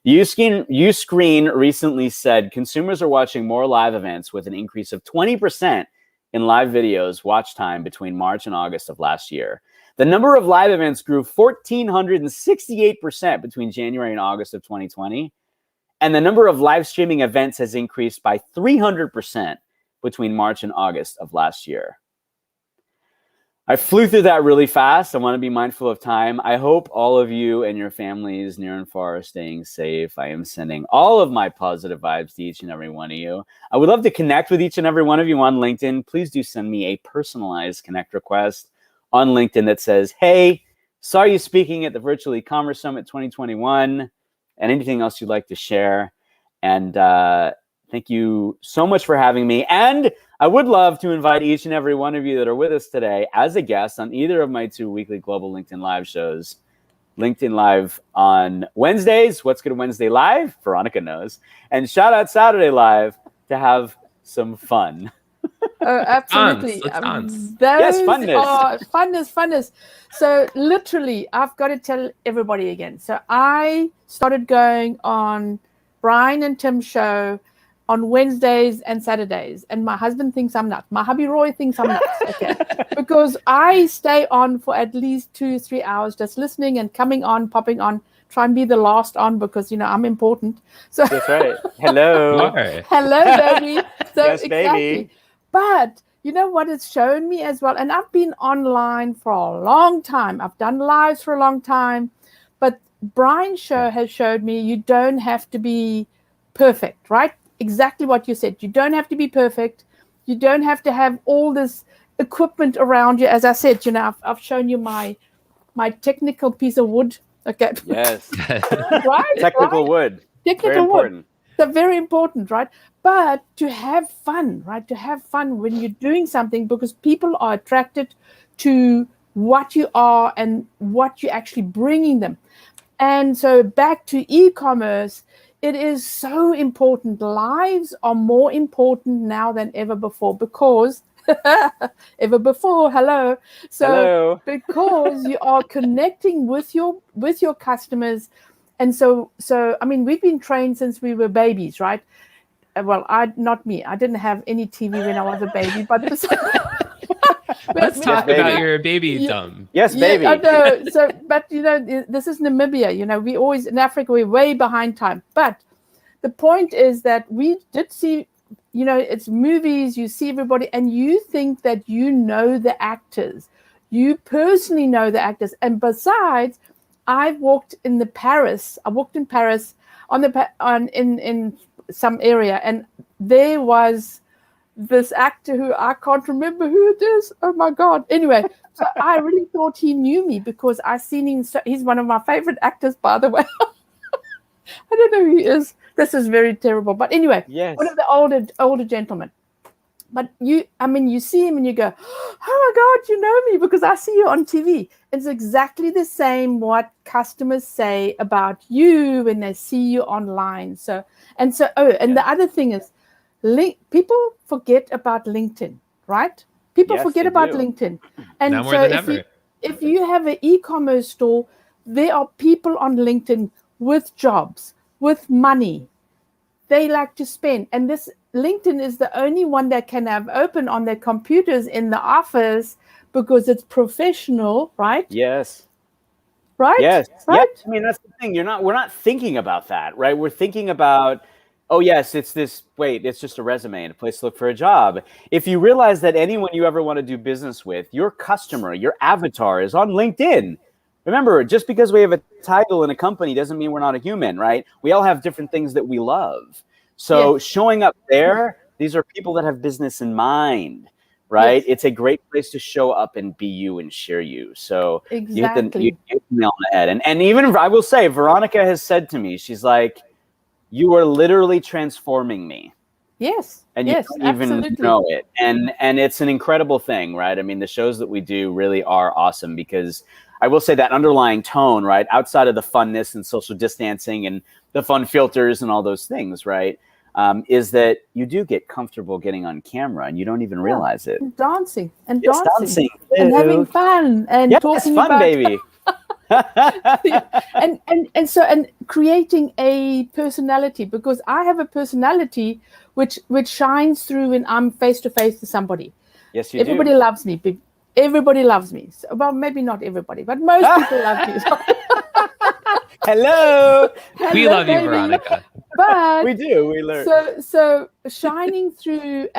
Uscreen recently said consumers are watching more live events with an increase of 20% in live videos watch time between March and August of last year. The number of live events grew 1,468% between January and August of 2020. And the number of live streaming events has increased by 300% between March and August of last year. I flew through that really fast. I want to be mindful of time. I hope all of you and your families near and far are staying safe. I am sending all of my positive vibes to each and every one of you. I would love to connect with each and every one of you on LinkedIn. Please do send me a personalized connect request on LinkedIn that says, "Hey, saw you speaking at the Virtual E-commerce Summit 2021, and anything else you'd like to share." And thank you so much for having me. And I would love to invite each and every one of you that are with us today as a guest on either of my 2 weekly Global LinkedIn Live shows. LinkedIn Live on Wednesdays, What's Good Wednesday Live, Veronica knows, and Shout Out Saturday Live to have some fun. Oh, absolutely. Let's dance. Those funness. are funness. So literally, I've got to tell everybody again. So I started going on Brian and Tim's show on Wednesdays and Saturdays. And my husband thinks I'm nuts. My hubby Roy thinks I'm nuts. Okay. Because I stay on for at least 2-3 hours just listening and coming on, popping on, try and be the last on because, you know, I'm important. So That's right. Hello. hello, baby. So Yes, baby. But you know what it's shown me as well? And I've been online for a long time. I've done lives for a long time. But Brian's show has showed me you don't have to be perfect, right? Exactly what you said. You don't have to be perfect. You don't have to have all this equipment around you. As I said, you know, I've shown you my technical piece of wood. Okay. Yes. Right? Technical wood. Technical Very wood. important. So very important, right? But to have fun, right? To have fun when you're doing something because people are attracted to what you are and what you're actually bringing them. And so back to e-commerce it is so important. Lives are more important now than ever before because hello. So Hello. because you are connecting with your customers. And so I mean, we've been trained since we were babies, right? Well, not me. I didn't have any TV when I was a baby, but let's talk about your baby dumb. Yes, baby. I know. So, but this is Namibia. We always in Africa we're way behind time. But the point is that we did see, it's movies. You see everybody, and you think that the actors. You personally know the actors, and besides, I walked in Paris in some area, and there was this actor who I can't remember who it is. Oh my God. Anyway, so I really thought he knew me because I seen him. He's one of my favorite actors, by the way. I don't know who he is. This is very terrible. But anyway, yes. One of the older gentlemen. But you see him and you go, oh my God, you know me because I see you on TV. It's exactly the same what customers say about you when they see you online. The other thing is, people forget about LinkedIn, right? People forget about LinkedIn. And now more than ever. If you have an e-commerce store, there are people on LinkedIn with jobs, with money. They like to spend. And this LinkedIn is the only one that can have open on their computers in the office because it's professional, right? Yes. Right? Yes. Right? Yes. I mean, that's the thing. We're not thinking about that, right? We're thinking about, oh yes, it's just a resume and a place to look for a job. If you realize that anyone you ever want to do business with, your customer, your avatar is on LinkedIn. Remember, just because we have a title in a company doesn't mean we're not a human, right? We all have different things that we love. So showing up there, these are people that have business in mind, right? Yes. It's a great place to show up and be you and share you. So exactly. you hit the nail on the head. And even, I will say, Veronica has said to me, she's like, you are literally transforming me. Yes. And you don't even know it. And it's an incredible thing, right? I mean, the shows that we do really are awesome because I will say that underlying tone, right? Outside of the funness and social distancing and the fun filters and all those things, right? Is that you do get comfortable getting on camera and you don't even realize it. And dancing and having fun and talking fun, about baby. and creating a personality, because I have a personality which shines through when I'm face to face to somebody. Yes, Everybody loves me. Everybody loves me. So, well, maybe not everybody, but most people love me. Hello. We love you, Veronica. But we do. We learn. So shining through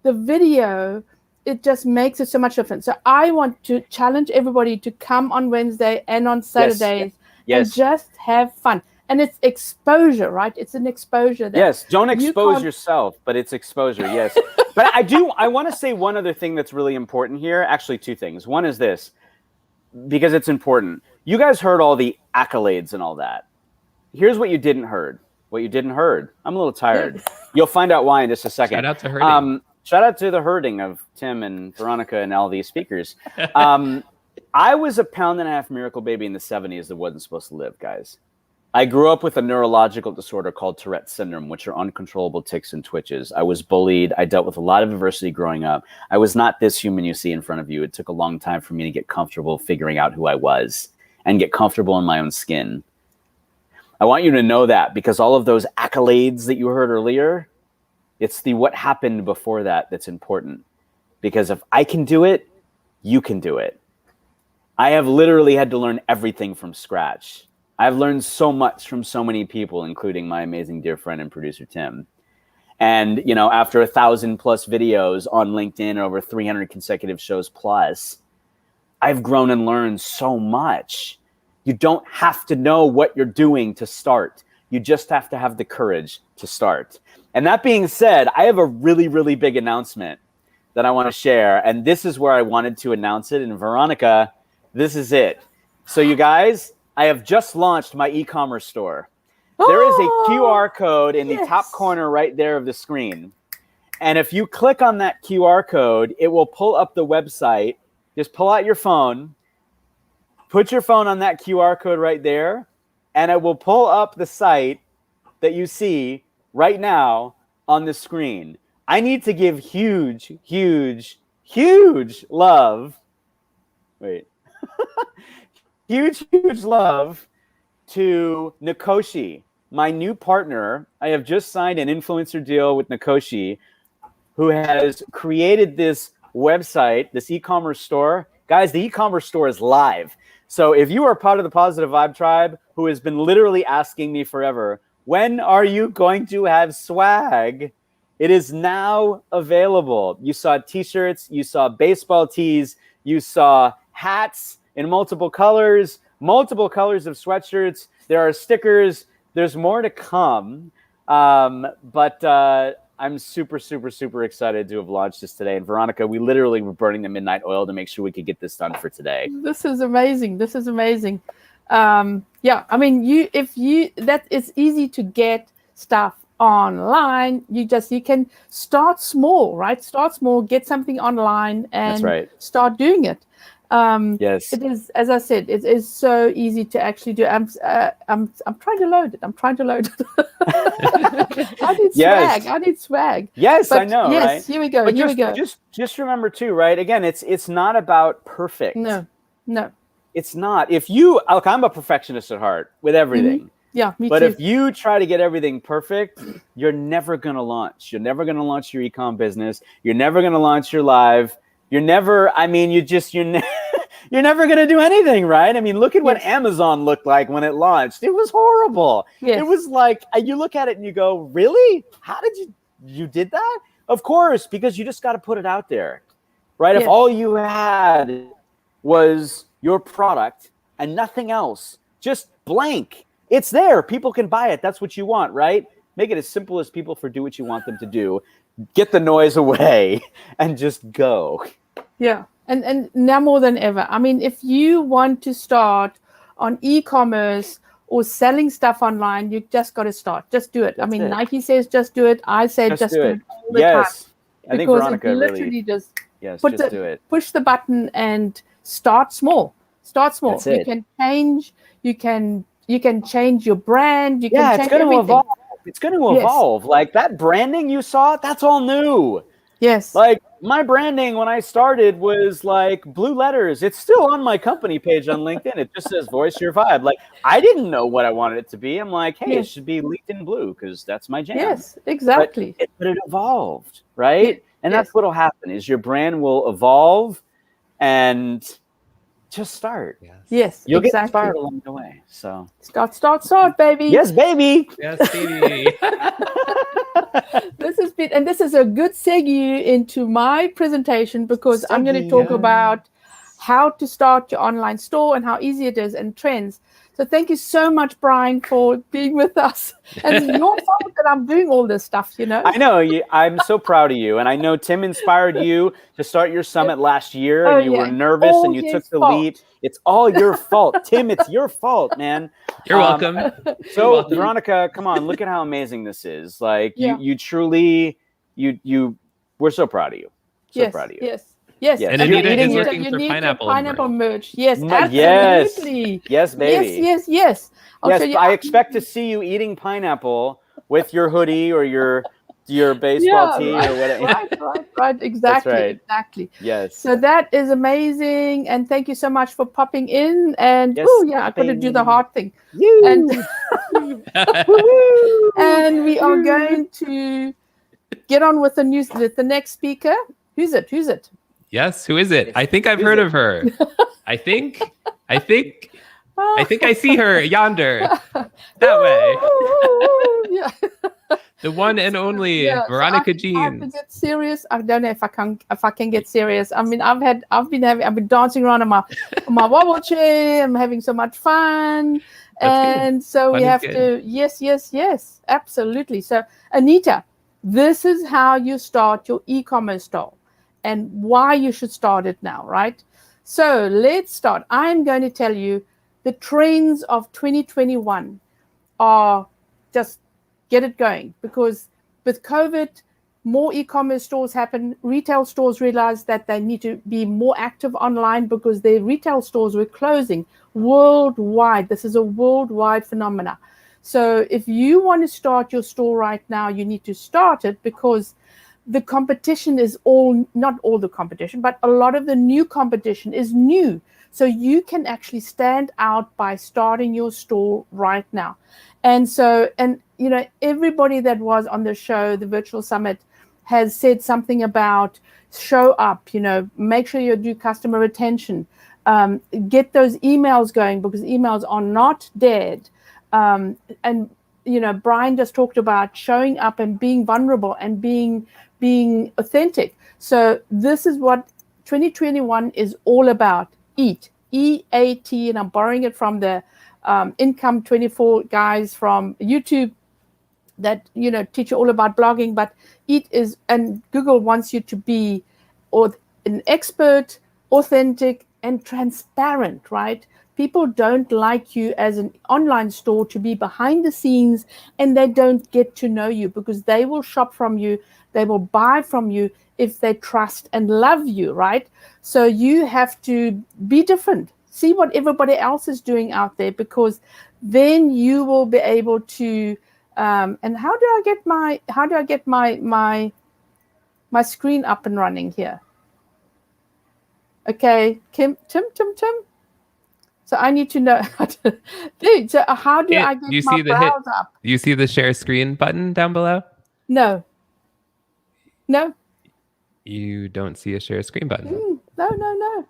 the video, it just makes it so much different. So I want to challenge everybody to come on Wednesday and on Saturdays and just have fun. And it's exposure, right? It's an exposure. Yes, don't expose yourself, but it's exposure, yes. But I want to say one other thing that's really important here. Actually, two things. One is this, because it's important. You guys heard all the accolades and all that. Here's what you didn't heard. I'm a little tired. You'll find out why in just a second. Shout out to herding. Shout out to the herding of Tim and Veronica and all these speakers. I was a pound-and-a-half miracle baby in the 70s that wasn't supposed to live, guys. I grew up with a neurological disorder called Tourette's syndrome, which are uncontrollable tics and twitches. I was bullied. I dealt with a lot of adversity growing up. I was not this human you see in front of you. It took a long time for me to get comfortable figuring out who I was and get comfortable in my own skin. I want you to know that, because all of those accolades that you heard earlier, it's the what happened before that that's important. Because if I can do it, you can do it. I have literally had to learn everything from scratch. I've learned so much from so many people, including my amazing dear friend and producer, Tim. And, after 1,000+ videos on LinkedIn, over 300 consecutive shows plus, I've grown and learned so much. You don't have to know what you're doing to start. You just have to have the courage to start. And that being said, I have a really, really big announcement that I want to share. And this is where I wanted to announce it. And Veronica, this is it. So you guys, I have just launched my e-commerce store. There is a QR code in the top corner right there of the screen. And if you click on that QR code, it will pull up the website. Just pull out your phone, put your phone on that QR code right there, and it will pull up the site. that you see right now on the screen. I need to give huge love. Wait. huge love to Nakoshi, my new partner. I have just signed an influencer deal with Nakoshi, who has created this website, this e-commerce store. Guys, the e-commerce store is live. So if you are part of the Positive Vibe Tribe, who has been literally asking me forever, when are you going to have swag? It is now available. You saw t-shirts, you saw baseball tees, you saw hats in multiple colors of sweatshirts. There are stickers. There's more to come. But I'm super excited to have launched this today. And Veronica, we literally were burning the midnight oil to make sure we could get this done for today. This is amazing. Yeah, I mean, it's easy to get stuff online. You can start small, right? Start small, get something online, and start doing it. Yes, it is. As I said, it is so easy to actually do. I'm trying to load it. I need swag. Yes, but I know. Yes, right? Here we go. Just remember too, right? Again, it's not about perfect. No. It's not. Look, I'm a perfectionist at heart with everything. Mm-hmm. Yeah, me too. But if you try to get everything perfect, you're never going to launch. You're never going to launch your e-com business. You're never going to launch your live. You're never going to do anything, right? I mean, look at what Amazon looked like when it launched. It was horrible. Yes. It was like, you look at it and you go, really? How did you did that? Of course, because you just got to put it out there, right? Yes. If all you had was your product and nothing else, just blank, it's there. People can buy it. That's what you want, right? Make it as simple as people do what you want them to do. Get the noise away and just go. Yeah. And now more than ever, I mean, if you want to start on e-commerce or selling stuff online, you just got to start. Just do it. Nike says just do it. I say just do it all the time. I think Veronica literally just do it. Push the button and start small. Start small. That's it. You can change. You can change your brand. You can change it's going everything. to evolve. It's going to evolve. Like that branding you saw, that's all new. Yes. Like my branding when I started was like blue letters. It's still on my company page on LinkedIn. It just says Voice Your Vibe. Like I didn't know what I wanted it to be. I'm like, hey, it should be LinkedIn blue because that's my jam. Yes, exactly. But it evolved, right? And that's what'll happen is your brand will evolve and just start. Yes, you'll get inspired along the way. So start, baby. Yes, baby. Yes, baby. This is a good segue into my presentation because I'm going to talk about how to start your online store and how easy it is and trends. So thank you so much, Brian, for being with us. And it's your fault that I'm doing all this stuff, you know. I know. I'm so proud of you. And I know Tim inspired you to start your summit last year. And you were nervous and you took the lead. It's all your fault. Tim, it's your fault, man. You're welcome. So, Veronica, come on. Look at how amazing this is. Like, you truly, we're so proud of you. So proud of you. Yes. And Anita is looking for pineapple merch. Yes, absolutely. Yes, baby. Yes. I expect to see you eating pineapple with your hoodie or your baseball tee or whatever. Right. Exactly. Exactly. Yes. So that is amazing, and thank you so much for popping in. And I got to do the hard thing. And and we are going to get on with the next speaker. Who's it? Yes, who is it? I think I've heard of her. I think I see her yonder. That way. The one and only Veronica Jean. I have to get serious. I don't know if I can get serious. I mean, I've been dancing around on my wobble chair. I'm having so much fun. So we have to yes, absolutely. So Anita, this is how you start your e-commerce store and why you should start it now, right? So let's start. I'm going to tell you the trends of 2021 are just get it going, because with COVID, more e-commerce stores happen. Retail stores realized that they need to be more active online because their retail stores were closing worldwide. This is a worldwide phenomena. So if you want to start your store right now, you need to start it, because the competition is not all the competition, but a lot of the new competition is new. So you can actually stand out by starting your store right now. And so, and you know, everybody that was on the show, the virtual summit, has said something about show up, you know, make sure you do customer retention, get those emails going, because emails are not dead. And, you know, Brian just talked about showing up and being vulnerable and being authentic. So this is what 2021 is all about. EAT, E-A-T, and I'm borrowing it from the Income 24 guys from YouTube that, you know, teach you all about blogging. But EAT is, and Google wants you to be an expert, authentic, and transparent, right? People don't like you as an online store to be behind the scenes, and they don't get to know you, because they will shop from you, they will buy from you if they trust and love you, right? So you have to be different. See what everybody else is doing out there, because then you will be able to. And how do I get my screen up and running here? Okay, Tim. So I need to know how to. So how do I get my browser up? You see the share screen button down below? No. You don't see a share screen button? No.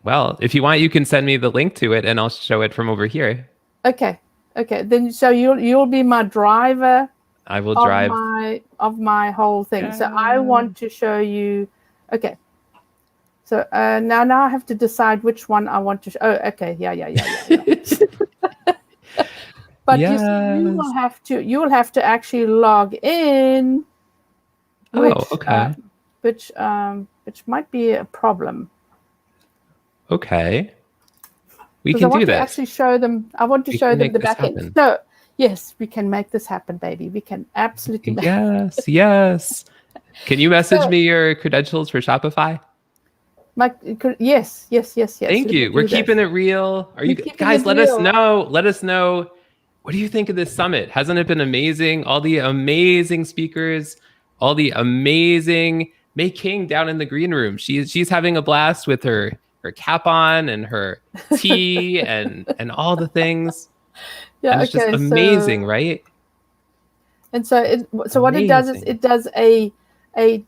Well, if you want, you can send me the link to it, and I'll show it from over here. Okay. Then so you'll be my driver. I will drive of my whole thing. Yeah. So I want to show you. Okay. So now I have to decide which one I want to show. Oh, okay. Yeah. But yes. You will have to actually log in. Okay. Which might be a problem. Okay. We can do that. I want to actually show them. I want to show them the back end. So yes, we can make this happen, baby. We can absolutely make it. Yes. Can you message me your credentials for Shopify? Yes. Thank you. We're keeping it real. Are you guys? Let us know. Let us know. What do you think of this summit? Hasn't it been amazing? All the amazing speakers, all the amazing May King down in the green room. She's having a blast with her cap on and her tea and all the things. Yeah, and it's just amazing, right? And so what it does is it does a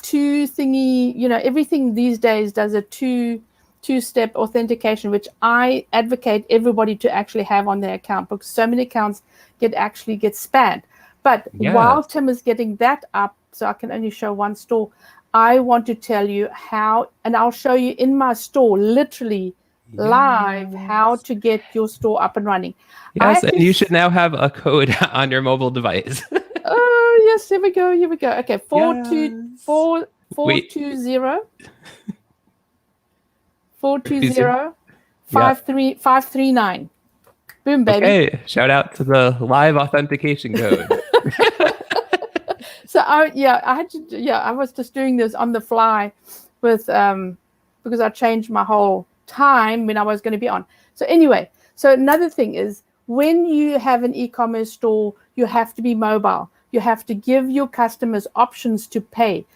two thingy, you know, everything these days does a two-step authentication, which I advocate everybody to actually have on their account, because so many accounts get spammed. But while Tim is getting that up, so I can only show one store, I want to tell you how, and I'll show you in my store, literally live, how to get your store up and running. Yes, and you should now have a code on your mobile device. Oh, yes, here we go. Okay, 420 539. Boom, baby. Okay, shout out to the live authentication code. So I was just doing this on the fly with because I changed my whole time when I was going to be on. So anyway, so another thing is, when you have an e-commerce store, you have to be mobile. You have to give your customers options to pay.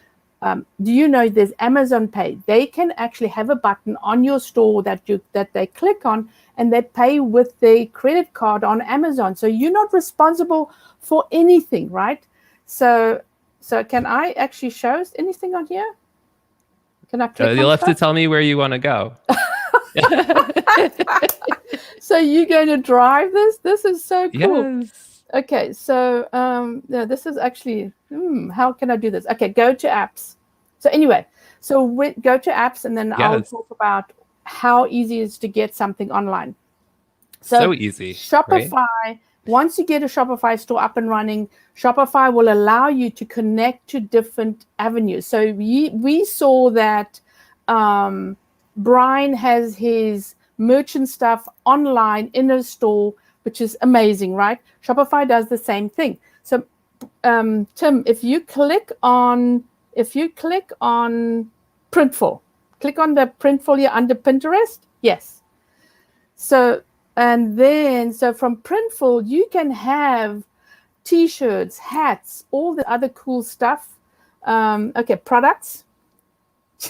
Do you know there's Amazon Pay? They can actually have a button on your store that they click on, and they pay with their credit card on Amazon. So you're not responsible for anything, right? So can I actually show anything on here? Can I click you'll have to tell me where you want to go. So you're going to drive this? This is so cool. Yes. Okay, so this is actually, how can I do this? Okay, go to apps. So anyway, go to apps, and then I'll talk about how easy it is to get something online. So easy. Shopify, right? Once you get a Shopify store up and running, Shopify will allow you to connect to different avenues. So we saw that Brian has his merchant stuff online in a store, which is amazing, right? Shopify does the same thing. So Tim, if you click on Printful, click on the Printful here under Pinterest. Yes. So And then, so from Printful, you can have T-shirts, hats, all the other cool stuff. Okay, products.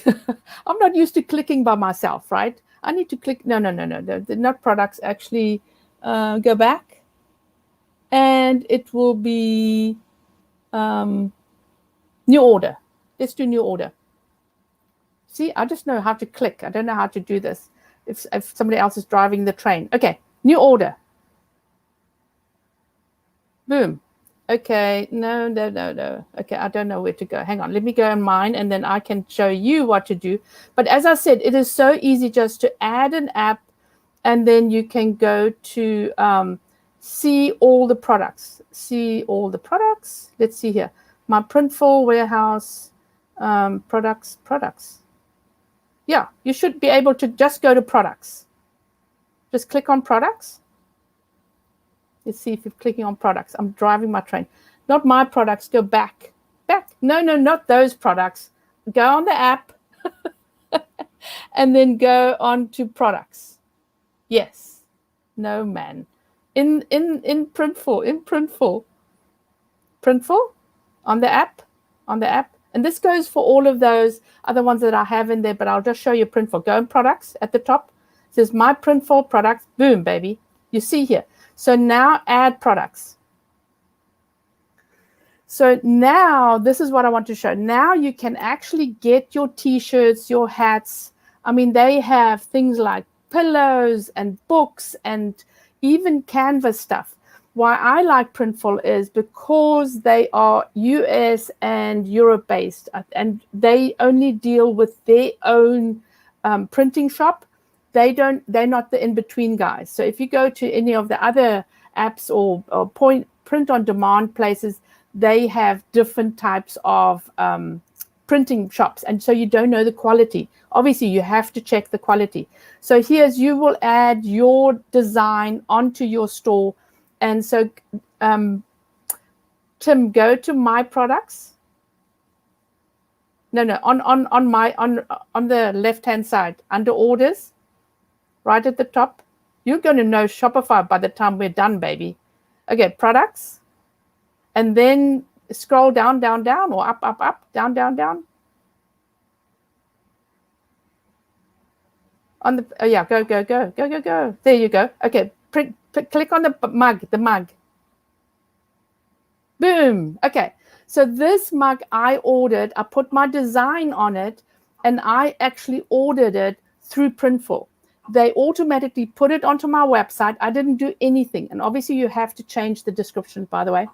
I'm not used to clicking by myself, right? I need to click. No. They're not products. Actually, go back. And it will be new order. Let's do new order. See, I just know how to click. I don't know how to do this. If somebody else is driving the train. Okay, new order. Boom. Okay, no. Okay, I don't know where to go. Hang on, let me go in mine, and then I can show you what to do. But as I said, it is so easy just to add an app, and then you can go to see all the products. See all the products. Let's see here. My Printful warehouse products. Yeah, you should be able to just go to products. Just click on products. Let's see if you're clicking on products. I'm driving my train. Not my products. Go back. Back. No, not those products. Go on the app and then go on to products. Yes. No, man. In Printful. Printful on the app. And this goes for all of those other ones that I have in there, but I'll just show you Printful. Go in products at the top. It says my Printful products. Boom, baby. You see here. So now add products. So now this is what I want to show. Now you can actually get your T-shirts, your hats. I mean, they have things like pillows and books and even canvas stuff. Why I like Printful is because they are US and Europe based, and they only deal with their own printing shop. They're not the in-between guys. So if you go to any of the other apps or print on demand places, they have different types of printing shops. And so you don't know the quality. Obviously, you have to check the quality. So here's, you will add your design onto your store. And so, Tim, go to my products. No, on the left-hand side, under orders, right at the top. You're going to know Shopify by the time we're done, baby. Okay, products. And then scroll down, or up, down. On the, go. There you go. Okay, click on the mug. Boom. Okay, so this mug I ordered, I put my design on it, and I actually ordered it through Printful. They automatically put it onto my website. I didn't do anything. And obviously you have to change the description, by the way.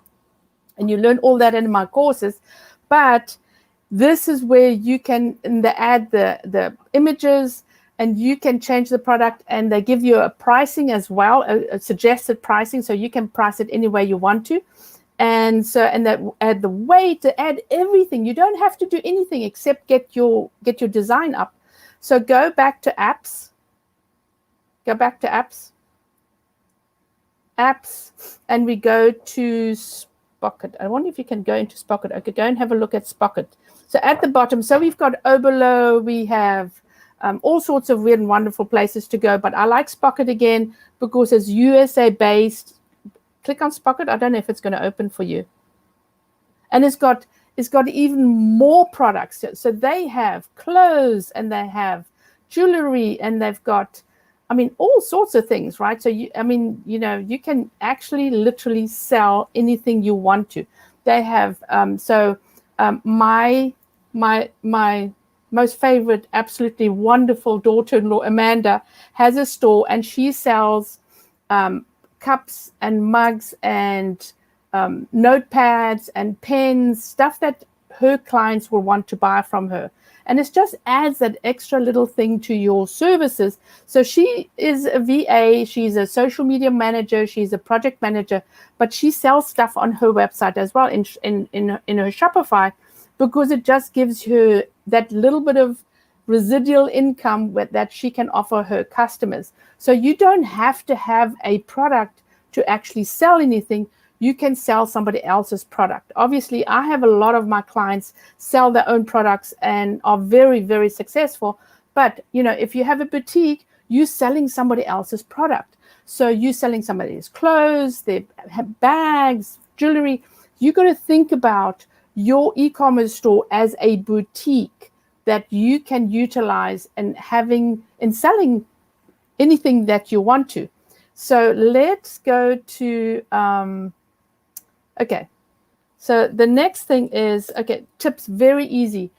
And you learn all that in my courses. But this is where you can add the images, and you can change the product, and they give you a pricing as well, a suggested pricing, so you can price it any way you want to. And so, and that add the weight, to add everything. You don't have to do anything except get your design up. So go back to apps. And we go to Spocket. I wonder if you can go into Spocket. Okay, go and have a look at Spocket. So at the bottom, so we've got Oberlo, we have all sorts of weird and wonderful places to go, but I like Spocket again because it's USA based. Click on Spocket. I don't know if it's going to open for you. And it's got even more products. So they have clothes, and they have jewelry, and they've got, I mean, all sorts of things, right? So you can actually literally sell anything you want to. They have my most favorite, absolutely wonderful daughter-in-law, Amanda, has a store, and she sells cups and mugs and notepads and pens, stuff that her clients will want to buy from her. And it just adds that extra little thing to your services. So she is a VA, she's a social media manager, she's a project manager, but she sells stuff on her website as well in her Shopify, because it just gives her that little bit of residual income that she can offer her customers. So you don't have to have a product to actually sell anything. You can sell somebody else's product. Obviously, I have a lot of my clients sell their own products and are very, very successful. But, if you have a boutique, you're selling somebody else's product. So you're selling somebody's clothes, their bags, jewelry. You got to think about your e-commerce store as a boutique that you can utilize and selling anything that you want to. So let's go to, okay. So the next thing is, okay, tips, very easy.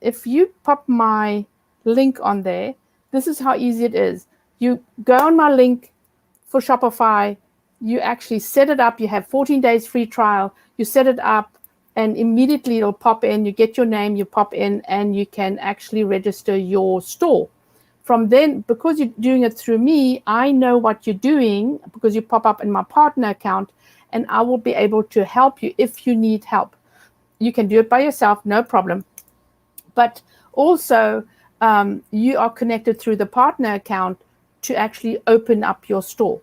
If you pop my link on there, this is how easy it is. You go on my link for Shopify, you actually set it up, you have 14 days free trial, you set it up, and immediately it'll pop in, you get your name, you pop in, and you can actually register your store. From then, because you're doing it through me, I know what you're doing because you pop up in my partner account, and I will be able to help you if you need help. You can do it by yourself, no problem. But also, you are connected through the partner account to actually open up your store.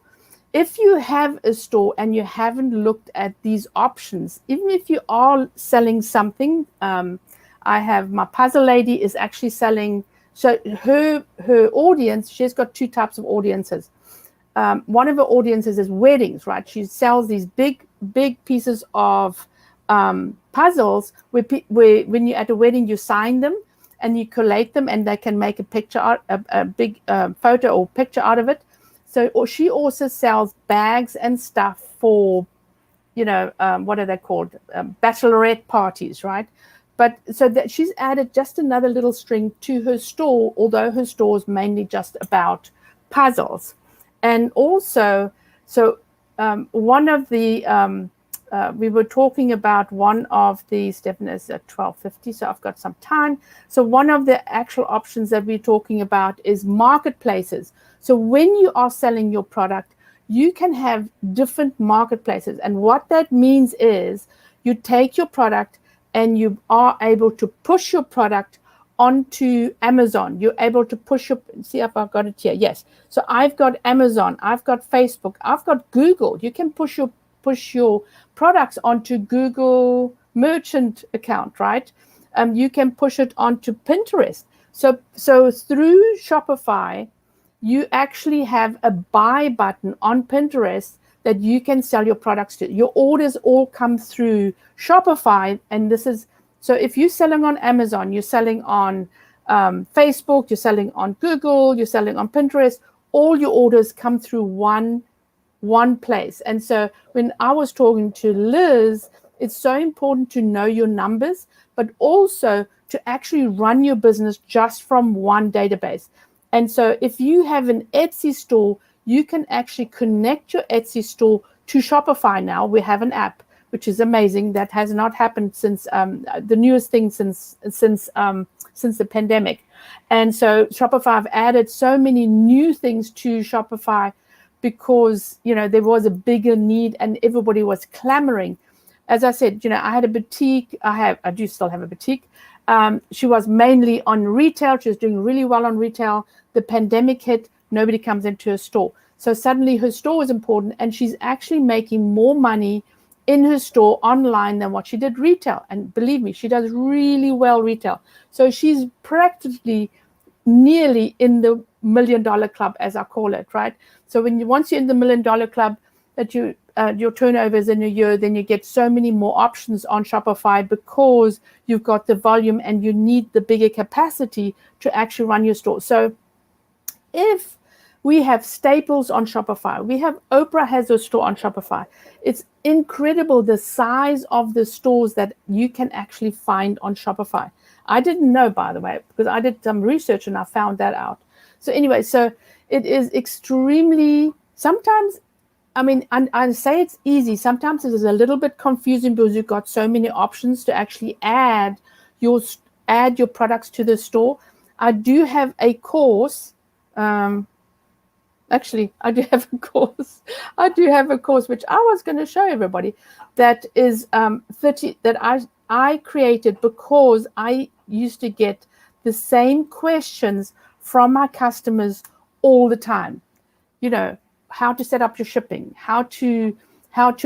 If you have a store and you haven't looked at these options, even if you are selling something, I have my puzzle lady is actually selling. So her audience, she's got two types of audiences. One of her audiences is weddings, right? She sells these big pieces of puzzles where when you're at a wedding, you sign them and you collate them, and they can make a picture, a big photo or picture out of it. So she also sells bags and stuff for, what are they called? Bachelorette parties, right? But so that she's added just another little string to her store, although her store is mainly just about puzzles. And also, so one of the, we were talking about one of the, Stephen is at 12:50, so I've got some time. So one of the actual options that we're talking about is marketplaces. So when you are selling your product, you can have different marketplaces. And what that means is you take your product and you are able to push your product onto Amazon. You're able to push your, see if I've got it here. Yes. So I've got Amazon, I've got Facebook, I've got Google. You can push your products onto Google merchant account, right? You can push it onto Pinterest. So through Shopify, you actually have a buy button on Pinterest that you can sell your products to. Your orders all come through Shopify, and this is, so if you're selling on Amazon, you're selling on Facebook, you're selling on Google, you're selling on Pinterest, all your orders come through one place. And so when I was talking to Liz, it's so important to know your numbers, but also to actually run your business just from one database. And so if you have an Etsy store, you can actually connect your Etsy store to Shopify now. We have an app, which is amazing. That has not happened since the newest thing since the pandemic. And so Shopify have added so many new things to Shopify because, there was a bigger need and everybody was clamoring. As I said, I had a boutique. I do still have a boutique. She was mainly on retail. She was doing really well on retail. The pandemic hit, nobody comes into her store. So suddenly her store was important, and she's actually making more money in her store online than what she did retail. And believe me, she does really well retail. So she's practically nearly in the $1 million club, as I call it, right? So once you're in the $1 million club, that your turnover is in a year, then you get so many more options on Shopify because you've got the volume and you need the bigger capacity to actually run your store. So if we have Staples on Shopify, we have Oprah has a store on Shopify. It's incredible the size of the stores that you can actually find on Shopify. I didn't know, by the way, because I did some research and I found that out. So anyway, so it is extremely, sometimes, I say it's easy. Sometimes it is a little bit confusing because you've got so many options to actually add your products to the store. I do have a course. Actually, I do have a course. Which I was going to show everybody. That is 30 that I created because I used to get the same questions from my customers all the time. How to set up your shipping, how to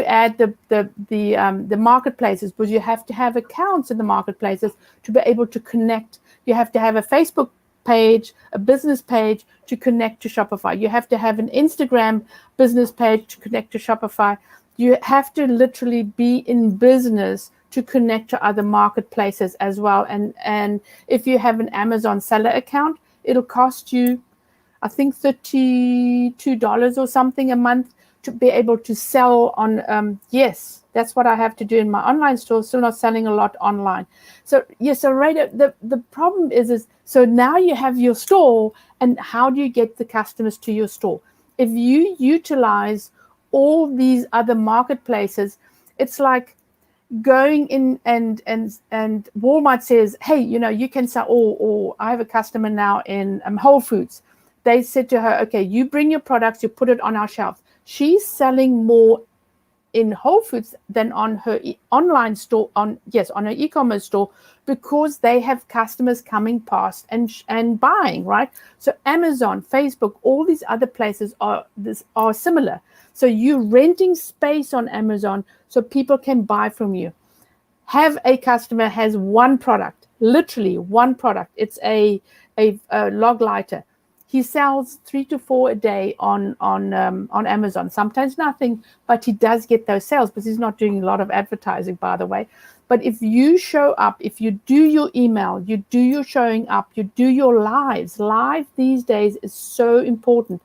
add the marketplaces, because you have to have accounts in the marketplaces to be able to connect. You have to have a Facebook page, a business page to connect to Shopify. You have to have an Instagram business page to connect to Shopify. You have to literally be in business to connect to other marketplaces as well. And if you have an Amazon seller account, it'll cost you, I think, $32 or something a month to be able to sell on. Yes, that's what I have to do in my online store. Still not selling a lot online. So yes, so the problem is so now you have your store, and how do you get the customers to your store? If you utilize all these other marketplaces, it's like going in and Walmart says, hey, you can sell, or I have a customer now in Whole Foods. They said to her, okay, you bring your products, you put it on our shelf. She's selling more in Whole Foods than on her online store, on her e-commerce store, because they have customers coming past and buying, right? So Amazon, Facebook, all these other places are similar. So you renting space on Amazon so people can buy from you. Have a customer has one product, literally one product. It's a log lighter. He sells 3 to 4 a day on Amazon. Sometimes nothing, but he does get those sales because he's not doing a lot of advertising, by the way. But if you show up, if you do your email, you do your showing up, you do your lives. Live these days is so important.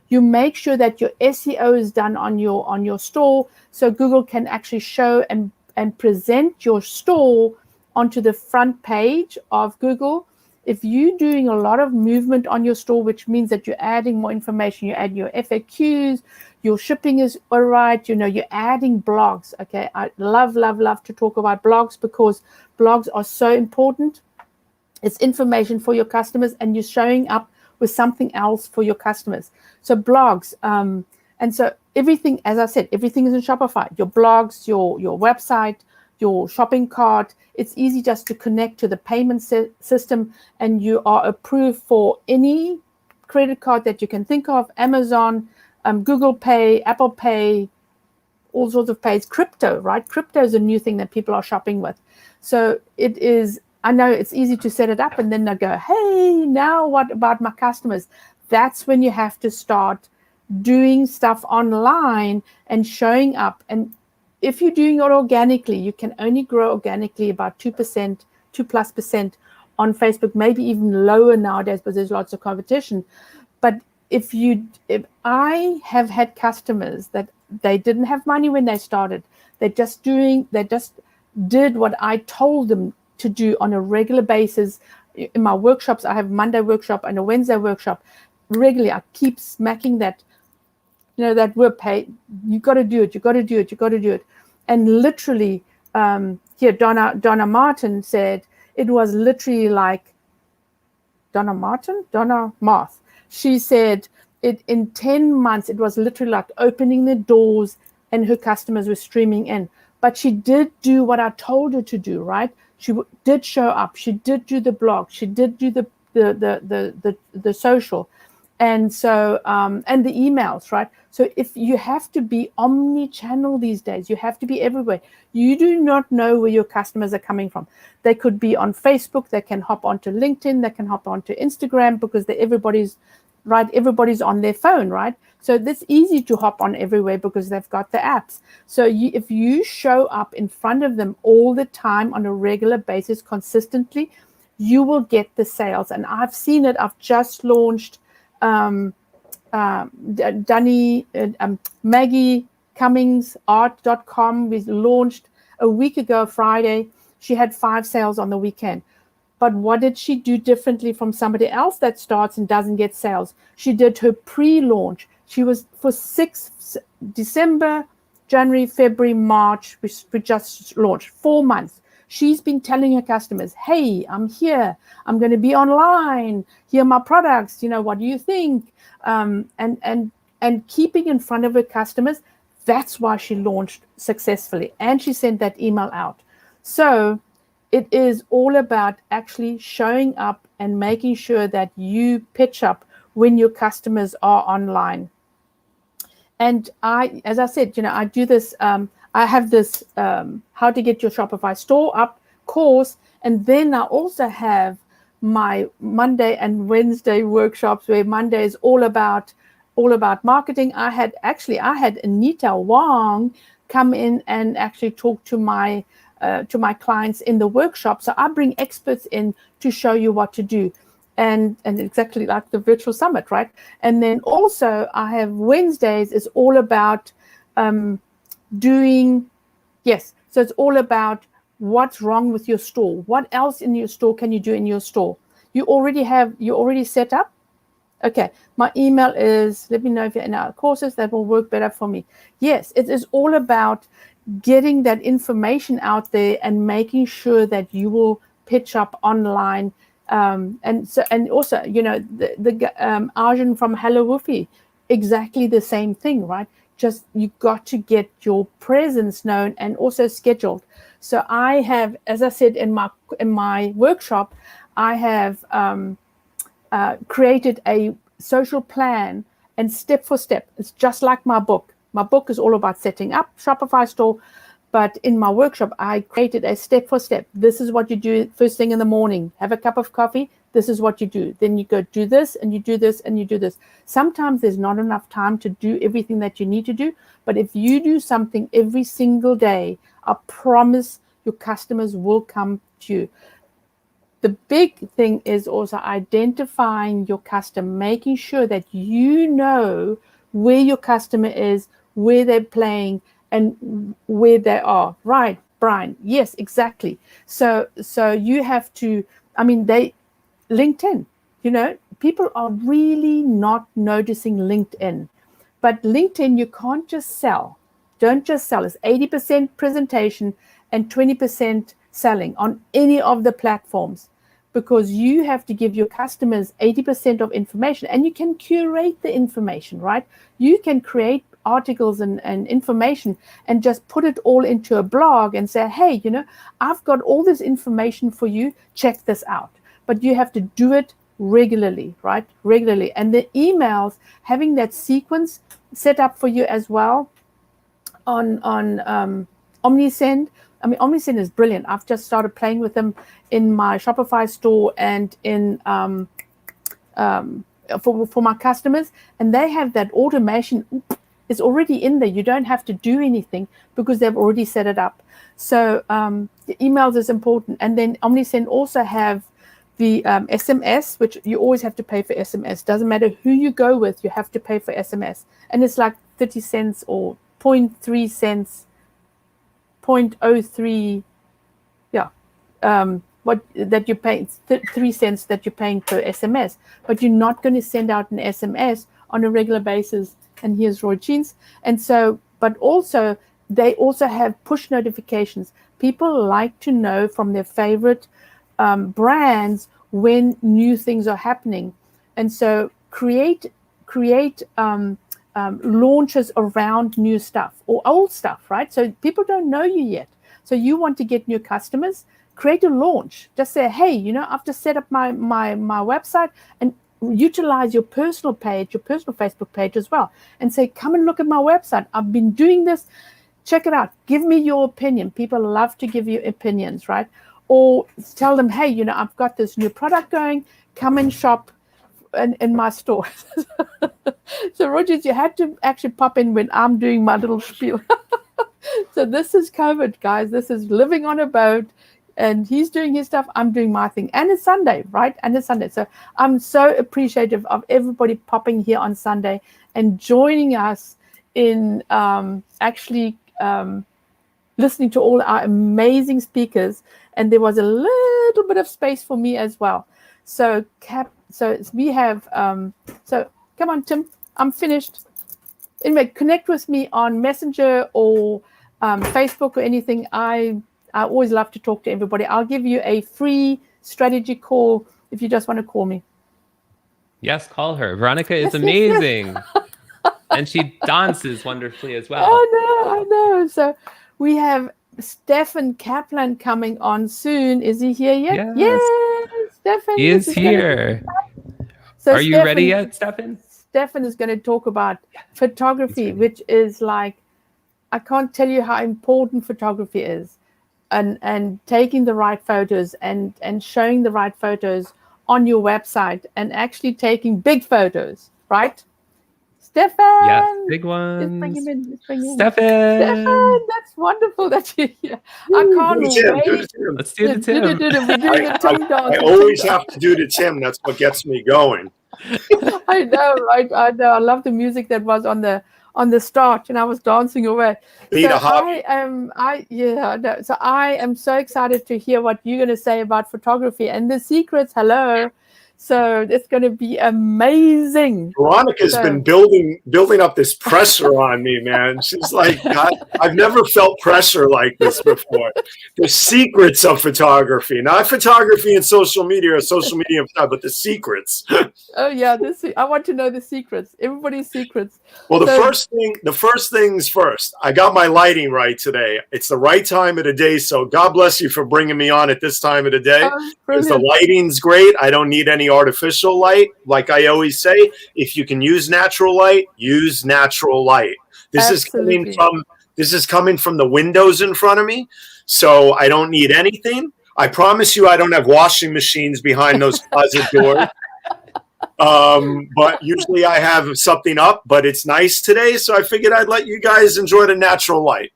You make sure that your SEO is done on your store, so Google can actually show and present your store onto the front page of Google. If you're doing a lot of movement on your store, which means that you're adding more information, you add your FAQs, your shipping is all right, you're adding blogs. Okay, I love to talk about blogs because blogs are so important. It's information for your customers, and you're showing up with something else for your customers. So blogs, and so everything, as I said, everything is in Shopify. Your blogs, your website, your shopping cart. It's easy just to connect to the payment system, and you are approved for any credit card that you can think of. Amazon, Google Pay, Apple Pay, all sorts of pays. Crypto, right? Crypto is a new thing that people are shopping with. So it is, I know it's easy to set it up, and then they go, hey, now what about my customers? That's when you have to start doing stuff online and showing up. And if you're doing it organically, you can only grow organically about 2%, 2+% on Facebook, maybe even lower nowadays, but there's lots of competition. But if I have had customers that they didn't have money when they started, they just did what I told them to do on a regular basis. In my workshops, I have a Monday workshop and a Wednesday workshop. Regularly, I keep smacking that, that word pay. You got to do it. You got to do it. You got to do it. And literally, here Donna Martin said it was literally like Donna Marth. She said it in 10 months. It was literally like opening the doors, and her customers were streaming in. But she did do what I told her to do. Right? She did show up. She did do the blog. She did do the social. And so, and the emails, right? So if you have to be omni-channel these days, you have to be everywhere. You do not know where your customers are coming from. They could be on Facebook. They can hop onto LinkedIn. They can hop onto Instagram because everybody's on their phone, right? So it's easy to hop on everywhere because they've got the apps. So if you show up in front of them all the time on a regular basis, consistently, you will get the sales. And I've seen it. I've just launched Maggie Cummings art.com. We launched a week ago Friday. She had 5 sales on the weekend. But what did she do differently from somebody else that starts and doesn't get sales? She did her pre-launch. She was for December, January, February, March. We just launched 4 months. She's been telling her customers, hey, I'm here. I'm going to be online. Here are my products. What do you think? And keeping in front of her customers, that's why she launched successfully. And she sent that email out. So it is all about actually showing up and making sure that you pitch up when your customers are online. And as I said, I do this. I have this how to get your Shopify store up course, and then I also have my Monday and Wednesday workshops, where Monday is all about marketing. I had Anita Wong come in and actually talk to my clients in the workshop. So I bring experts in to show you what to do, and exactly like the virtual summit, right? And then also I have Wednesdays is all about so it's all about what's wrong with your store. What else in your store can you do in your store? You already set up? Okay, my email is, let me know if you're in our courses, that will work better for me. Yes, it is all about getting that information out there and making sure that you will pitch up online. And also, the Arjun from Hello Woofy, exactly the same thing, right? Just you got to get your presence known and also scheduled. So I have, as I said in my workshop, I have created a social plan, and step for step. It's just like my book. My book is all about setting up Shopify store, but in my workshop, I created a step for step. This is what you do first thing in the morning. Have a cup of coffee. This is what you do. Then you go do this, and you do this, and you do this. Sometimes there's not enough time to do everything that you need to do, but if you do something every single day, I promise your customers will come to you. The big thing is also identifying your customer, making sure that you know where your customer is, where they're playing, and where they are. Right, Brian? Yes, exactly. So you have to, LinkedIn, people are really not noticing LinkedIn. But LinkedIn, you can't just sell. Don't just sell. It's 80% presentation and 20% selling on any of the platforms, because you have to give your customers 80% of information, and you can curate the information, right? You can create articles and information and just put it all into a blog and say, hey, I've got all this information for you. Check this out. But you have to do it regularly, right? Regularly. And the emails, having that sequence set up for you as well on OmniSend. OmniSend is brilliant. I've just started playing with them in my Shopify store and in for my customers, and they have that automation. It's already in there. You don't have to do anything because they've already set it up. So the emails is important, and then OmniSend also have the SMS, which you always have to pay for SMS. Doesn't matter who you go with, you have to pay for SMS, and it's like 30 cents or 0.3 cents. 0.03, what that you pay, 3 cents that you're paying per SMS, but you're not going to send out an SMS on a regular basis. And here's Roy Jeans. And so, but also they also have push notifications. People like to know from their favorite brands when new things are happening, and so create launches around new stuff or old stuff, right? So people don't know you yet. So you want to get new customers, create a launch. Just say, hey, I've just set up my website, and utilize your personal page, your personal Facebook page as well, and say, come and look at my website. I've been doing this. Check it out. Give me your opinion. People love to give you opinions, right? Or tell them, hey, I've got this new product going. Come and shop in my store. So Rogers, you had to actually pop in when I'm doing my little spiel. So this is COVID, guys. This is living on a boat, and he's doing his stuff. I'm doing my thing, and it's Sunday, right? And it's Sunday. So I'm so appreciative of everybody popping here on Sunday and joining us in listening to all our amazing speakers. And there was a little bit of space for me as well. So we have, so come on, Tim, I'm finished. Anyway, connect with me on Messenger or Facebook or anything. I always love to talk to everybody. I'll give you a free strategy call if you just want to call me. Yes, call her. Veronica is amazing. Yes. And she dances wonderfully as well. I know. So we have Stefan Kaplan coming on soon. Is he here yet? Yes, Stefan. He is here. So are you ready yet, Stefan? Stefan is going to talk about photography, which is like, I can't tell you how important photography is, and taking the right photos and showing the right photos on your website and actually taking big photos, right? Stefan. Yes, big ones. Let's bring him in. Stefan. Stefan, that's wonderful that you're here. I can't wait. Let's do the Tim. We're doing the Tim dance. I always have to do the Tim. That's what gets me going. I know, right? I know. I love the music that was on the start, and I was dancing away. So I know. So I am so excited to hear what you're going to say about photography and the secrets. Hello. So it's going to be amazing. Veronica's been building up this pressure on me, man. She's like, I've never felt pressure like this before. The secrets of photography, not photography and social media or social media, but the secrets. Oh yeah, I want to know the secrets. Everybody's secrets. Well, the first things first. I got my lighting right today. It's the right time of the day. So God bless you for bringing me on at this time of the day. Because the lighting's great. I don't need any artificial light. Like I always say, if you can use natural light, use natural light. This is coming from the windows in front of me, so I don't need anything. I promise you I don't have washing machines behind those closet doors. But usually I have something up, but it's nice today, so I figured I'd let you guys enjoy the natural light.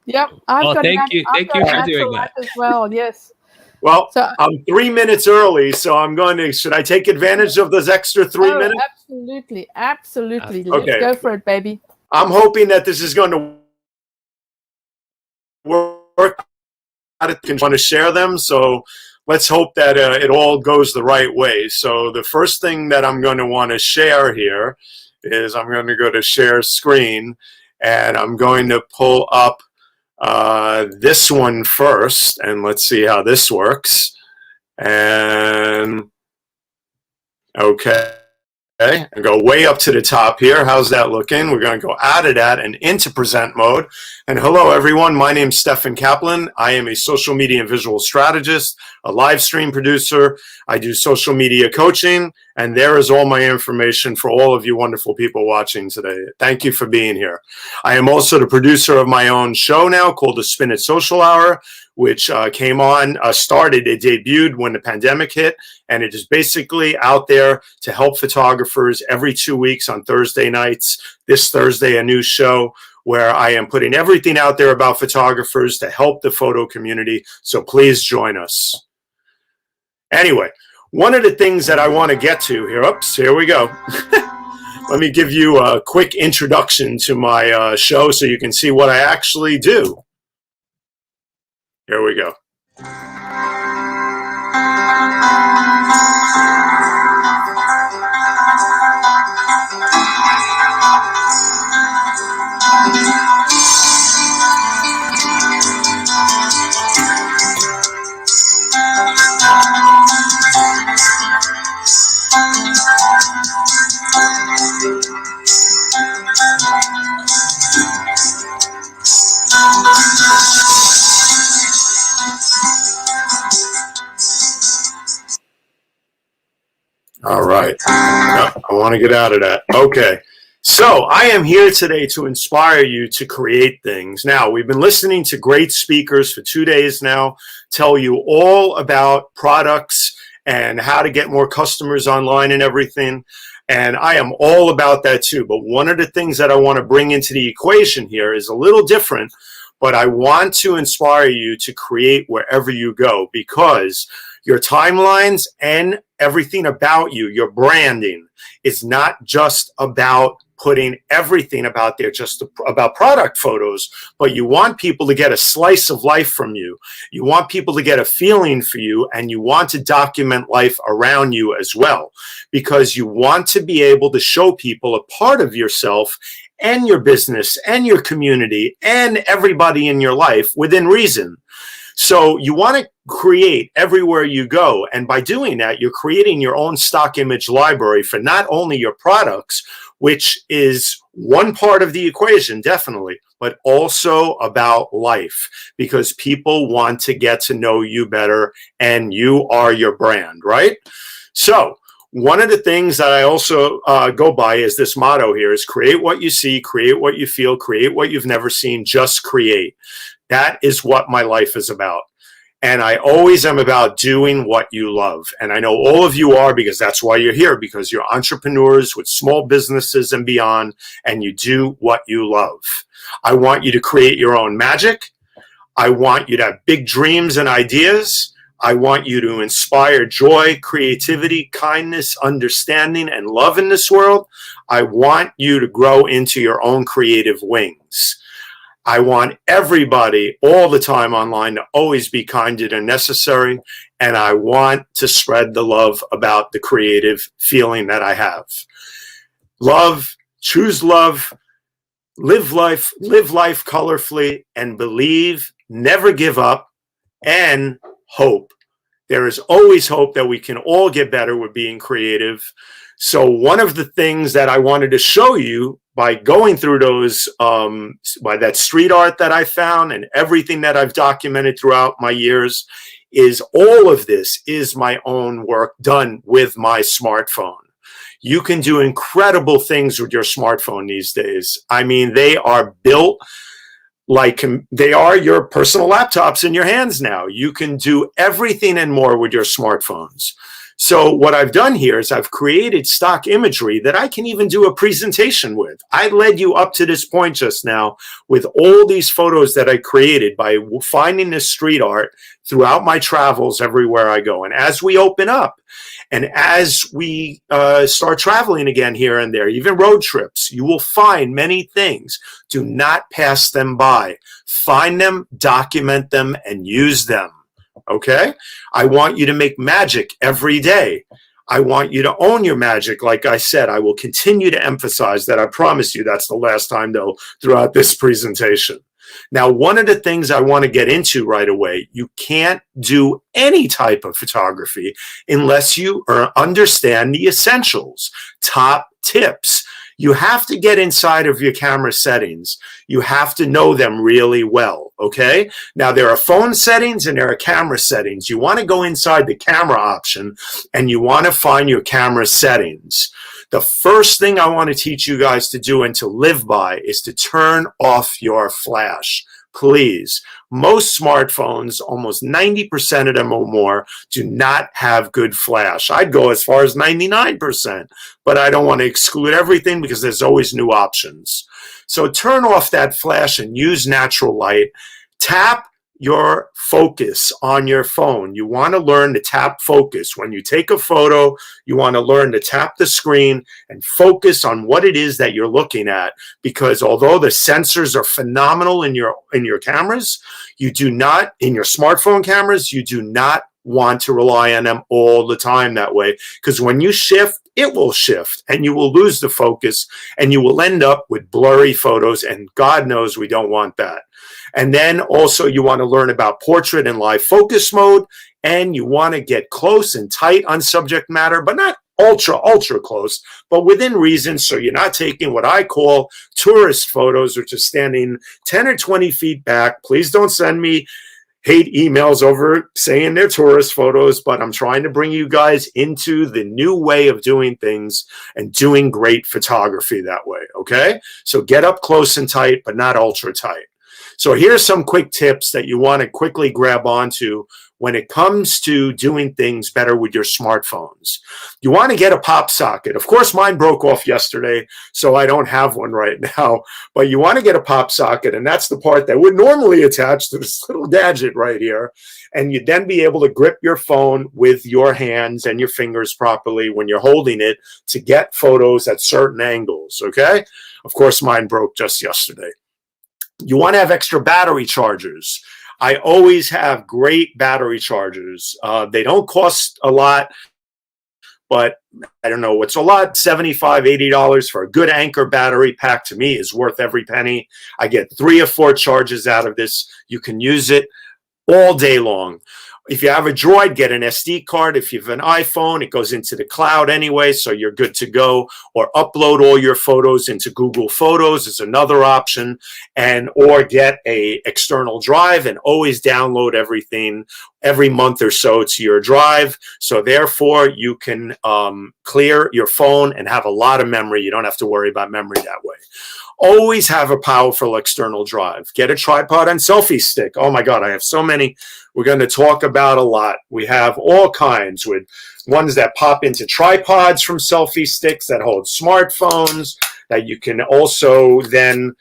Yep. Thank you for doing that as well. Yes. Well, I'm 3 minutes early, so I'm going to. Should I take advantage of those extra 3 minutes? Absolutely. Let's go for it, baby. I'm hoping that this is going to work. I want to share them, so let's hope that it all goes the right way. So the first thing that I'm going to want to share here is I'm going to go to share screen, and I'm going to pull up this one first, and let's see how this works. And okay, and go way up to the top here. How's that looking? We're going to go out of that and into present mode. And hello everyone, my name's Stefan Kaplan. I am a social media and visual strategist, a live stream producer. I do social media coaching, and there is all my information for all of you wonderful people watching today. Thank you for being here. I am also the producer of my own show now called the Spin It Social Hour, which debuted when the pandemic hit, and it is basically out there to help photographers every 2 weeks on Thursday nights. This Thursday, a new show where I am putting everything out there about photographers to help the photo community. So please join us. Anyway, one of the things that I want to get to here we go. Let me give you a quick introduction to my show so you can see what I actually do. Here we go. All right. I want to get out of that. Okay. So I am here today to inspire you to create things. Now, we've been listening to great speakers for 2 days now, tell you all about products and how to get more customers online and everything. And I am all about that too. But one of the things that I want to bring into the equation here is a little different, but I want to inspire you to create wherever you go, because your timelines and everything about you, your branding, is not just about putting everything about there, just about product photos, but you want people to get a slice of life from you. You want people to get a feeling for you, and you want to document life around you as well, because you want to be able to show people a part of yourself and your business and your community and everybody in your life within reason. So you want to create everywhere you go. And by doing that, you're creating your own stock image library for not only your products, which is one part of the equation, definitely, but also about life, because people want to get to know you better, and you are your brand, right? So one of the things that I also go by is this motto here is create what you see, create what you feel, create what you've never seen, just create. That is what my life is about. And I always am about doing what you love. And I know all of you are, because that's why you're here, because you're entrepreneurs with small businesses and beyond, and you do what you love. I want you to create your own magic. I want you to have big dreams and ideas. I want you to inspire joy, creativity, kindness, understanding, and love in this world. I want you to grow into your own creative wings. I want everybody all the time online to always be kind and necessary. And I want to spread the love about the creative feeling that I have. Love, choose love, live life colorfully, and believe, never give up, and hope. There is always hope that we can all get better with being creative. So one of the things that I wanted to show you by going through those, by that street art that I found and everything that I've documented throughout my years, is all of this is my own work done with my smartphone. You can do incredible things with your smartphone these days. I mean, they are built like they are your personal laptops in your hands now. You can do everything and more with your smartphones. So what I've done here is I've created stock imagery that I can even do a presentation with. I led you up to this point just now with all these photos that I created by finding this street art throughout my travels everywhere I go. And as we open up, and as we start traveling again here and there, even road trips, you will find many things. Do not pass them by. Find them, document them, and use them. Okay? I want you to make magic every day. I want you to own your magic. Like I said, I will continue to emphasize that. I promise you that's the last time, though, throughout this presentation. Now, one of the things I want to get into right away, you can't do any type of photography unless you understand the essentials, top tips. You have to get inside of your camera settings. You have to know them really well, okay? Now, there are phone settings and there are camera settings. You want to go inside the camera option and you want to find your camera settings. The first thing I want to teach you guys to do and to live by is to turn off your flash. Please. Most smartphones, almost 90% of them or more, do not have good flash. I'd go as far as 99%, but I don't want to exclude everything because there's always new options. So turn off that flash and use natural light. Tap your focus on your phone. You want to learn to tap focus. When you take a photo, you want to learn to tap the screen and focus on what it is that you're looking at, because although the sensors are phenomenal in your cameras, you do not, in your smartphone cameras, you do not want to rely on them all the time that way, because when you shift, it will shift and you will lose the focus and you will end up with blurry photos, and God knows we don't want that. And then also you want to learn about portrait and live focus mode, and you want to get close and tight on subject matter, but not ultra close, but within reason, so you're not taking what I call tourist photos, which is standing 10 or 20 feet back. Please don't send me hate emails over saying they're tourist photos, but I'm trying to bring you guys into the new way of doing things and doing great photography that way, okay? So get up close and tight, but not ultra tight. So here's some quick tips that you want to quickly grab onto when it comes to doing things better with your smartphones. You want to get a pop socket. Of course, mine broke off yesterday, so I don't have one right now. But you want to get a pop socket, and that's the part that would normally attach to this little gadget right here. And you'd then be able to grip your phone with your hands and your fingers properly when you're holding it to get photos at certain angles, okay? Of course, mine broke just yesterday. You want to have extra battery chargers. I always have great battery chargers. They don't cost a lot, but I don't know what's a lot, $75, $80 for a good Anchor battery pack to me is worth every penny. I get 3 or 4 charges out of this. You can use it all day long. If you have a Droid, get an SD card. If you have an iPhone, it goes into the cloud anyway, so you're good to go. Or upload all your photos into Google Photos is another option. Or get a external drive and always download everything every month or so to your drive. So therefore, you can clear your phone and have a lot of memory. You don't have to worry about memory that way. Always have a powerful external drive. Get a tripod and selfie stick. Oh my God, I have so many we're going to talk about a lot. We have all kinds, with ones that pop into tripods from selfie sticks that hold smartphones that you can also then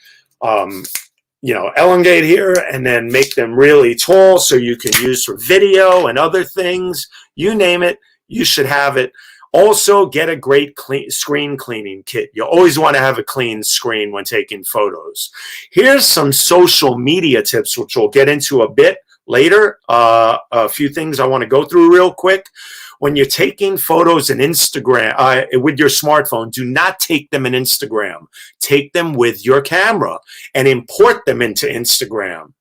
elongate here and then make them really tall so you can use for video and other things. You name it, you should have it. Also, get a great screen cleaning kit. You always want to have a clean screen when taking photos. Here's some social media tips, which we'll get into a bit later. A few things I want to go through real quick. When you're taking photos in Instagram with your smartphone, do not take them in Instagram. Take them with your camera and import them into Instagram.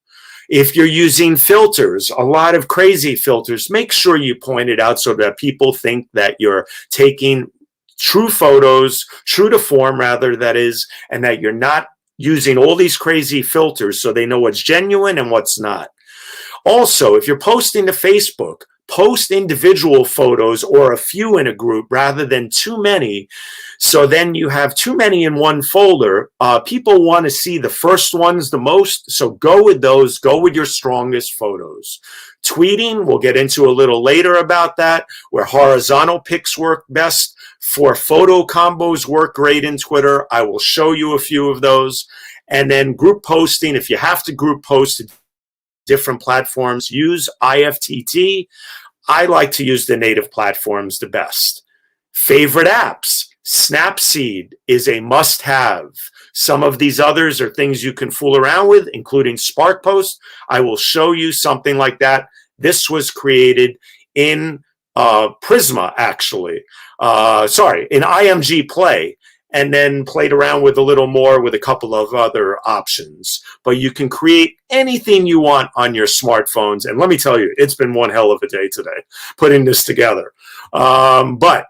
If you're using filters, a lot of crazy filters, make sure you point it out so that people think that you're taking true photos, true to form rather, that is, and that you're not using all these crazy filters so they know what's genuine and what's not. Also, if you're posting to Facebook, post individual photos or a few in a group rather than too many. So then you have too many in one folder. People want to see the first ones the most. So go with those. Go with your strongest photos. Tweeting, we'll get into a little later about that, where horizontal pics work best. For photo combos work great in Twitter. I will show you a few of those. And then group posting, if you have to group post to different platforms, use IFTT. I like to use the native platforms the best. Favorite apps. Snapseed is a must-have. Some of these others are things you can fool around with, including SparkPost. I will show you something like that. This was created in Prisma, actually. In IMG Play, and then played around with a little more with a couple of other options. But you can create anything you want on your smartphones. And let me tell you, it's been one hell of a day today putting this together. But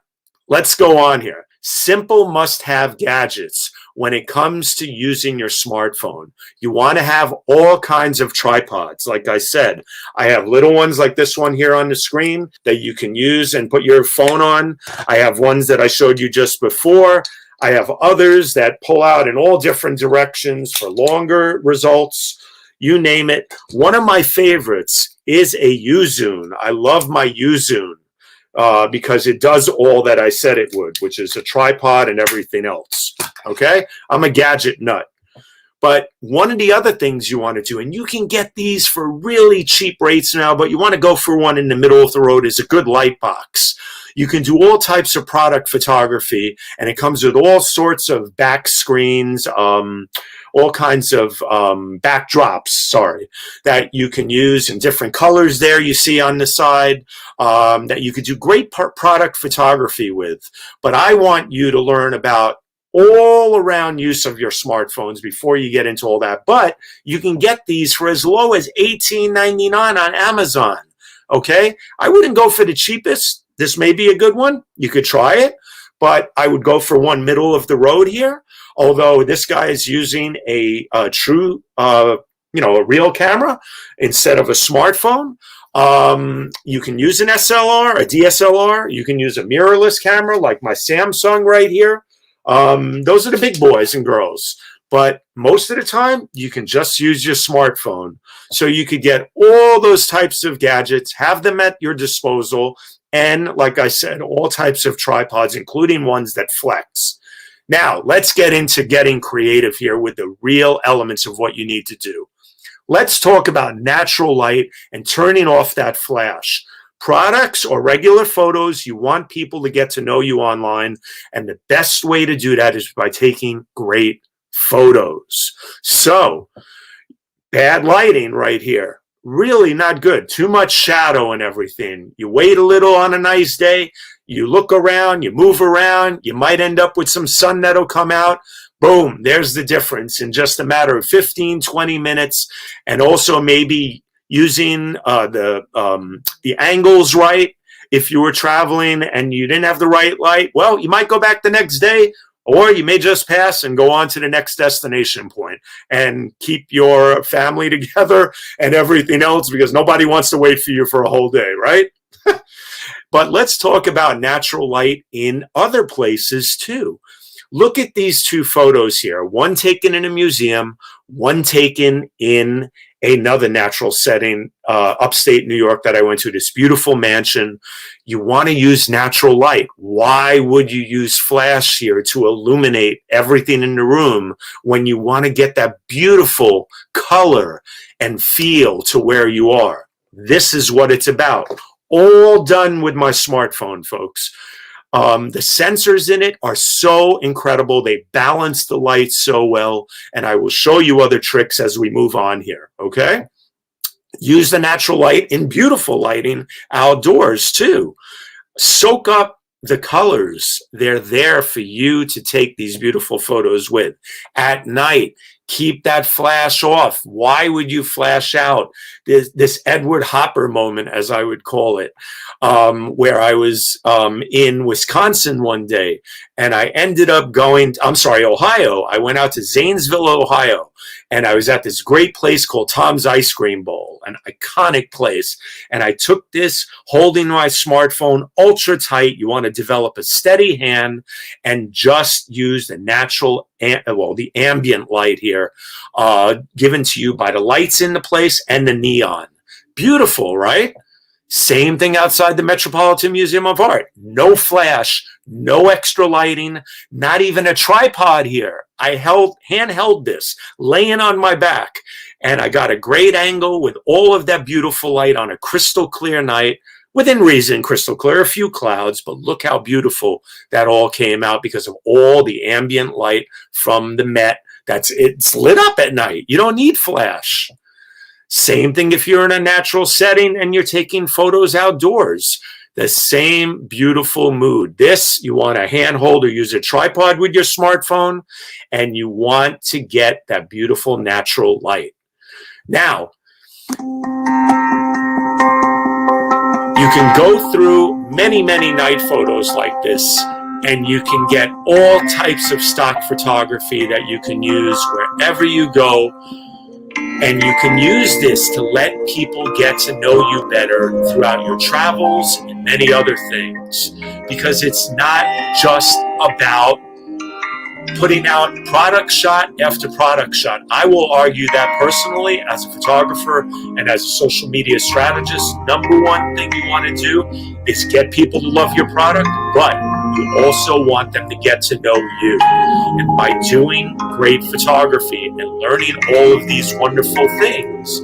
let's go on here. Simple must-have gadgets when it comes to using your smartphone. You want to have all kinds of tripods. Like I said, I have little ones like this one here on the screen that you can use and put your phone on. I have ones that I showed you just before. I have others that pull out in all different directions for longer results. You name it. One of my favorites is a U-Zoom. I love my U-Zoom because it does all that I said it would, which is a tripod and everything else. Okay? I'm a gadget nut. But one of the other things you want to do, and you can get these for really cheap rates now, but you want to go for one in the middle of the road, is a good light box. You can do all types of product photography, and it comes with all sorts of back screens, all kinds of backdrops, that you can use in different colors there you see on the side, that you could do great product photography with. But I want you to learn about all around use of your smartphones before you get into all that. But you can get these for as low as $18.99 on Amazon. Okay? I wouldn't go for the cheapest. This may be a good one. You could try it, but I would go for one middle of the road here. Although this guy is using a true, a real camera instead of a smartphone. You can use an SLR, a DSLR. You can use a mirrorless camera like my Samsung right here. Those are the big boys and girls. But most of the time, you can just use your smartphone. So you could get all those types of gadgets, have them at your disposal, and like I said, all types of tripods, including ones that flex. Now, let's get into getting creative here with the real elements of what you need to do. Let's talk about natural light and turning off that flash. Products or regular photos, you want people to get to know you online, and the best way to do that is by taking great photos. So, bad lighting right here. Really not good. Too much shadow and everything. You wait a little on a nice day, you look around, you move around, you might end up with some sun that'll come out. Boom, there's the difference in just a matter of 15, 20 minutes. And also maybe using the angles right. If you were traveling and you didn't have the right light, well, you might go back the next day, or you may just pass and go on to the next destination point and keep your family together and everything else, because nobody wants to wait for you for a whole day, right? But let's talk about natural light in other places too. Look at these two photos here, one taken in a museum, one taken in another natural setting, upstate New York that I went to, this beautiful mansion. You want to use natural light. Why would you use flash here to illuminate everything in the room when you want to get that beautiful color and feel to where you are? This is what it's about. All done with my smartphone, folks. The sensors in it are so incredible. They balance the light so well. And I will show you other tricks as we move on here, okay? Use the natural light in beautiful lighting outdoors too. Soak up the colors. They're there for you to take these beautiful photos with. At night, keep that flash off. Why would you flash out? This Edward Hopper moment, as I would call it, where I was in Wisconsin one day, and I ended up going, Ohio. I went out to Zanesville, Ohio, and I was at this great place called Tom's Ice Cream Bowl, an iconic place. And I took this holding my smartphone ultra tight. You want to develop a steady hand and just use the natural, the ambient light here, given to you by the lights in the place and the neon. Beautiful, right? Same thing outside the Metropolitan Museum of Art. No flash, no extra lighting, not even a tripod here. I handheld this, laying on my back, and I got a great angle with all of that beautiful light on a crystal clear night. Within reason, crystal clear, a few clouds, but look how beautiful that all came out because of all the ambient light from the Met. It's lit up at night. You don't need flash. Same thing if you're in a natural setting and you're taking photos outdoors. The same beautiful mood. This, you want a handhold or use a tripod with your smartphone, and you want to get that beautiful natural light. Now, you can go through many, many night photos like this, and you can get all types of stock photography that you can use wherever you go. And you can use this to let people get to know you better throughout your travels and many other things. Because it's not just about putting out product shot after product shot. I will argue that personally, as a photographer and as a social media strategist, number one thing you want to do is get people to love your product, but you also want them to get to know you. And by doing great photography and learning all of these wonderful things,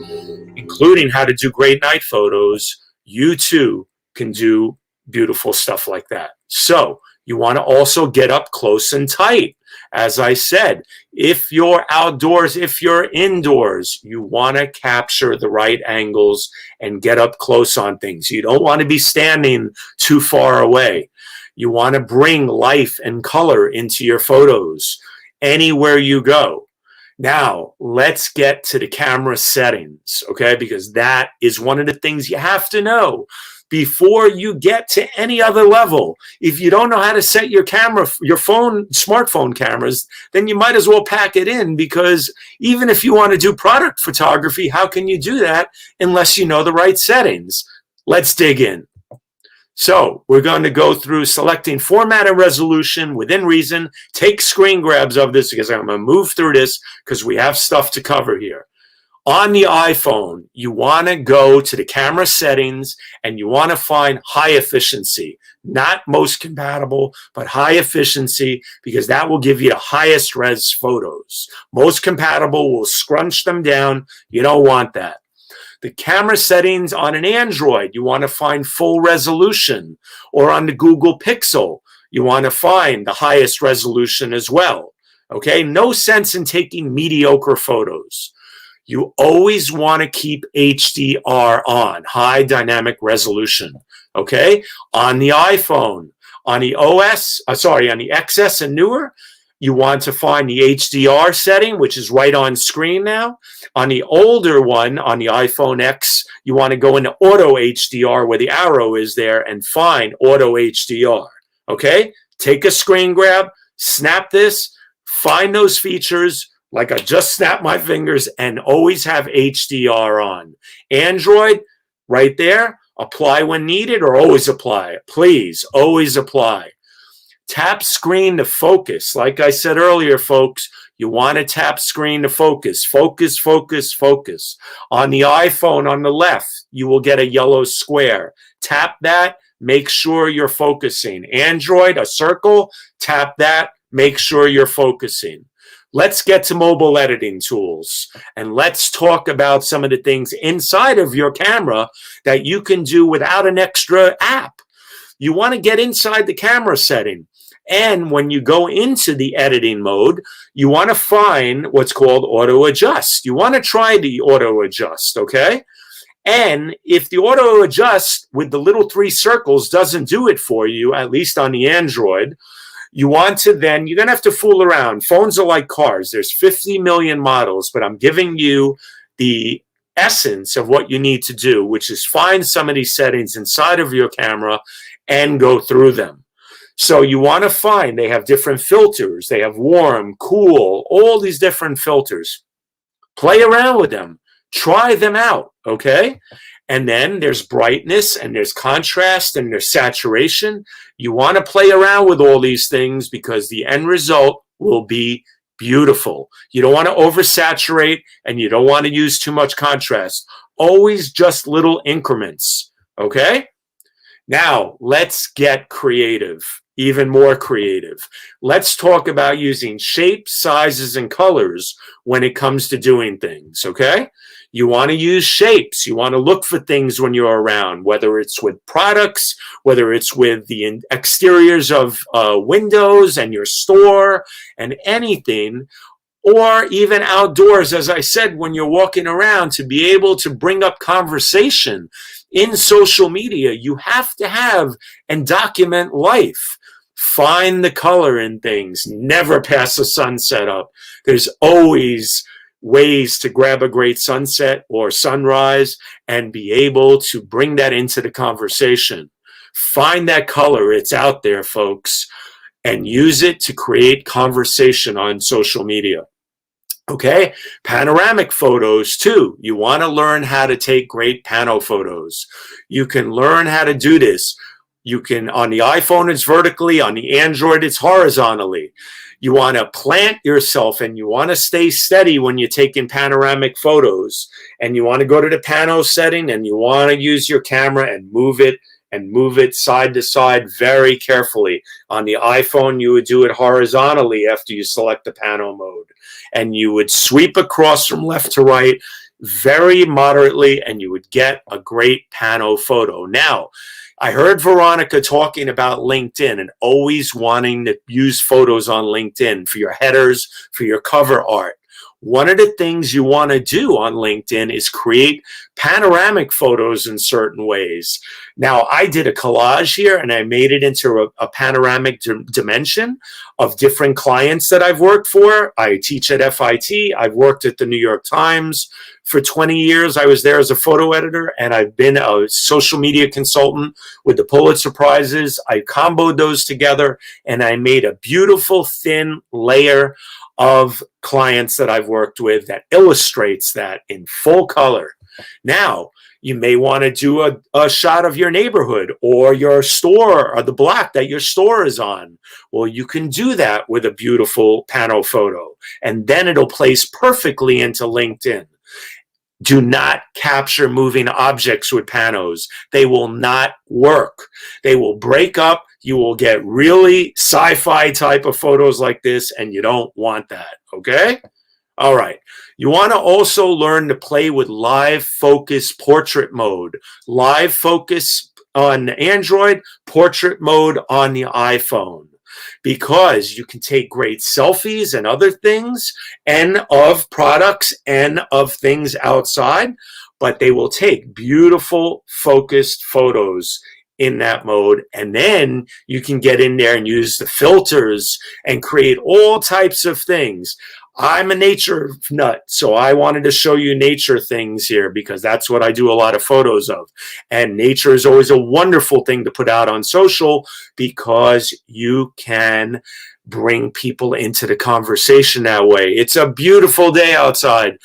including how to do great night photos, you too can do beautiful stuff like that. So you want to also get up close and tight. As I said, if you're outdoors, if you're indoors, you want to capture the right angles and get up close on things. You don't want to be standing too far away. You want to bring life and color into your photos anywhere you go. Now, let's get to the camera settings, okay? Because that is one of the things you have to know before you get to any other level. If you don't know how to set your camera, your smartphone cameras, then you might as well pack it in, because even if you want to do product photography, how can you do that unless you know the right settings? Let's dig in. So we're going to go through selecting format and resolution within reason. Take screen grabs of this because I'm going to move through this because we have stuff to cover here. On the iPhone, you want to go to the camera settings and you want to find high efficiency, not most compatible, but high efficiency, because that will give you the highest res photos. Most compatible will scrunch them down. You don't want that. The camera settings on an Android, you want to find full resolution, or on the Google Pixel, you want to find the highest resolution as well. Okay, no sense in taking mediocre photos. You always want to keep HDR on, high dynamic resolution, okay? On the iPhone, on the on the XS and newer, you want to find the HDR setting, which is right on screen now. On the older one, on the iPhone X, you want to go into Auto HDR where the arrow is there and find Auto HDR, okay? Take a screen grab, snap this, find those features, like I just snapped my fingers, and always have HDR on. Android, right there, apply when needed or always apply. Please, always apply. Tap screen to focus. Like I said earlier, folks, You want to tap screen to focus. Focus, focus, focus. On the iPhone on the left, you will get a yellow square. Tap that, make sure you're focusing. Android, a circle, tap that, make sure you're focusing. Let's get to mobile editing tools, and let's talk about some of the things inside of your camera that you can do without an extra app. You want to get inside the camera setting. And when you go into the editing mode, you want to find what's called auto adjust. You want to try the auto adjust, okay? And if the auto adjust with the little 3 circles doesn't do it for you, at least on the Android, you want to then, you're going to have to fool around. Phones are like cars. There's 50 million models, but I'm giving you the essence of what you need to do, which is find some of these settings inside of your camera and go through them. So you want to find, they have different filters. They have warm, cool, all these different filters. Play around with them. Try them out, okay? And then there's brightness, and there's contrast, and there's saturation. You want to play around with all these things because the end result will be beautiful. You don't want to oversaturate, and you don't want to use too much contrast. Always just little increments, okay? Now, let's get creative, even more creative. Let's talk about using shapes, sizes, and colors when it comes to doing things, okay? You want to use shapes. You want to look for things when you're around, whether it's with products, whether it's with the exteriors of windows and your store and anything, or even outdoors, as I said, when you're walking around, to be able to bring up conversation. In social media, you have to have and document life. Find the color in things. Never pass a sunset up. There's always ways to grab a great sunset or sunrise and be able to bring that into the conversation. Find that color. It's out there, folks, and use it to create conversation on social media. Okay, panoramic photos too. You want to learn how to take great pano photos. You can learn how to do this. You can, on the iPhone, it's vertically. On the Android, it's horizontally. You want to plant yourself, and you want to stay steady when you're taking panoramic photos. And you want to go to the pano setting, and you want to use your camera and move it side to side very carefully. On the iPhone, you would do it horizontally after you select the pano mode. And you would sweep across from left to right very moderately, and you would get a great pano photo. Now, I heard Veronica talking about LinkedIn and always wanting to use photos on LinkedIn for your headers, for your cover art. One of the things you want to do on LinkedIn is create panoramic photos in certain ways. Now, I did a collage here, and I made it into a panoramic dimension of different clients that I've worked for. I teach at FIT. I've worked at the New York Times for 20 years. I was there as a photo editor, and I've been a social media consultant with the Pulitzer Prizes. I comboed those together, and I made a beautiful thin layer of clients that I've worked with that illustrates that in full color. Now, you may want to do a shot of your neighborhood or your store or the block that your store is on. Well, you can do that with a beautiful pano photo, and then it'll place perfectly into LinkedIn. Do not capture moving objects with panos. They will not work. They will break up. You will get really sci-fi type of photos like this, and you don't want that, okay? All right. You want to also learn to play with live focus portrait mode. Live focus on Android, portrait mode on the iPhone. Because you can take great selfies and other things, and of products and of things outside, but they will take beautiful focused photos in that mode. And then you can get in there and use the filters and create all types of things. I'm a nature nut, so I wanted to show you nature things here because that's what I do a lot of photos of. And nature is always a wonderful thing to put out on social because you can bring people into the conversation that way. It's a beautiful day outside.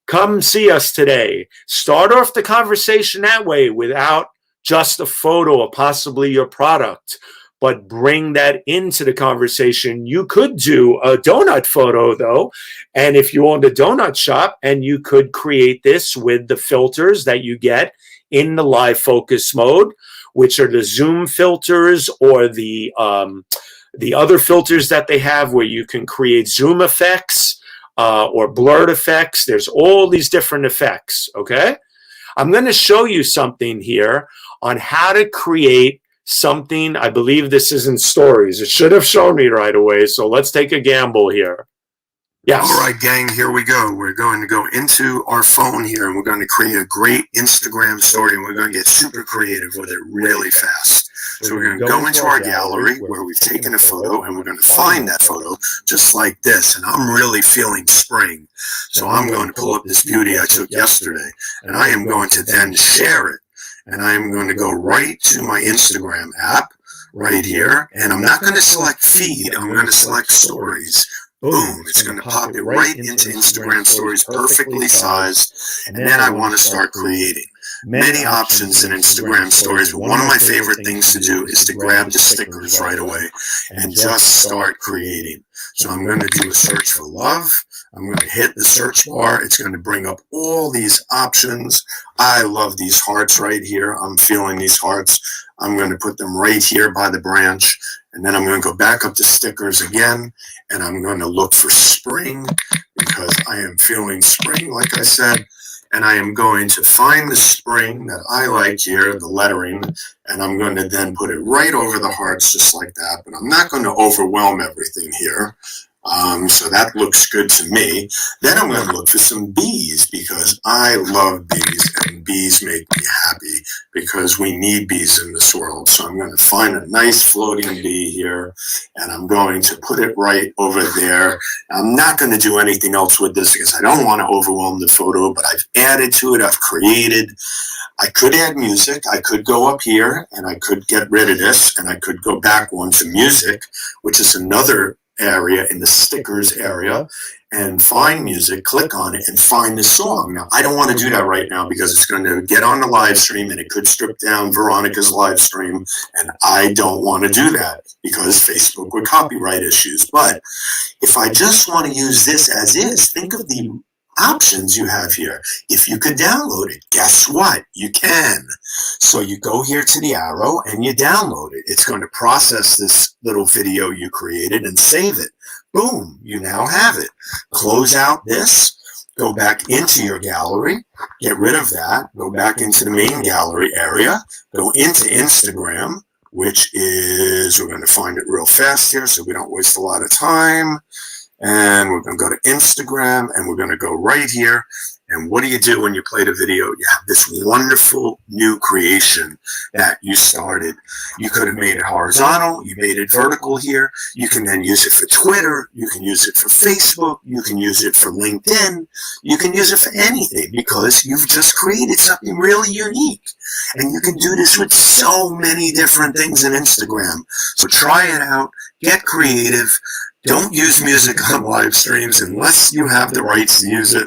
Come see us today. Start off the conversation that way without just a photo of possibly your product. but bring that into the conversation. You could do a donut photo though. And if you owned a donut shop, and you could create this with the filters that you get in the live focus mode, which are the zoom filters or the other filters that they have where you can create zoom effects or blurred effects. There's all these different effects, okay? I'm going to show you something here on how to create something. I believe this is in stories. It should have shown me right away, so let's take a gamble here. Yes. All right, gang, here we go. We're going to go into our phone here, and we're going to create a great Instagram story, and we're going to get super creative with it really fast. So we're going to go into our gallery where we've taken a photo, and we're going to find that photo just like this. And I'm really feeling spring. So I'm going to pull up this beauty I took yesterday, and I am going to then share it. And I'm going to go right to my Instagram app right here, and I'm not going to select feed. I'm going to select stories. Boom, it's going to pop it right into Instagram stories, perfectly sized. And then I want to start creating. Many options in Instagram stories, but one of my favorite things to do is to grab the stickers right away and just start creating. So I'm going to do a search for love. I'm going to hit the search bar. It's going to bring up all these options. I love these hearts right here. I'm feeling these hearts. I'm going to put them right here by the branch. And then I'm going to go back up to stickers again. And I'm going to look for spring because I am feeling spring, like I said. And I am going to find the spring that I like here, the lettering. And I'm going to then put it right over the hearts just like that. But I'm not going to overwhelm everything here. So that looks good to me. Then I'm going to look for some bees because I love bees and bees make me happy because we need bees in this world. So I'm going to find a nice floating bee here and I'm going to put it right over there. I'm not going to do anything else with this because I don't want to overwhelm the photo, but I've added to it. I've created. I could add music. I could go up here and I could get rid of this and I could go back one to music, which is another area in the stickers area, and find music, click on it and find the song. Now, I don't want to do that right now because it's going to get on the live stream and it could strip down Veronica's live stream. And I don't want to do that because Facebook with copyright issues. But if I just want to use this as is, think of the options you have here. If you could download it, guess what? You can. So you go here to the arrow and you download it. It's going to process this little video you created and save it. Boom, you now have it. Close out this, go back into your gallery, get rid of that, go back into the main gallery area, go into Instagram, which is, we're going to find it real fast here so we don't waste a lot of time. And we're going to go to Instagram and we're going to go right here. And what do you do when you play the video? You have this wonderful new creation that you started. You could have made it horizontal. You made it vertical here. You can then use it for Twitter. You can use it for Facebook. You can use it for LinkedIn. You can use it for anything because you've just created something really unique. And you can do this with so many different things in Instagram. So try it out. Get creative. Don't use music on live streams unless you have the rights to use it.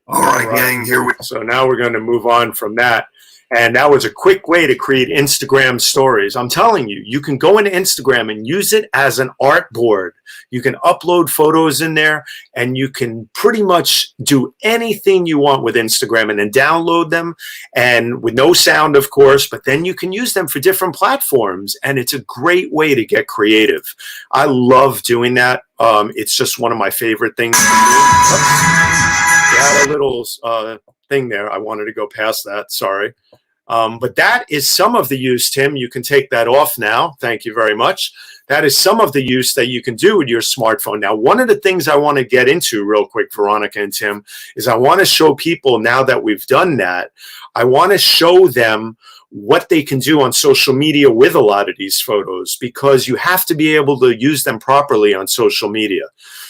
All right, gang, so now we're going to move on from that. And that was a quick way to create Instagram stories. I'm telling you, you can go into Instagram and use it as an art board. You can upload photos in there and you can pretty much do anything you want with Instagram and then download them, and with no sound, of course, but then you can use them for different platforms. And it's a great way to get creative. I love doing that. It's just one of my favorite things to do. You had a little thing there. I wanted to go past that. Sorry. But that is some of the use, Tim. You can take that off now. Thank you very much. That is some of the use that you can do with your smartphone. Now, one of the things I want to get into real quick, Veronica and Tim, is I want to show people, now that we've done that, I want to show them what they can do on social media with a lot of these photos, because you have to be able to use them properly on social media.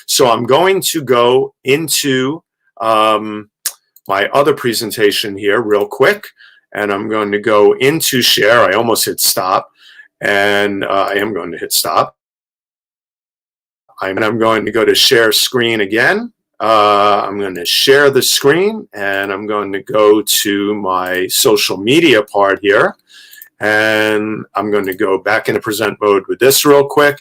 So I'm going to go into my other presentation here real quick. And I'm going to go into share. I almost hit stop. And I am going to hit stop. I'm going to go to share screen again. I'm going to share the screen. And I'm going to go to my social media part here. And I'm going to go back into present mode with this real quick.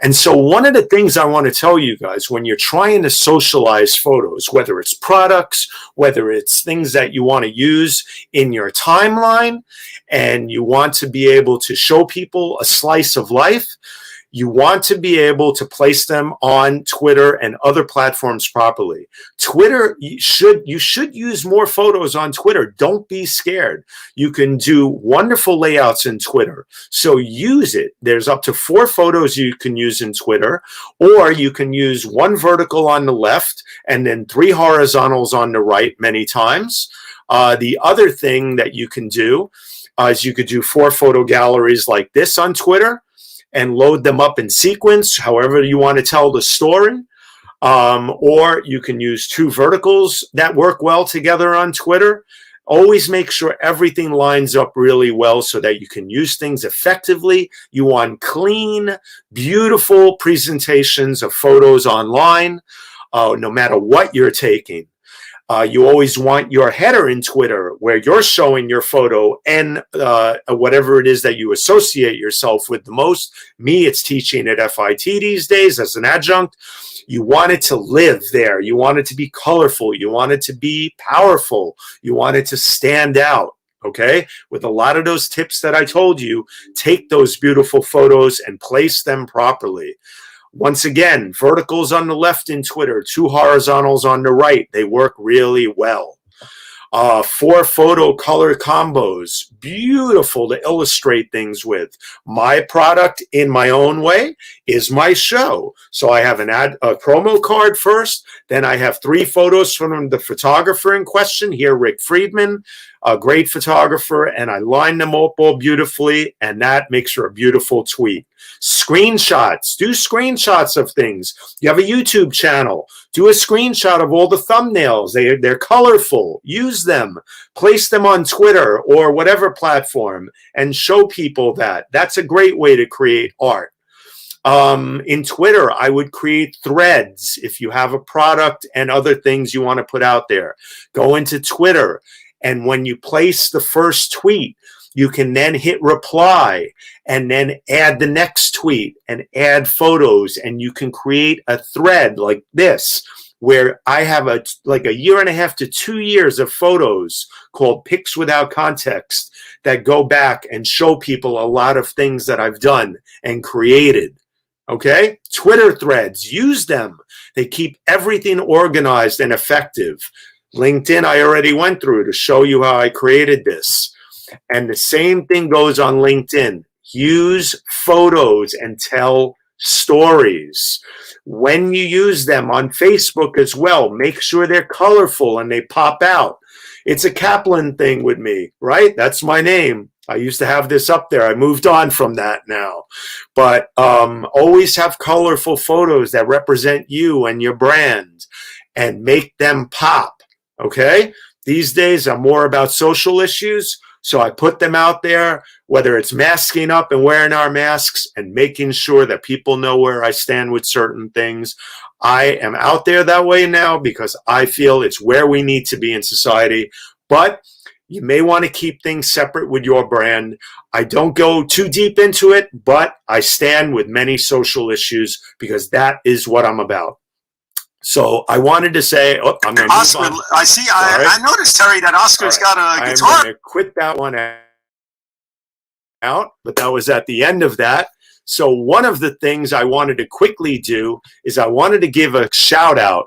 And so one of the things I want to tell you guys, when you're trying to socialize photos, whether it's products, whether it's things that you want to use in your timeline, and you want to be able to show people a slice of life, you want to be able to place them on Twitter and other platforms properly. Twitter, you should use more photos on Twitter. Don't be scared. You can do wonderful layouts in Twitter. So use it. There's up to 4 photos you can use in Twitter, or you can use 1 vertical on the left and then 3 horizontals on the right many times. The other thing that you can do is you could do 4 photo galleries like this on Twitter and load them up in sequence, however you want to tell the story. Or you can use 2 verticals that work well together on Twitter. Always make sure everything lines up really well so that you can use things effectively. You want clean, beautiful presentations of photos online, no matter what you're taking. You always want your header in Twitter where you're showing your photo and whatever it is that you associate yourself with the most. Me, it's teaching at FIT these days as an adjunct. You want it to live there. You want it to be colorful. You want it to be powerful. You want it to stand out. Okay? With a lot of those tips that I told you, take those beautiful photos and place them properly. Once again, verticals on the left in Twitter, 2 horizontals on the right. They work really well. 4 photo color combos, beautiful to illustrate things with. My product in my own way is my show. So I have a promo card first, then I have 3 photos from the photographer in question, here Rick Friedman, a great photographer, and I line them up all beautifully, and that makes for a beautiful tweet. Screenshots, do screenshots of things. You have a YouTube channel, do a screenshot of all the thumbnails. They're colorful. Use them. Place them on Twitter or whatever platform and show people that. That's a great way to create art. In Twitter, I would create threads if you have a product and other things you want to put out there. Go into Twitter, and when you place the first tweet, you can then hit reply and then add the next tweet and add photos, and you can create a thread like this where I have a 1.5 to 2 years of photos called Pics Without Context that go back and show people a lot of things that I've done and created. Okay? Twitter threads, use them. They keep everything organized and effective. LinkedIn, I already went through to show you how I created this. And the same thing goes on LinkedIn. Use photos and tell stories. When you use them on Facebook as well, make sure they're colorful and they pop out. It's a Kaplan thing with me, right? That's my name. I used to have this up there. I moved on from that now. But always have colorful photos that represent you and your brand and make them pop, okay? These days, I'm more about social issues. So I put them out there, whether it's masking up and wearing our masks and making sure that people know where I stand with certain things. I am out there that way now because I feel it's where we need to be in society. But you may want to keep things separate with your brand. I don't go too deep into it, but I stand with many social issues because that is what I'm about. So I wanted to say, I'm going to Oscar, I see. I noticed, Terry, that Oscar's got a guitar. I'm going to quit that one out, but that was at the end of that. So one of the things I wanted to quickly do is I wanted to give a shout out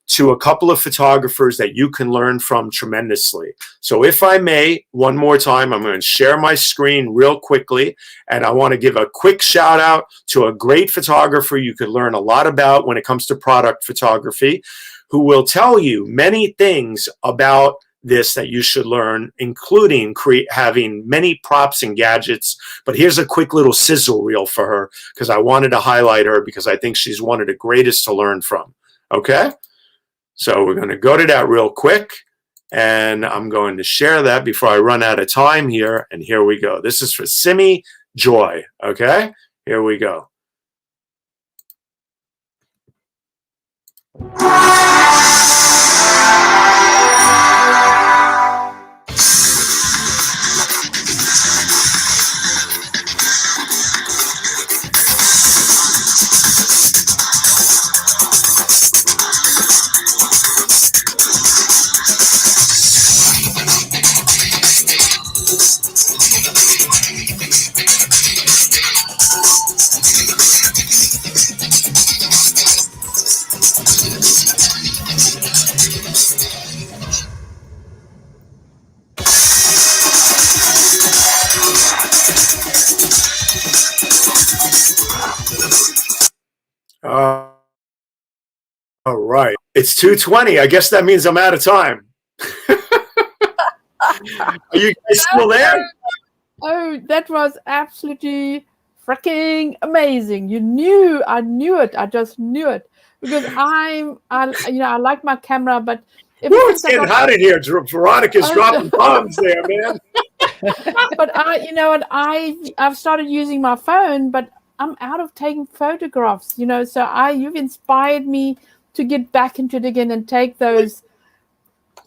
to a couple of photographers that you can learn from tremendously. So if I may, one more time, I'm going to share my screen real quickly, and I want to give a quick shout out to a great photographer you could learn a lot about when it comes to product photography, who will tell you many things about this that you should learn, including having many props and gadgets. But here's a quick little sizzle reel for her because I wanted to highlight her because I think she's one of the greatest to learn from. Okay? So we're going to go to that real quick, and I'm going to share that before I run out of time here. And here we go. This is for Simi Joy. Okay, here we go. All right. It's 2:20. I guess that means I'm out of time. Are you guys still there? Oh, that was absolutely freaking amazing. I knew it. I just knew it. Because I like my camera, but it's getting hot in here. Veronica's dropping bombs there, man. But I've started using my phone, but I'm out of taking photographs, so you've inspired me to get back into it again and take those.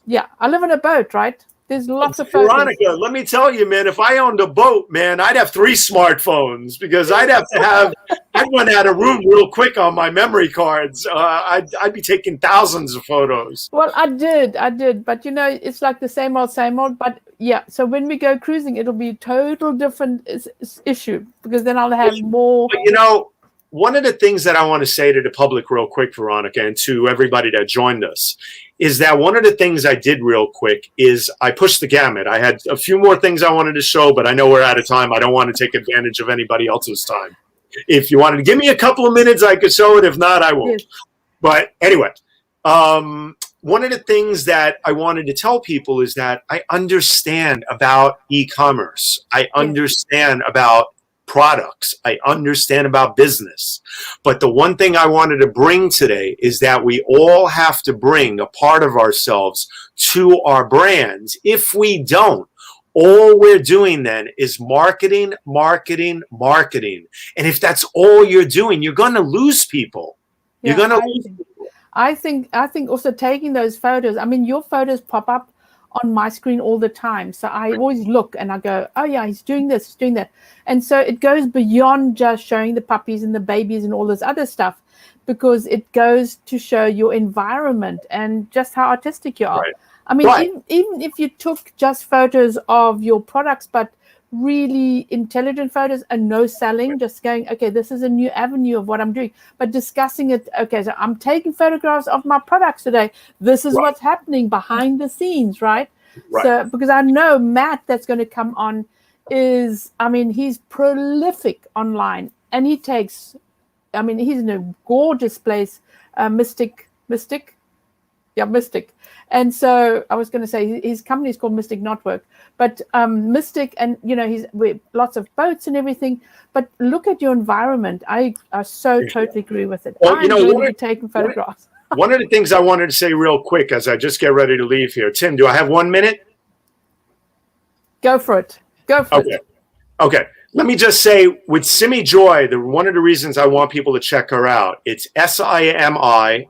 Yeah, I live on a boat, right? There's lots of photos. Veronica, let me tell you, man, if I owned a boat, man, I'd have 3 smartphones because I'd run out of room real quick on my memory cards. I'd be taking thousands of photos. Well, I did. But, it's like the same old. But, yeah, so when we go cruising, it'll be a total different issue because then I'll have more. But, one of the things that I want to say to the public real quick, Veronica, and to everybody that joined us, is that one of the things I did real quick is I pushed the gamut. I had a few more things I wanted to show, but I know we're out of time. I don't want to take advantage of anybody else's time. If you wanted to give me a couple of minutes, I could show it. If not, I won't. Yes. But anyway, one of the things that I wanted to tell people is that I understand about e-commerce. I understand about products. I understand about business. But the one thing I wanted to bring today is that we all have to bring a part of ourselves to our brands. If we don't, all we're doing then is marketing. And if that's all you're doing, you're going to lose people. You're going to lose people. I think also taking those photos, your photos pop up on my screen all the time. So I always look and I go, oh yeah, he's doing this, he's doing that. And so it goes beyond just showing the puppies and the babies and all this other stuff, because it goes to show your environment and just how artistic you are. Right. Even if you took just photos of your products, but really intelligent photos and no selling, just going, okay, this is a new avenue of what I'm doing, but discussing it. Okay, so I'm taking photographs of my products today. This is what's happening behind the scenes, right? So because I know Matt that's going to come on is, he's prolific online, and he takes, he's in a gorgeous place, Mystic. And so I was going to say his company is called Mystic Knotwork, but Mystic, and he's with lots of boats and everything. But look at your environment. I totally agree with it. Well, I'm really taking photographs. One of the things I wanted to say real quick as I just get ready to leave here, Tim, do I have 1 minute? Go for it. Okay. Let me just say, with Simi Joy, one of the reasons I want people to check her out, it's SimiJois.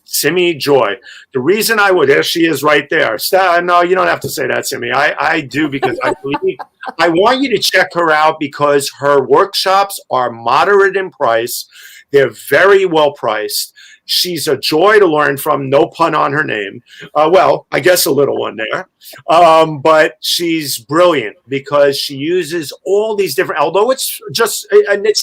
Simi Joy. The reason there she is right there. No, you don't have to say that, Simi. I do, because I believe I want you to check her out because her workshops are moderate in price. They're very well priced. She's a joy to learn from. No pun on her name. Well, I guess a little one there. But she's brilliant because she uses all these different, although it's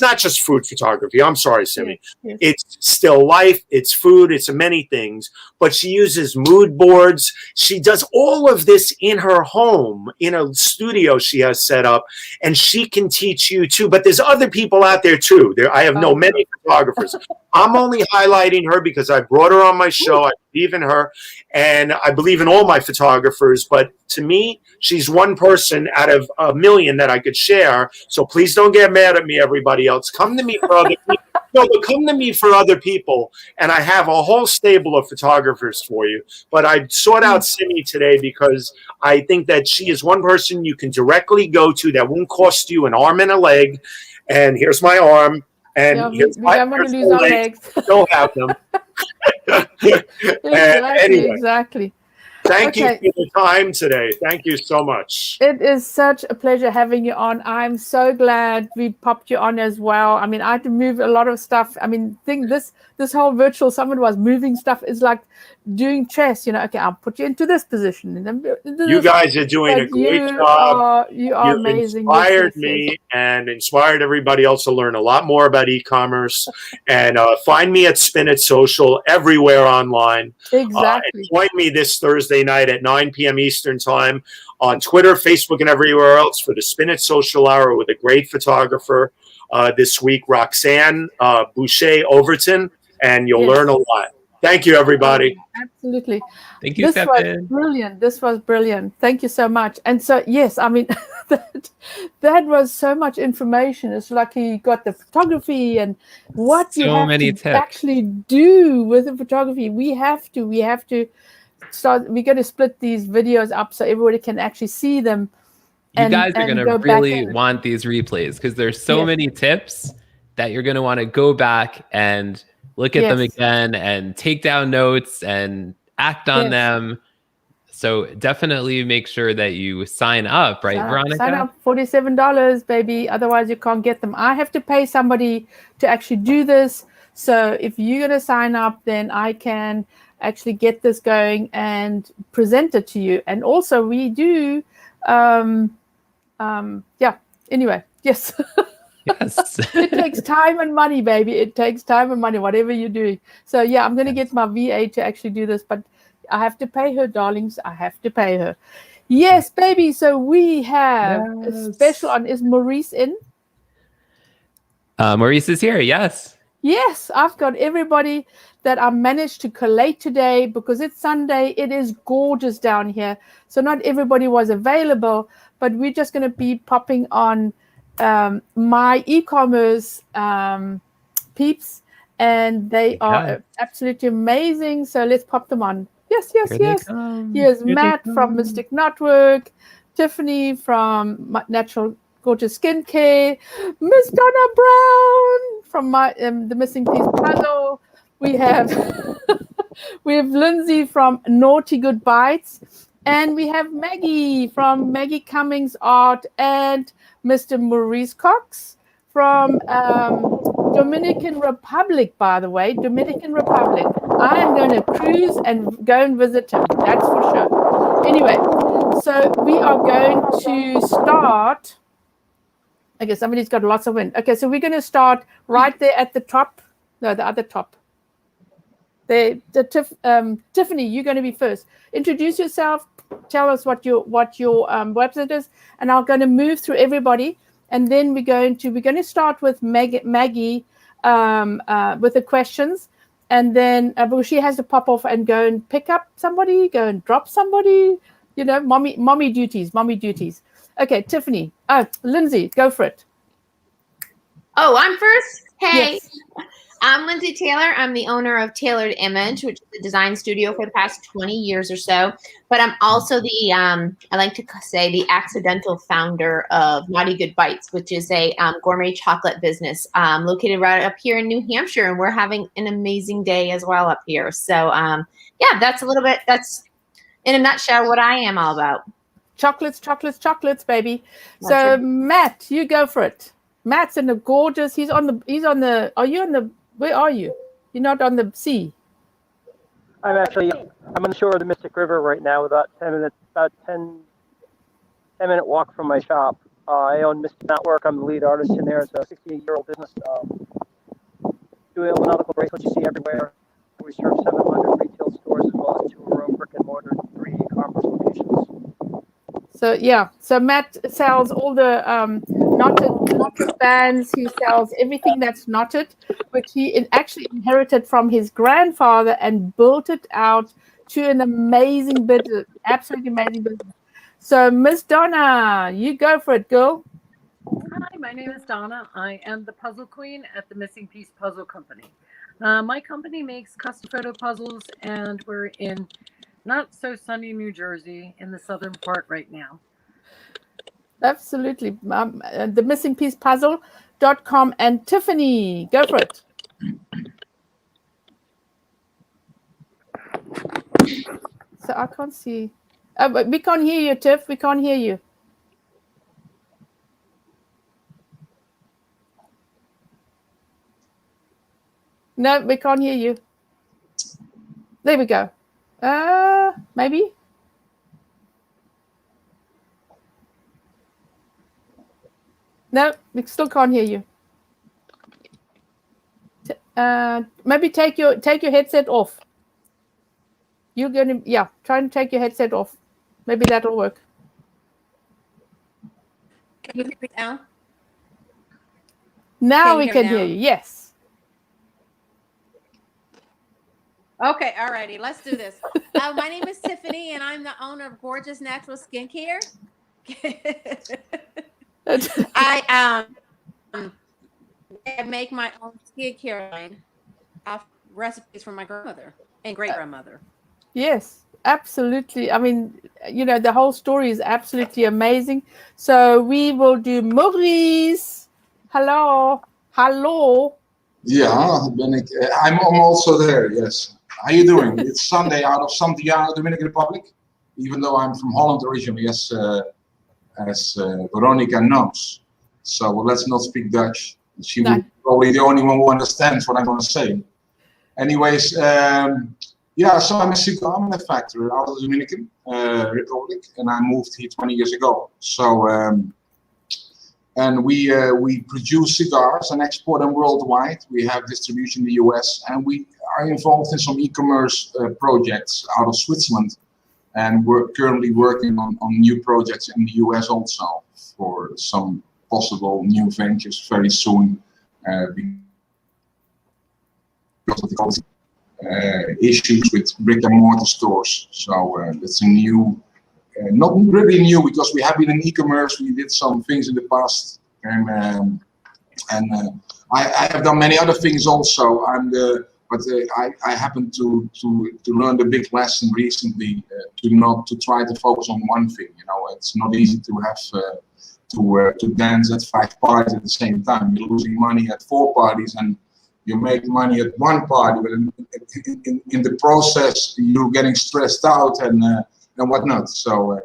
not just food photography. I'm sorry, Simi. Yes. It's still life, it's food, it's many things. But she uses mood boards. She does all of this in her home, in a studio she has set up, and she can teach you too. But there's other people out there too. I have known many photographers. I'm only highlighting her because I brought her on my show. I believe in her, and I believe in all my photographers. But to me, she's one person out of a million that I could share. So please don't get mad at me, everybody else. Come to me for other people. No, but come to me for other people, and I have a whole stable of photographers for you. But I sought out Simi today because I think that she is one person you can directly go to that won't cost you an arm and a leg. And here's my arm. And here's my legs. Don't have them. Exactly. Thank you for the time today. Thank you so much. It is such a pleasure having you on. I'm so glad we popped you on as well. I had to move a lot of stuff. This whole virtual summit was moving stuff. It's like doing chess. Okay, I'll put you into this position. And then you guys are doing a great job. You are amazing. Inspired me and inspired everybody else to learn a lot more about e-commerce. And find me at Spin It Social everywhere online. Exactly. And join me this Thursday night at 9 p.m. Eastern Time on Twitter, Facebook, and everywhere else for the Spin It Social Hour with a great photographer this week, Roxanne Boucher Overton. and you'll learn a lot. Thank you, everybody. Absolutely. Thank you, This was Stefan. brilliant. This was brilliant. Thank you so much. And so, yes, I mean, that was so much information. It's like he got the photography and what you have to actually do with the photography. We have to start. We're going to split these videos up so everybody can actually see them. You guys are going to really want these replays because there's so many tips that you're going to want to go back and look at them again and take down notes and act on them. So definitely make sure that you sign up, right, Veronica? Sign up, $47, baby. Otherwise, you can't get them. I have to pay somebody to actually do this. So if you're going to sign up, then I can actually get this going and present it to you. And also, we do, anyway, yes. Yes. It takes time and money, baby. It takes time and money, whatever you're doing. So, yeah, I'm going to get my VA to actually do this, but I have to pay her, darlings. I have to pay her. Yes, baby. So we have a special on. Is Maurice in? Maurice is here. Yes. Yes, I've got everybody that I managed to collate today because it's Sunday. It is gorgeous down here. So not everybody was available, but we're just going to be popping on my e-commerce peeps, and they are absolutely amazing. So let's pop them on. Yes. Here's Matt from Mystic Network, Tiffany from Natural Gorgeous Skincare, Miss Donna Brown from the Missing Piece Puzzle. We have Lindsay from Naughty Good Bites, and we have Maggie from Maggie Cummings Art, and Mr. Maurice Cox from Dominican Republic, by the way, Dominican Republic. I am going to cruise and go and visit him, that's for sure. Anyway, so we are going to start. Okay, somebody's got lots of wind. Okay, so we're going to start right there at the top. No, the other top. Tiffany, you're going to be first. Introduce yourself. Tell us what your website is, and I'm going to move through everybody. And then we're going to start with Maggie with the questions, and then because she has to pop off and go and pick up somebody, go and drop somebody. You know, mommy duties. Okay, Tiffany. Lindsay, go for it. Oh, I'm first. Hey. Yes. I'm Lindsay Taylor. I'm the owner of Tailored Image, which is a design studio for the past 20 years or so. But I'm also the, I like to say, the accidental founder of Naughty Good Bites, which is a gourmet chocolate business located right up here in New Hampshire. And we're having an amazing day as well up here. So, yeah, that's in a nutshell what I am all about. Chocolates, baby. So, Matt, you go for it. Matt's in the gorgeous. Are you on the? Where are you? You're not on the sea. I'm on the shore of the Mystic River right now, about 10-minute walk from my shop. I own Mystic Network. I'm the lead artist in there. It's a 68-year-old business. Doing nautical bracelets you see everywhere. We serve 700 retail stores as well as 2 room brick and mortar, 3 e-commerce locations. So Matt sells all the knotted bands. He sells everything that's knotted, which he actually inherited from his grandfather and built it out to an amazing business, absolutely amazing business. So Miss Donna, you go for it, girl. Hi, my name is Donna. I am the puzzle queen at the Missing Piece Puzzle Company. My company makes custom photo puzzles, and we're in not so sunny New Jersey in the southern part right now. Absolutely. The missingpiecepuzzle.com, and Tiffany, go for it. So I can't see. We can't hear you, Tiff. We can't hear you. No, we can't hear you. There we go. Maybe. No, we still can't hear you. Maybe take your headset off. You're gonna try and take your headset off. Maybe that'll work. Can you hear me now? Now we can hear you. Yes. Okay, alrighty, let's do this. My name is Tiffany, and I'm the owner of Gorgeous Natural Skincare. I make my own skincare line off recipes from my grandmother and great grandmother. Yes, absolutely. I mean, you know, the whole story is absolutely amazing. So we will do Maurice. Hello. Hello. Ja, ben ik. I'm also there, yes. How you doing? It's Sunday out of Santiago, Dominican Republic. Even though I'm from Holland originally, as Veronica knows. So let's not speak Dutch. She will be probably the only one who understands what I'm going to say. Anyways, yeah, so I'm a cigar manufacturer out of the Dominican Republic, and I moved here 20 years ago. So, and we produce cigars and export them worldwide. We have distribution in the US, and we are involved in some e-commerce projects out of Switzerland. And we're currently working on new projects in the US also for some possible new ventures very soon because of the issues with brick and mortar stores. So that's a new, not really new because we have been in e-commerce. We did some things in the past, and I have done many other things also. I happened to learn the big lesson recently to try to focus on one thing. You know, it's not easy to have to dance at 5 parties at the same time. You're losing money at 4 parties and you make money at 1 party, but in the process you're getting stressed out and whatnot. So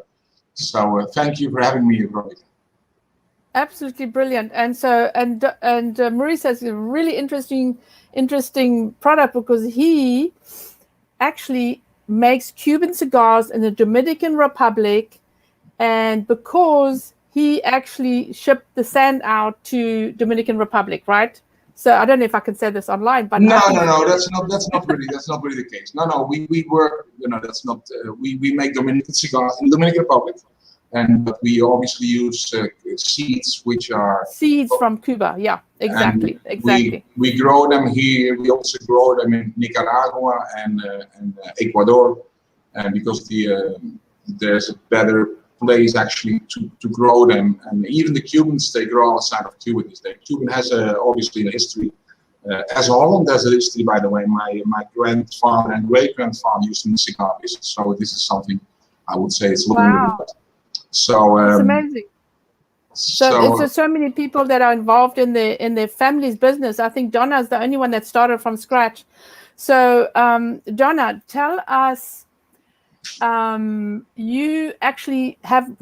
thank you for having me, Veronica. Absolutely brilliant. And so Maurice has a really interesting product because he actually makes Cuban cigars in the Dominican Republic, and because he actually shipped the sand out to Dominican Republic, right? So I don't know if I can say this online, but no, that's not really the case. No, we work, you know, that's not we make Dominican cigars in the Dominican Republic, but we obviously use seeds which are seeds from Cuba. Yeah, exactly. We grow them here. We also grow them in Nicaragua and Ecuador, because there's a better place actually to grow them. And even the Cubans, they grow outside of Cuba these days. Cuban has obviously a history, as Holland has a history, by the way. My grandfather and great grandfather used in the cigar business, so this is something I would say it's a little bit. So it's amazing. So there's so many people that are involved in their family's business. I think Donna's the only one that started from scratch. So Donna, tell us. You actually I've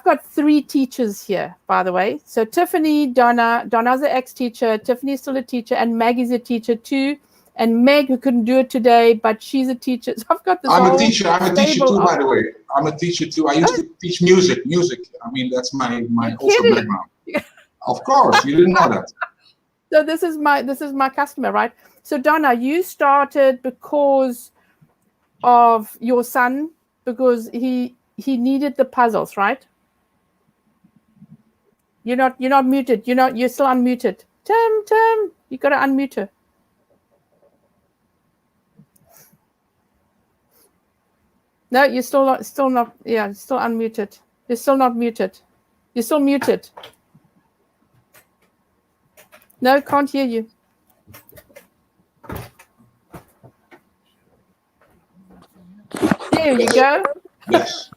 got 3 teachers here, by the way. So Tiffany, Donna's an ex-teacher, Tiffany's still a teacher, and Maggie's a teacher too. And Meg, who couldn't do it today, but she's a teacher. So I've got this. I'm a teacher too, by the way. I'm a teacher too. I used to teach music. I mean, that's my also background. Of course, you didn't know that. So this is my customer, right? So Donna, you started because of your son, because he needed the puzzles, right? You're not muted. You're still unmuted. Tim, you gotta unmute her. No, you're still not. Yeah, still unmuted. You're still not muted. You're still muted. No, can't hear you. There you go. Yes.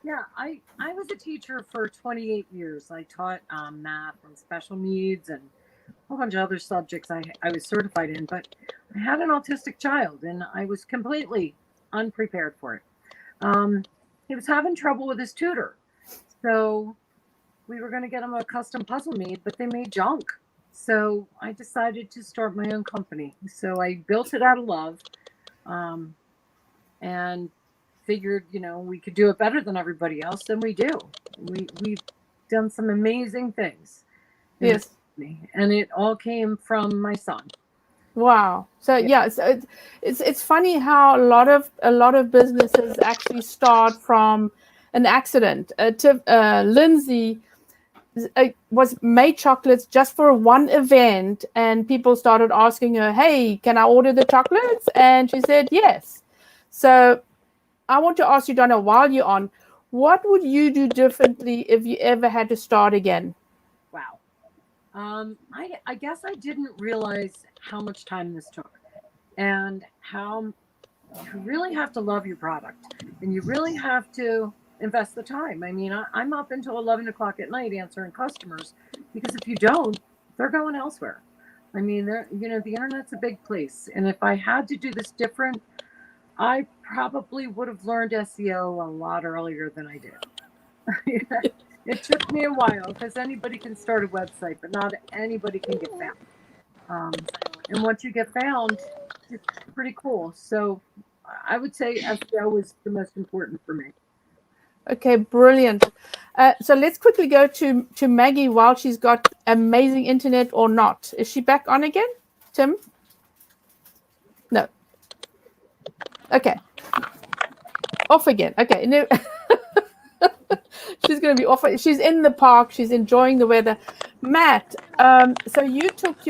Yeah, I was a teacher for 28 years. I taught math and special needs and a whole bunch of other subjects I was certified in, but I had an autistic child and I was completely unprepared for it. He was having trouble with his tutor. So we were going to get him a custom puzzle made, but they made junk. So I decided to start my own company. So I built it out of love. And figured, we could do it better than everybody else, and we do. We've done some amazing things. Yes. And it all came from my son. Wow. So so it's funny how a lot of businesses actually start from an accident. Lindsay was made chocolates just for one event, and people started asking her, "Hey, can I order the chocolates?" And she said yes. So I want to ask you, Donna, while you're on, what would you do differently if you ever had to start again? Wow. I guess I didn't realize how much time this took, and how you really have to love your product, and you really have to invest the time. I mean, I'm up until 11 o'clock at night answering customers, because if you don't, they're going elsewhere. I mean, the internet's a big place, and if I had to do this different, I probably would have learned SEO a lot earlier than I did. It took me a while, because anybody can start a website, but not anybody can get found. And once you get found, it's pretty cool. So I would say SEO is the most important for me. Okay, brilliant. So let's quickly go to Maggie while she's got amazing internet or not. Is she back on again, Tim? No. Okay. Off again. Okay. No. She's going to be off. She's in the park. She's enjoying the weather. Matt, so you took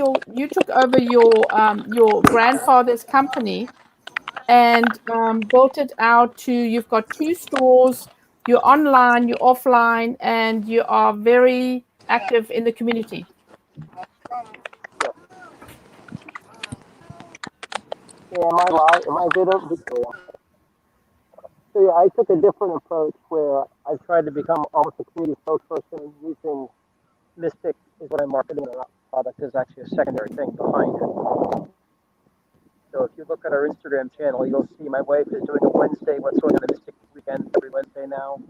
over your grandfather's company and built it out to, you've got 2 stores. You're online, you're offline, and you are very active in the community. Yeah, am I live? Am I good over here? So yeah, I took a different approach where I tried to become almost a community spokesperson using Mystic is what I'm marketing, and our product is actually a secondary thing behind it. So if you look at our Instagram channel, you'll see my wife is doing a Wednesday, what's going on the Mystic weekend every Wednesday now.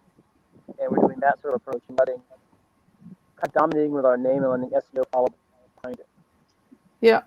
And we're doing that sort of approach and kind of dominating with our name and letting SEO follow behind it. Yeah.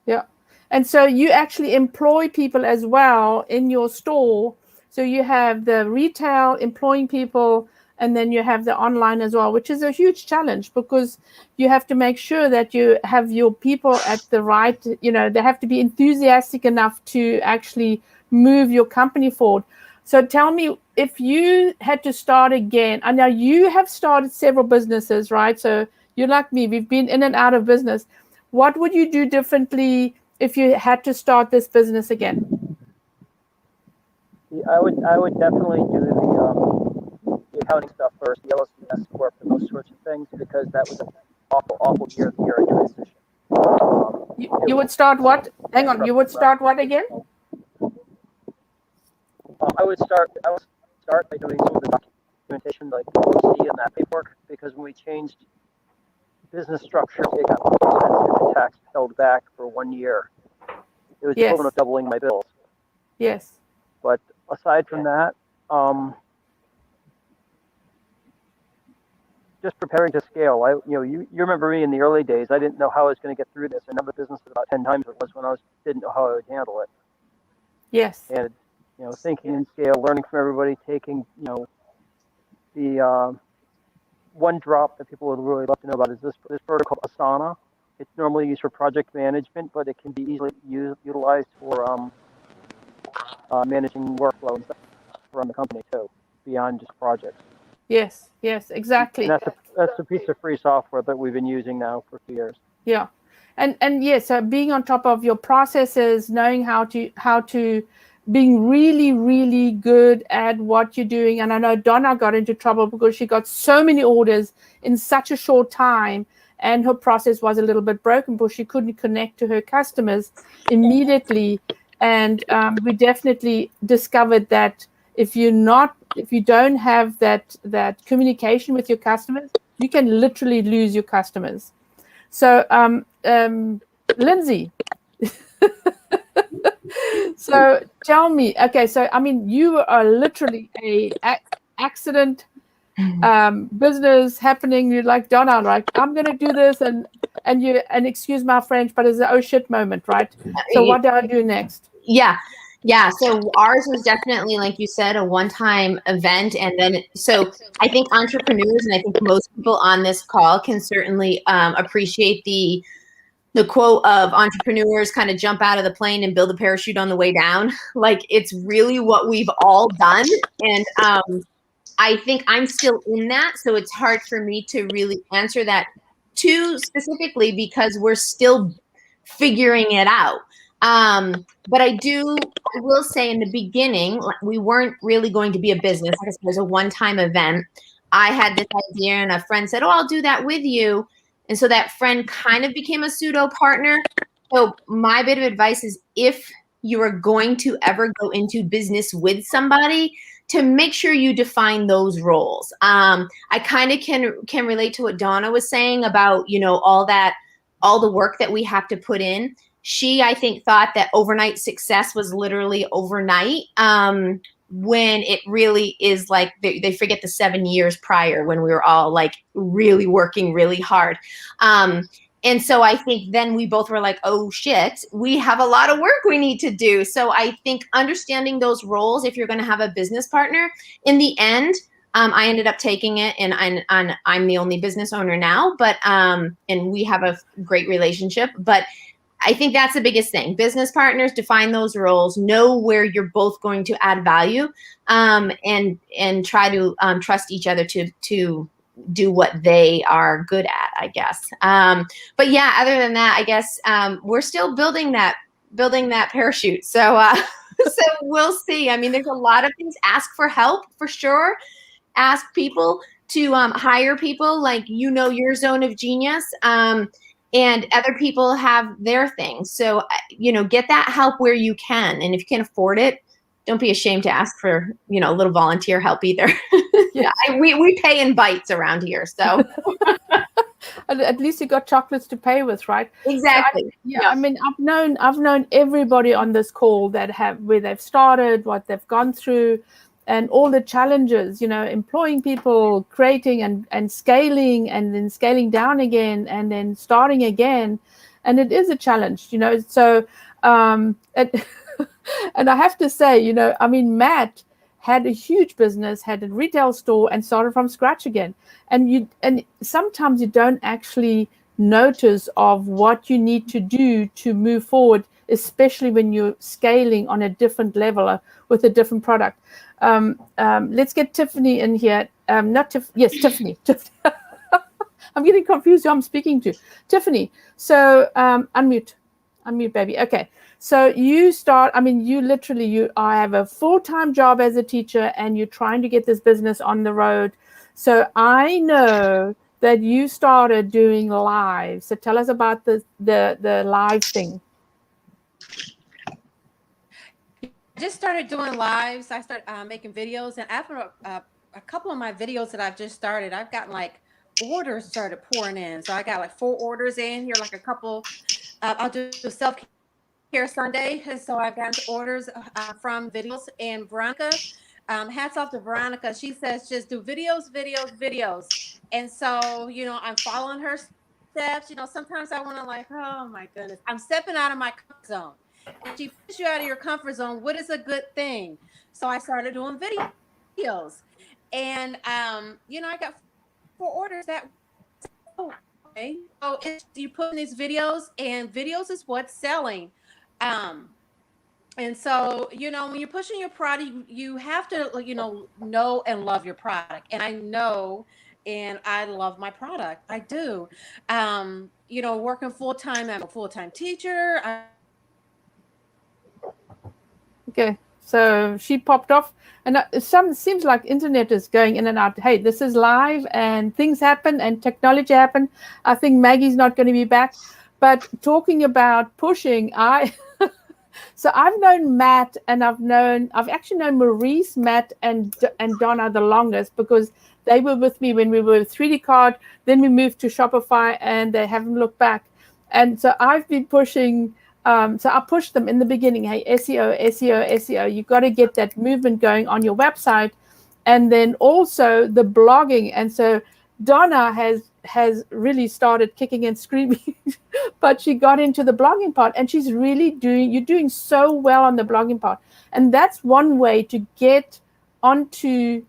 Yeah. And so you actually employ people as well in your store. So you have the retail employing people, and then you have the online as well, which is a huge challenge, because you have to make sure that you have your people at the right, they have to be enthusiastic enough to actually move your company forward. So tell me, if you had to start again, and now you have started several businesses, right? So you're like me, we've been in and out of business. What would you do differently if you had to start this business again? I would definitely do the accounting stuff first, the LLC work, and those sorts of things, because that was an awful year of transition. You would start what? Hang on, you would start what again? I would start by doing some of the documentation, like OC and that paperwork, because when we changed business structure, it got expensive and tax held back for 1 year. It was equivalent of doubling my bills. Yes. But aside from that, just preparing to scale. You remember me in the early days. I didn't know how I was going to get through this. I know the business was about 10 times it was when I didn't know how I would handle it. Yes. And thinking in scale, learning from everybody, taking the one drop that people would really love to know about is this protocol Asana. It's normally used for project management, but it can be easily utilized for managing workflow and stuff around the company too, beyond just projects. Yes, exactly. And that's a piece of free software that we've been using now for 2 years. Yeah, and yes, being on top of your processes, knowing how to being really, really good at what you're doing. And I know Donna got into trouble because she got so many orders in such a short time, and her process was a little bit broken because she couldn't connect to her customers immediately. And we definitely discovered that if you don't have that communication with your customers, you can literally lose your customers. So, Lindsay, so tell me, okay, so I mean, you are literally a accident business happening. You're like, Donna, right? I'm gonna do this, and excuse my French, but it's an oh shit moment, right? So what do I do next? Yeah. So ours was definitely, like you said, a one-time event. And then, so I think entrepreneurs, and I think most people on this call can certainly appreciate the quote of entrepreneurs kind of jump out of the plane and build a parachute on the way down. Like, it's really what we've all done. And I think I'm still in that, so it's hard for me to really answer that too specifically because we're still figuring it out. But I will say in the beginning, we weren't really going to be a business. Like I said, it was a one-time event. I had this idea and a friend said, oh, I'll do that with you. And so that friend kind of became a pseudo partner. So my bit of advice is if you are going to ever go into business with somebody, to make sure you define those roles. I kind of can relate to what Donna was saying about, all the work that we have to put in. She, I think, thought that overnight success was literally overnight, when it really is like they forget the 7 years prior when we were all like really working really hard. And so I think then we both were like, oh shit, we have a lot of work we need to do. So I think understanding those roles, if you're going to have a business partner, in the end, I ended up taking it, and I'm the only business owner now, but and we have a great relationship. But I think that's the biggest thing. Business partners, define those roles, know where you're both going to add value, and try to trust each other to do what they are good at, I guess. But yeah, other than that, I guess we're still building that parachute. So so we'll see. I mean, there's a lot of things. Ask for help for sure. Ask people to hire people like your zone of genius. And other people have their things. So, get that help where you can. And if you can afford it, don't be ashamed to ask for, a little volunteer help either. Yeah, we pay in bites around here. So at least you got chocolates to pay with, right? Exactly. So I mean, I've known everybody on this call where they've started, what they've gone through, and all the challenges, employing people, creating and scaling, and then scaling down again, and then starting again. And it is a challenge, so, and I have to say, I mean, Matt had a huge business, had a retail store, and started from scratch again. And sometimes you don't actually notice of what you need to do to move forward, especially when you're scaling on a different level with a different product. Let's get Tiffany in here. Tiffany. I'm getting confused who I'm speaking to. Tiffany. So unmute, baby. Okay. So you start, I mean, I have a full-time job as a teacher, and you're trying to get this business on the road. So I know that you started doing live. So tell us about the live thing. Just started doing lives. I started making videos, and after a couple of my videos that I've just started, I've gotten like orders started pouring in. So I got like 4 orders in here, like a couple. I'll do self-care Sunday, and so I've gotten orders from videos. And Veronica, hats off to Veronica. She says just do videos. And so I'm following her steps. Sometimes I want to like, oh my goodness, I'm stepping out of my comfort zone. And she pushes you out of your comfort zone. What is a good thing? So I started doing videos, and I got 4 orders that. Okay, so you put in these videos, and videos is what's selling. And so when you're pushing your product, you have to know and love your product. And I know, and I love my product. I do. Working full time. I'm a full-time teacher. Okay, so she popped off, and seems like internet is going in and out. Hey, this is live, and things happen, and technology happen. I think Maggie's not going to be back, but talking about pushing, so I've known Matt, and I've actually known Maurice, Matt, and Donna the longest, because they were with me when we were 3D Card. Then we moved to Shopify, and they haven't looked back. And so I've been pushing. So I pushed them in the beginning. Hey, SEO. You've got to get that movement going on your website, and then also the blogging. And so Donna has really started kicking and screaming, but she got into the blogging part, and she's really you're doing so well on the blogging part. And that's one way to get onto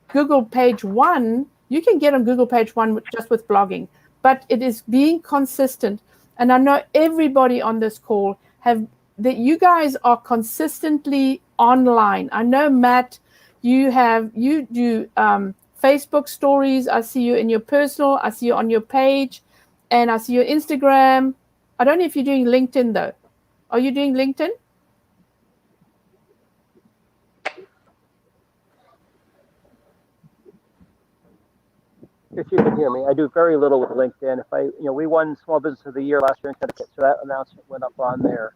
Google page 1. You can get on Google page 1 just with blogging, but it is being consistent. And I know everybody on this call that you guys are consistently online. I know, Matt, you do Facebook stories. I see you in your personal. I see you on your page, and I see your Instagram. I don't know if you're doing LinkedIn though. Are you doing LinkedIn? If you can hear me, I do very little with LinkedIn. We won Small Business of the Year last year in Connecticut, so that announcement went up on there.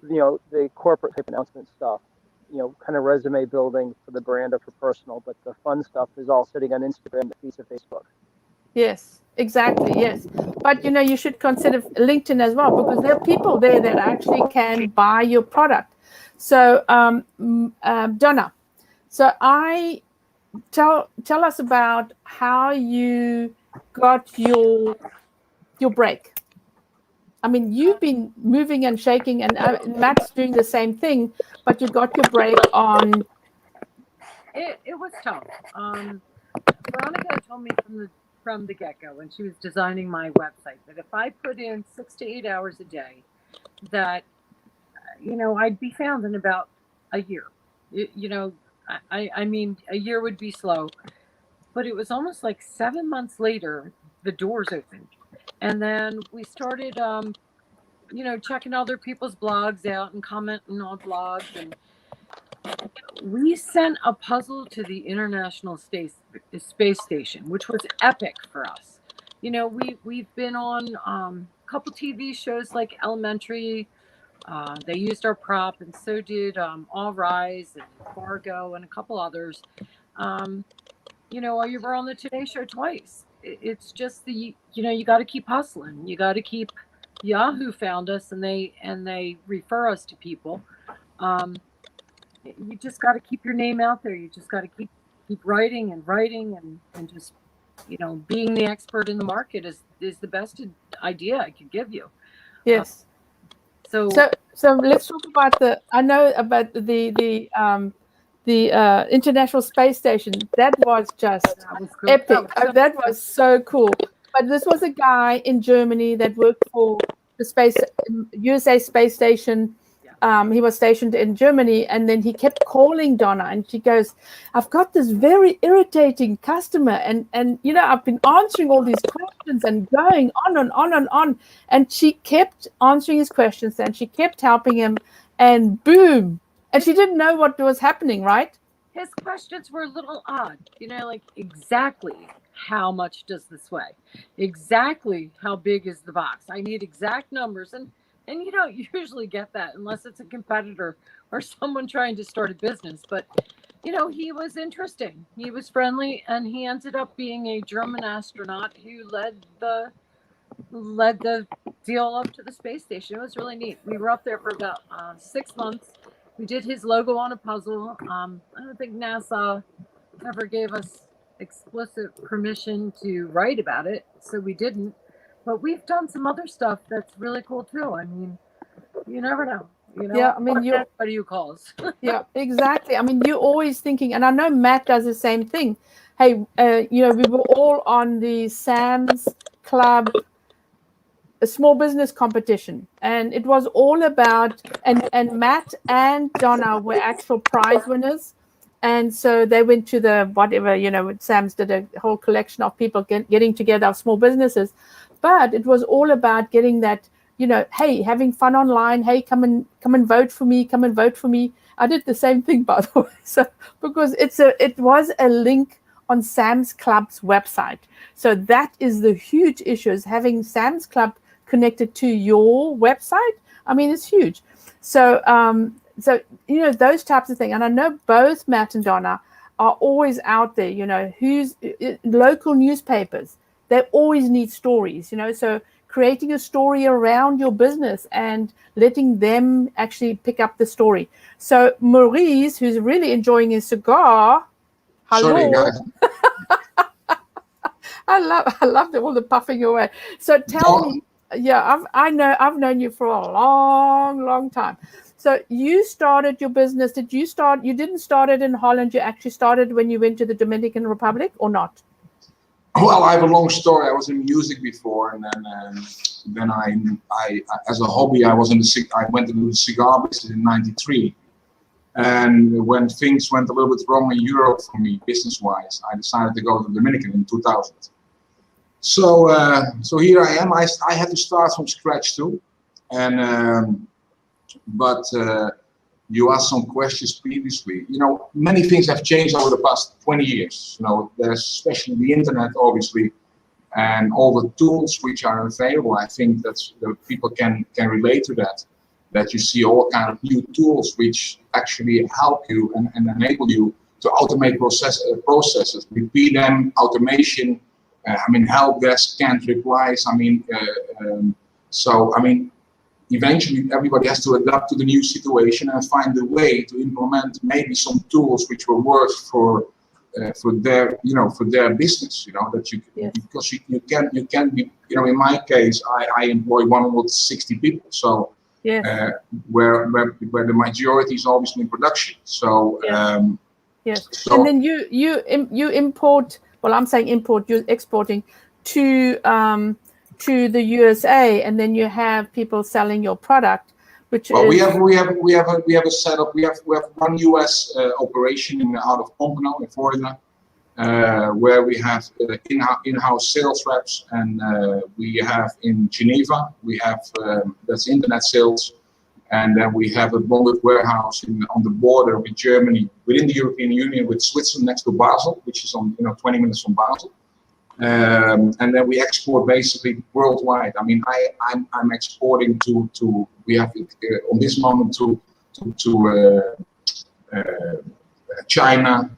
The corporate type announcement stuff, kind of resume building for the brand or for personal, but the fun stuff is all sitting on Instagram, the piece of Facebook. Yes, exactly. Yes. But, you should consider LinkedIn as well, because there are people there that actually can buy your product. So, Donna, so tell us about how you got your break. I mean, you've been moving and shaking, and Matt's doing the same thing, but you got your break on. It was tough. Veronica told me from the get-go when she was designing my website that if I put in 6 to 8 hours a day, that I'd be found in about a year. I mean, a year would be slow, but it was almost like 7 months later, the doors opened. And then we started, checking other people's blogs out and commenting on blogs. And we sent a puzzle to the International Space Station, which was epic for us. We've been on a couple TV shows like Elementary. They used our prop, and so did All Rise and Fargo and a couple others. You were on the Today Show twice. It's just you got to keep hustling. You got to keep. Yahoo found us, and they refer us to people. You just got to keep your name out there. You just got to keep writing and just being the expert in the market is the best idea I could give you. Yes. So let's talk about the International Space Station. That was just epic. That was so cool. But this was a guy in Germany that worked for the USA Space Station. He was stationed in Germany, and then he kept calling Donna, and she goes, "I've got this very irritating customer, and I've been answering all these questions and going on and on and on." And she kept answering his questions, and she kept helping him, and boom. And she didn't know what was happening, right? His questions were a little odd, like exactly how much does this weigh? Exactly how big is the box? I need exact numbers. And you don't usually get that unless it's a competitor or someone trying to start a business. But, he was interesting. He was friendly, and he ended up being a German astronaut who led the deal up to the space station. It was really neat. We were up there for about 6 months. We did his logo on a puzzle. I don't think NASA ever gave us explicit permission to write about it, so we didn't. But we've done some other stuff that's really cocool too. I mean, you never know. Yeah, I mean, everybody who calls. Yeah, exactly. I mean, you're always thinking, and I know Matt does the same thing. Hey, we were all on the Sam's Club, a small business competition, and it was all about, and Matt and Donna were actual prize winners. And so they went to the whatever, Sam's did a whole collection of people getting together of small businesses. But it was all about getting that, hey, having fun online. Hey, come and vote for me. Come and vote for me. I did the same thing, by the way. So because it was a link on Sam's Club's website. So that is the huge issue, is having Sam's Club connected to your website. I mean, it's huge. So those types of things. And I know both Matt and Donna are always out there, who's local newspapers. They always need stories, so creating a story around your business and letting them actually pick up the story. So Maurice, who's really enjoying his cigar. Hello. Sorry, guys. I love all the puffing away. So tell me, I've known you for a long, long time. So you started your business. You didn't start it in Holland. You actually started when you went to the Dominican Republic, or not? Well, I have a long story. I was in music before, and then I as a hobby, I went to do cigar business in '93, And when things went a little bit wrong in Europe for me, business-wise, I decided to go to the Dominican in 2000. So here I am. I had to start from scratch too. And but you asked some questions previously. You know, many things have changed over the past 20 years. You know, there's especially the internet, obviously, and all the tools which are available. I think that people can relate to that. That you see all kind of new tools which actually help you and enable you to automate processes. With PM automation, I mean, help desk, canned replies. I mean, so I mean, eventually everybody has to adapt to the new situation and find a way to implement maybe some tools which will work for their, you know, for their business. You know, that you because you can be, you know, in my case, I employ 160 people. So. Where the majority is obviously in production. So so, and then you import. Well, I'm saying import. You're exporting to the USA, and then you have people selling your product, which well, is. we have a setup. We have one US operation out of Pompano in Florida, where we have in-house sales reps, and we have in Geneva, we have that's internet sales, and then we have a bonded warehouse on the border with Germany, within the European Union, with Switzerland next to Basel, which is on 20 minutes from Basel, and then we export basically worldwide. I mean, I'm exporting to we have on this moment to China.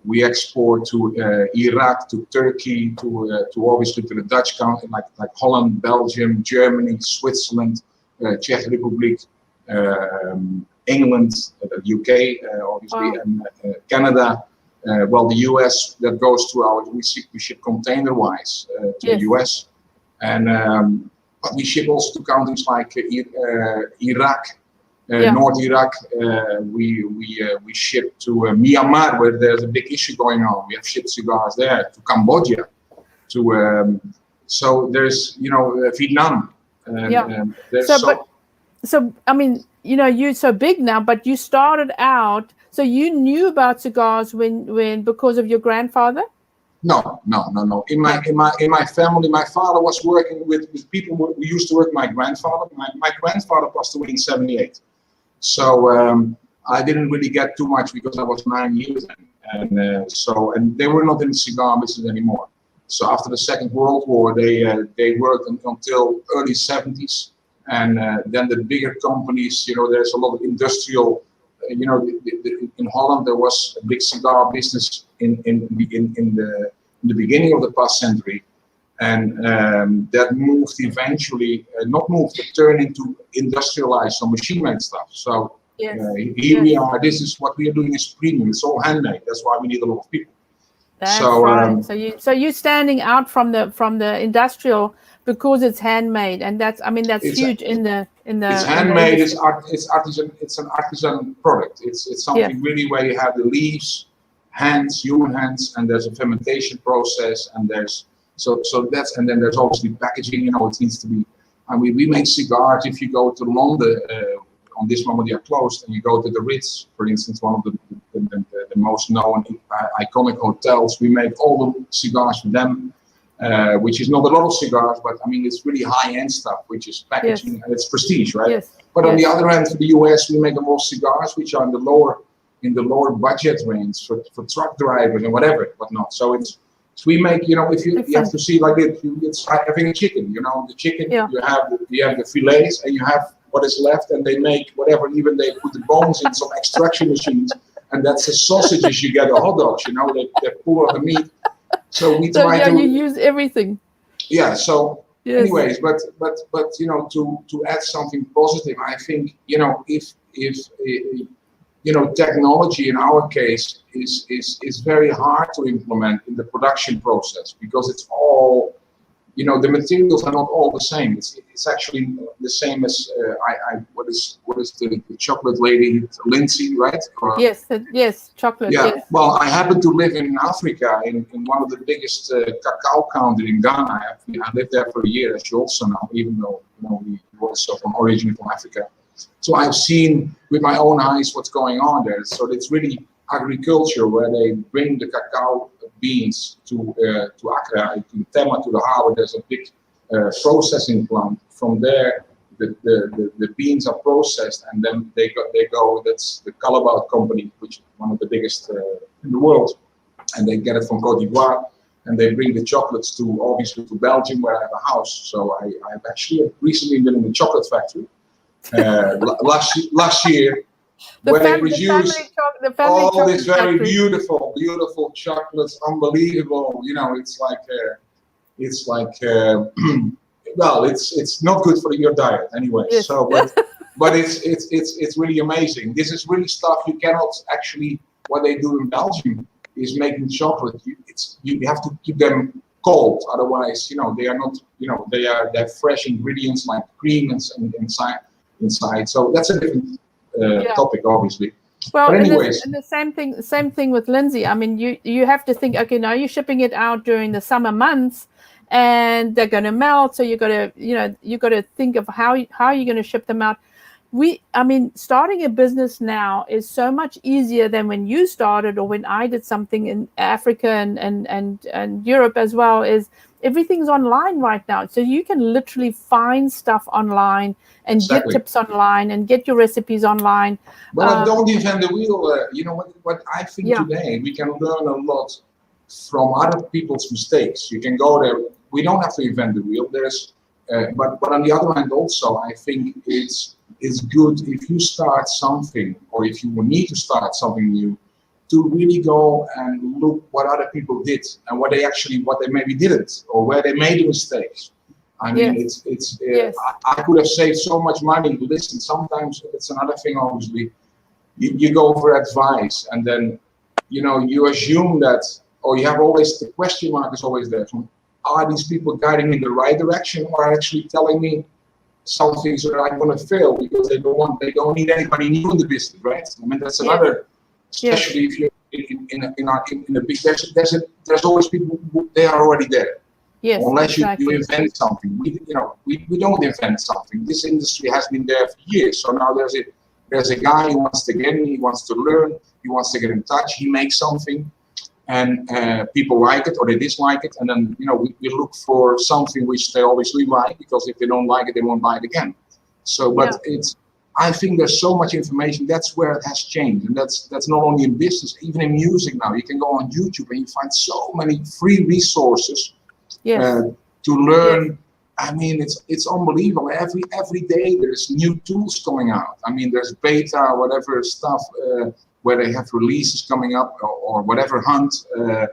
We export to Iraq, to Turkey, to obviously to the Dutch country like Holland, Belgium, Germany, Switzerland, Czech Republic, England, the UK, obviously, and Canada. Well, the US, that goes to we ship container-wise to the US, and but we ship also to countries like Iraq. North Iraq, we ship to Myanmar, where there's a big issue going on. We have shipped cigars there, to Cambodia, to so there's Vietnam. So I mean, you're so big now, but you started out. So you knew about cigars when because of your grandfather? No. In my family, my father was working with people who used to work with my grandfather. My grandfather passed away in '78. So I didn't really get too much because I was 9 years then, and they were not in the cigar business anymore. So after the Second World War, they worked until early '70s, and then the bigger companies, there's a lot of industrial, in Holland there was a big cigar business in the beginning of the past century. And that moved eventually, turned into industrialized or machine-made stuff. So here we are. This is what we are doing is premium. It's all handmade. That's why we need a lot of people. That's right. So you're standing out from the industrial because it's handmade, and that's huge in the. It's handmade. It's artisan. It's an artisan product. It's something really where you have the leaves, human hands, and there's a fermentation process, and there's. So that's, and then there's obviously packaging, it needs to be, I mean, we make cigars. If you go to London, on this moment they are closed, and you go to the Ritz, for instance, one of the most known iconic hotels, we make all the cigars for them, which is not a lot of cigars, but I mean, it's really high-end stuff, which is packaging, and it's prestige, right? But on the other hand, for the US, we make more cigars, which are in the lower budget range for truck drivers and whatnot. So we make, if you have to see like it, it's like having a chicken. The chicken, you have the fillets, and you have what is left, and they make whatever. Even they put the bones in some extraction machines, and that's the sausages you get, the hot dogs. They pull out the meat. So we try to. You use everything. Yeah. So, anyways, but to add something positive, I think if technology in our case is very hard to implement in the production process, because it's all, the materials are not all the same. It's actually the same as what is the chocolate lady, Lindsay, right? Yes, chocolate. Yeah. Yes. Well, I happen to live in Africa, in one of the biggest cacao countries in Ghana. I lived there for a year, as you also know, even though we also from originally from Africa. So I've seen with my own eyes what's going on there. So it's really agriculture, where they bring the cacao beans to Accra, to Tema, to the harbor. There's a big processing plant. From there, the beans are processed, and then they go. That's the Calabar company, which is one of the biggest in the world, and they get it from Côte d'Ivoire, and they bring the chocolates obviously to Belgium, where I have a house. So I've actually recently been in the chocolate factory last year. Where they produce all these very beautiful chocolates, unbelievable. You know, it's like well, it's not good for your diet anyway. Yes. So, but it's really amazing. This is really stuff you cannot actually. What they do in Belgium is making chocolate. You have to keep them cold, otherwise, you know, they are not. You know, they're fresh ingredients like cream and inside. So that's a different topic, obviously. Well, but anyways, and the same thing with Lindsay. I mean, you have to think, okay, now you're shipping it out during the summer months, and they're going to melt. So you got to think of how you're going to ship them out. I mean, starting a business now is so much easier than when you started or when I did something in Africa and Europe as well. Is everything's online right now, so you can literally find stuff online and get tips online and get your recipes online. Well, don't invent the wheel. You know what I think today we can learn a lot from other people's mistakes. You can go there. We don't have to invent the wheel. But on the other hand, also I think it's good if you start something, or if you need to start something new, to really go and look what other people did and what they maybe didn't, or where they made the mistakes. I mean, I could have saved so much money. Listen, sometimes it's another thing. Obviously, you go for advice, and then you assume that, or you have always the question mark is always there. Are these people guiding me in the right direction, or are actually telling me something so that I'm going to fail because they don't need anybody new in the business, right? I mean, that's another. Especially if you're in a big, there's always people who they are already there. Yes, unless you invent something. We don't invent something. This industry has been there for years. So now there's a guy who wants to get in, he wants to learn, he wants to get in touch, he makes something, and people like it or they dislike it, and then we look for something which they obviously like, because if they don't like it, they won't buy it again. So, but I think there's so much information. That's where it has changed, and that's not only in business, even in music now. You can go on YouTube and you find so many free resources to learn. I mean, it's unbelievable. Every day there's new tools coming out. I mean, there's beta, whatever stuff, where they have releases coming up, or whatever hunt, where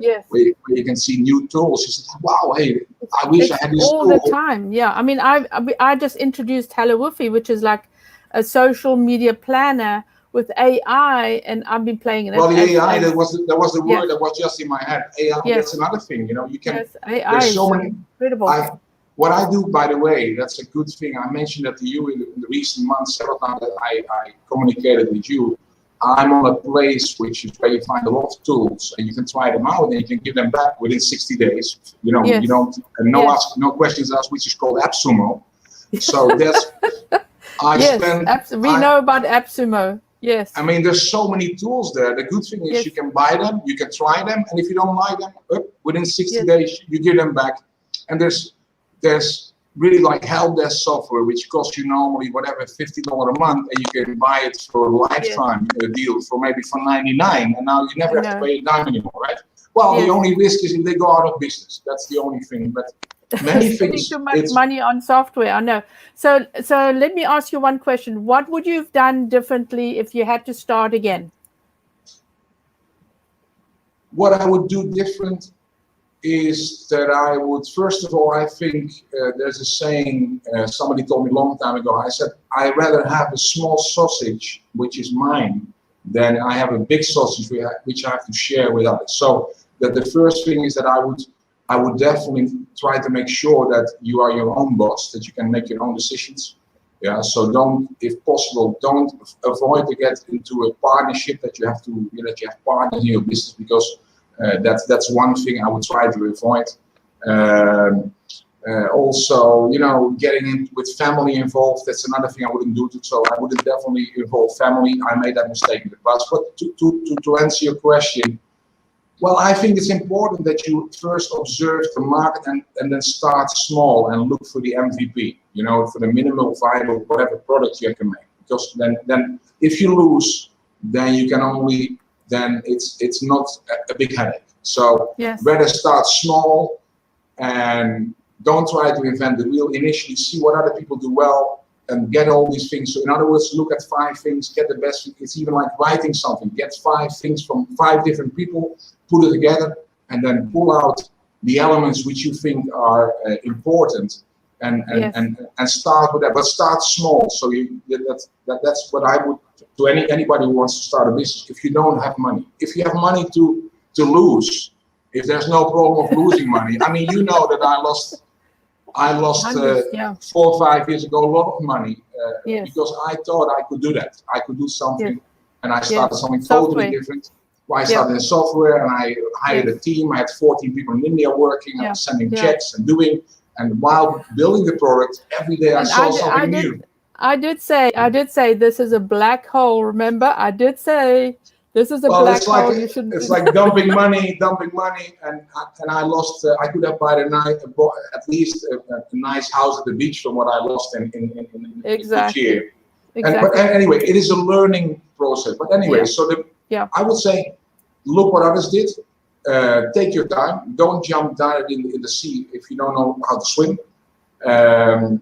you can see new tools. You say, wow, hey, I wish I had this all tool. the time. Yeah, I mean, I just introduced Hello Woofy, which is like a social media planner with AI, and I've been playing it. Well, the AI, that was the word that was just in my head. AI, that's another thing. You can. AI there's so many. Incredible. What I do, by the way, that's a good thing. I mentioned that to you in the recent months, several times that I communicated with you. I'm on a place which is where you find a lot of tools, and you can try them out, and you can give them back within 60 days. You don't, and no questions asked, which is called AppSumo. So that's. We know about AppSumo. Yes. I mean, there's so many tools there. The good thing is you can buy them, you can try them, and if you don't like them, within 60 days you give them back. And there's really like help desk software, which costs you normally whatever $50 a month, and you can buy it for a lifetime deal for maybe for $99, and now you never have to pay a dime anymore, right? Well, the only risk is if they go out of business. That's the only thing. But many things. Too much money on software, I know. So let me ask you one question. What would you have done differently if you had to start again? What I would do different is that I would, first of all, I think there's a saying somebody told me a long time ago. I said, I'd rather have a small sausage, which is mine, than I have a big sausage which I have to share with others. So that the first thing is that I would definitely try to make sure that you are your own boss, that you can make your own decisions. Yeah, so don't, if possible, avoid to get into a partnership that you have to, that you have partners in your business, because that's one thing I would try to avoid. Also, getting in with family involved, that's another thing I wouldn't do. So I wouldn't definitely involve family. I made that mistake in the past. But to answer your question, well, I think it's important that you first observe the market and then start small and look for the MVP, for the minimal viable, whatever product you can make. Because then if you lose, then you can only, then it's not a big headache. So rather start small and don't try to invent the wheel. Initially, see what other people do well and get all these things. So in other words, look at 5 things, get the best. It's even like writing something. Get 5 things from 5 different people, put it together, and then pull out the elements which you think are important, and start with that. But start small. So that's what I would to anybody who wants to start a business. If you don't have money, if you have money to lose, if there's no problem of losing money, I mean, that I lost 4 or 5 years ago a lot of money because I thought I could do that. I could do something, and I started something totally different. I started in software, and I hired a team. I had 14 people in India working. I was sending checks and doing. And while building the product, every day I saw something new. I did say this is a black hole. Remember, I did say this is a black hole. You shouldn't. It's like dumping money, and I lost. I could have bought at least a nice house at the beach from what I lost in each year. But anyway, it is a learning process. But anyway, I would say, look what others did. Take your time. Don't jump directly in the sea if you don't know how to swim. And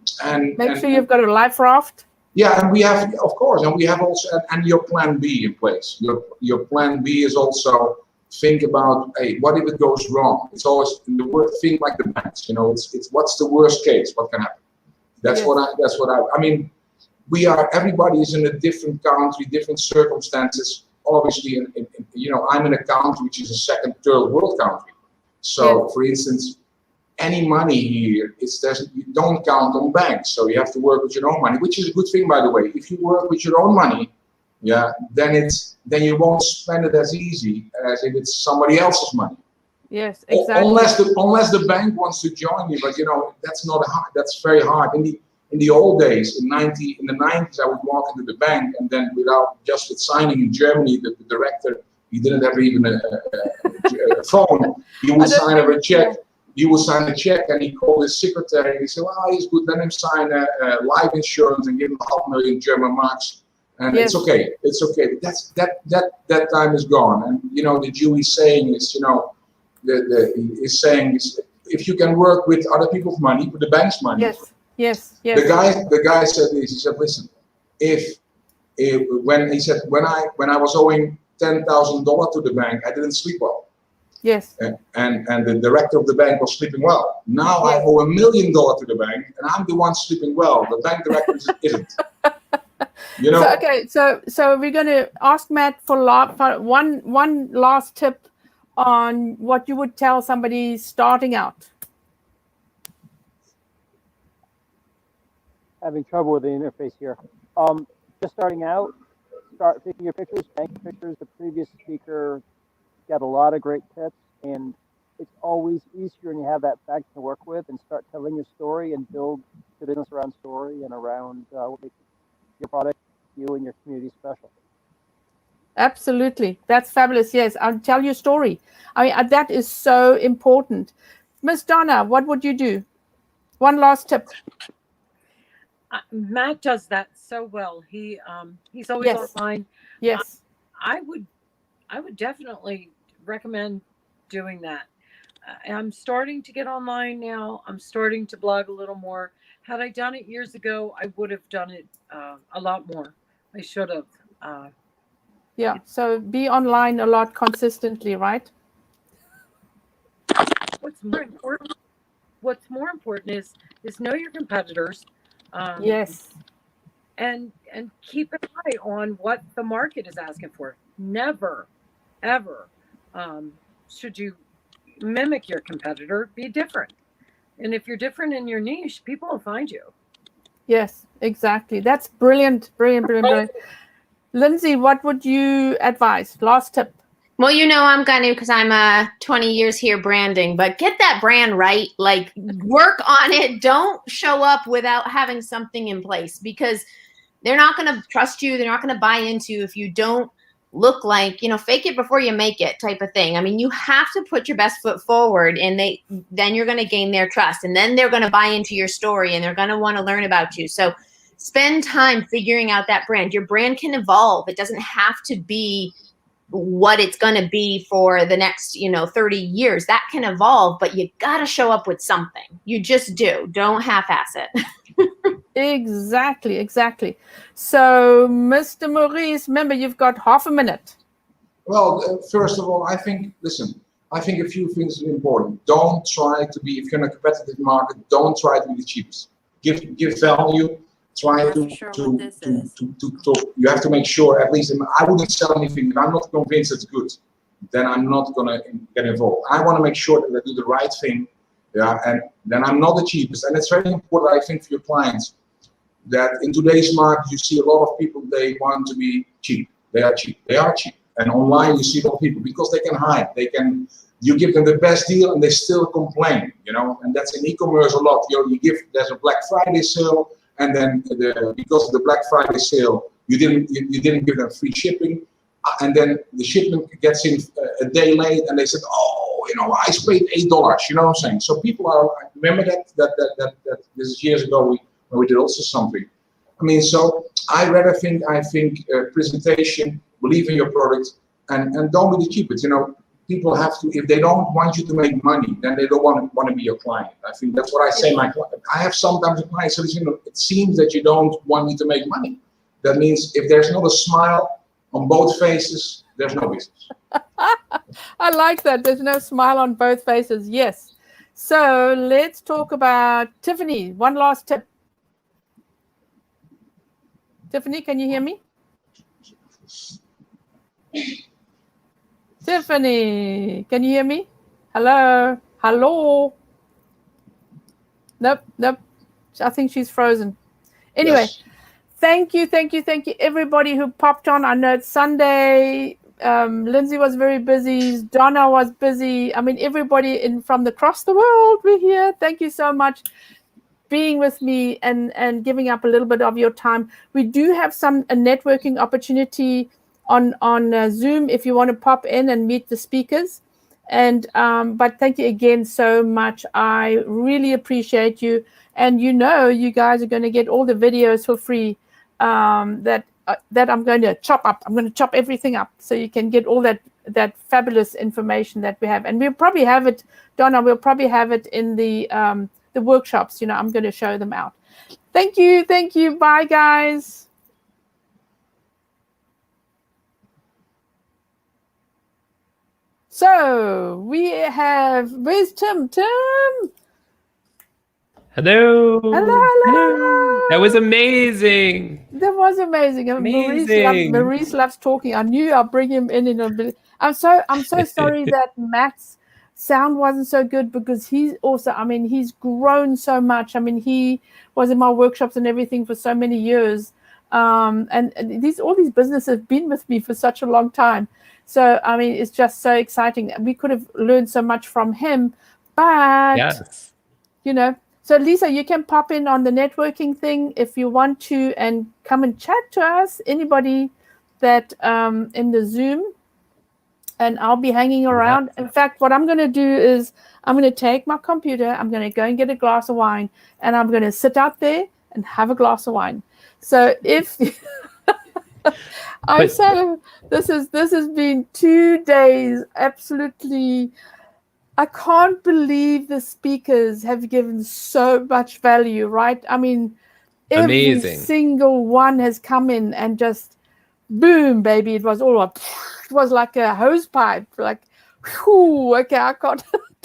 make sure you've got a life raft. Yeah, and we have, of course, and we have also, and your plan B in place. Your plan B is also think about, hey, what if it goes wrong? It's always in the word, think like the banks. It's what's the worst case? What can happen? That's what I mean. Everybody is in a different country, different circumstances. Obviously, I'm in a country which is a second, third world country. So, for instance, any money here, you don't count on banks. So you have to work with your own money, which is a good thing, by the way. If you work with your own money, then you won't spend it as easy as if it's somebody else's money. Yes, exactly. Unless the bank wants to join you, but that's not hard. That's very hard. In the old days, in the 90s, I would walk into the bank, and then just with signing in Germany, the director, he didn't have even a phone. He would sign over a check. He would sign a check, and he called his secretary. And he said, "Well, he's good. Let him sign life insurance and give him 500,000 German marks." And it's okay. It's okay. That time is gone. And the Jewish saying is, if you can work with other people's money, with the bank's money. Yes. The guy said this. He said, "Listen, when I was owing $10,000 to the bank, I didn't sleep well. Yes. And the director of the bank was sleeping well. Now I owe $1 million to the bank, and I'm the one sleeping well. The bank director isn't." So we're going to ask Matt for one last tip on what you would tell somebody starting out. Having trouble with the interface here. Just starting out, start taking your pictures, bank pictures. The previous speaker got a lot of great tips, and it's always easier when you have that fact to work with and start telling your story and build the business around story and around what makes your product, you and your community special. Absolutely. That's fabulous. Yes, I'll tell your story. I mean, that is so important. Miss Donna, what would you do? One last tip. Matt does that so well. He's always online. Yes. I would definitely recommend doing that. I'm starting to get online now. I'm starting to blog a little more. Had I done it years ago, I would have done it a lot more. I should have. So be online a lot consistently, right? What's more important is know your competitors. Yes. And keep an eye on what the market is asking for. Never, ever should you mimic your competitor. Be different. And if you're different in your niche, people will find you. Yes, exactly. That's brilliant. Brilliant. Lindsay, what would you advise? Last tip. Well, you know, I'm going to, because I'm 20 years here branding, but get that brand right. Like, work on it. Don't show up without having something in place, because they're not going to trust you. They're not going to buy into you if you don't look like, you know, fake it before you make it type of thing. I mean, you have to put your best foot forward, and then you're going to gain their trust, and then they're going to buy into your story, and they're going to want to learn about you. So spend time figuring out that brand. Your brand can evolve. It doesn't have to be what it's going to be for the next, 30 years. That can evolve, but you got to show up with something. You just do. Don't half-ass it. Exactly. So, Mr. Maurice, remember, you've got half a minute. Well, first of all, I think a few things are important. Don't try to be, if you're in a competitive market, don't try to be the cheapest. Give value. Try to you have to make sure, at least, I wouldn't sell anything if I'm not convinced it's good. Then I'm not gonna get involved. I want to make sure that I do the right thing, and then I'm not the cheapest. And it's very important, I think, for your clients, that in today's market you see a lot of people, they want to be cheap. They are cheap. And online you see a lot of people, because they can hide. You give them the best deal and they still complain, and that's in e-commerce a lot. There's a Black Friday sale, and then because of the Black Friday sale, you didn't give them free shipping, and then the shipment gets in a day late, and they said, I paid $8. You know what I'm saying? So people are, remember that this is years ago when we did also something. I mean, so I think presentation, believe in your product, and don't be the cheapest. People have to, if they don't want you to make money, then they don't want to be your client. I think that's what I say. I have sometimes a client says, it seems that you don't want me to make money. That means if there's not a smile on both faces, there's no business. I like that. There's no smile on both faces. Yes. So let's talk about Tiffany. One last tip. Tiffany, can you hear me? Tiffany, can you hear me? Hello. Nope. I think she's frozen. Anyway, yes. Thank you, everybody who popped on. I know it's Sunday. Lindsay was very busy. Donna was busy. I mean, everybody from across the world, we're here. Thank you so much being with me and giving up a little bit of your time. We do have a networking opportunity on Zoom if you want to pop in and meet the speakers. And but thank you again so much. I really appreciate you. And you guys are going to get all the videos for free that I'm going to chop up. I'm going to chop everything up so you can get all that fabulous information that we have. And we'll probably have it, Donna, we'll probably have it in the workshops. I'm going to show them out. Thank you. Bye, guys. So we have, where's Tim? Hello. Hello. That was amazing. Maurice loves talking. I knew I'd bring him in a bit. I'm so sorry that Matt's sound wasn't so good, because he's also, he's grown so much. He was in my workshops and everything for so many years. And all these businesses have been with me for such a long time. So, it's just so exciting. We could have learned so much from him, but, yes. So Lisa, you can pop in on the networking thing if you want to, and come and chat to us, anybody that in the Zoom, and I'll be hanging around. In fact, what I'm going to do is I'm going to take my computer, I'm going to go and get a glass of wine, and I'm going to sit out there and have a glass of wine. So if... this has been 2 days, absolutely. I can't believe the speakers have given so much value, right? Every single one has come in and just boom, baby. It was like a hose pipe, like, whew, okay, I can't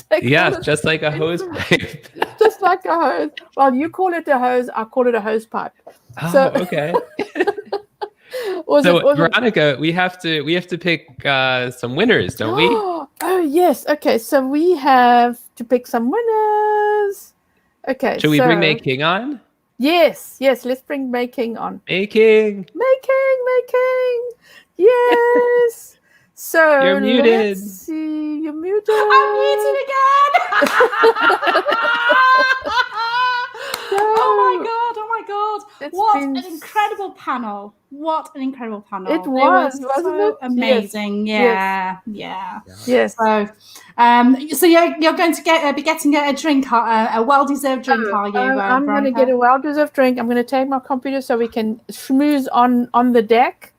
take it. Yes, just like a hose pipe. Just like a hose. Well, you call it a hose, I call it a hose pipe. Oh, okay. Veronica, we have to pick some winners, don't we? Oh yes. Okay, so we have to pick some winners. Okay. Should we bring May King on? Yes. Let's bring May King on. May King. Yes. So You're muted. Let's see. You're muted. I'm muted again. Oh my god. What an incredible panel. What an incredible panel. It was, They were wasn't so it? amazing. Yes. Yeah. Yes. So you're going to be getting a drink, a well-deserved drink, are you? I'm going to Veronica? get a well-deserved drink. I'm going to take my computer so we can schmooze on the deck.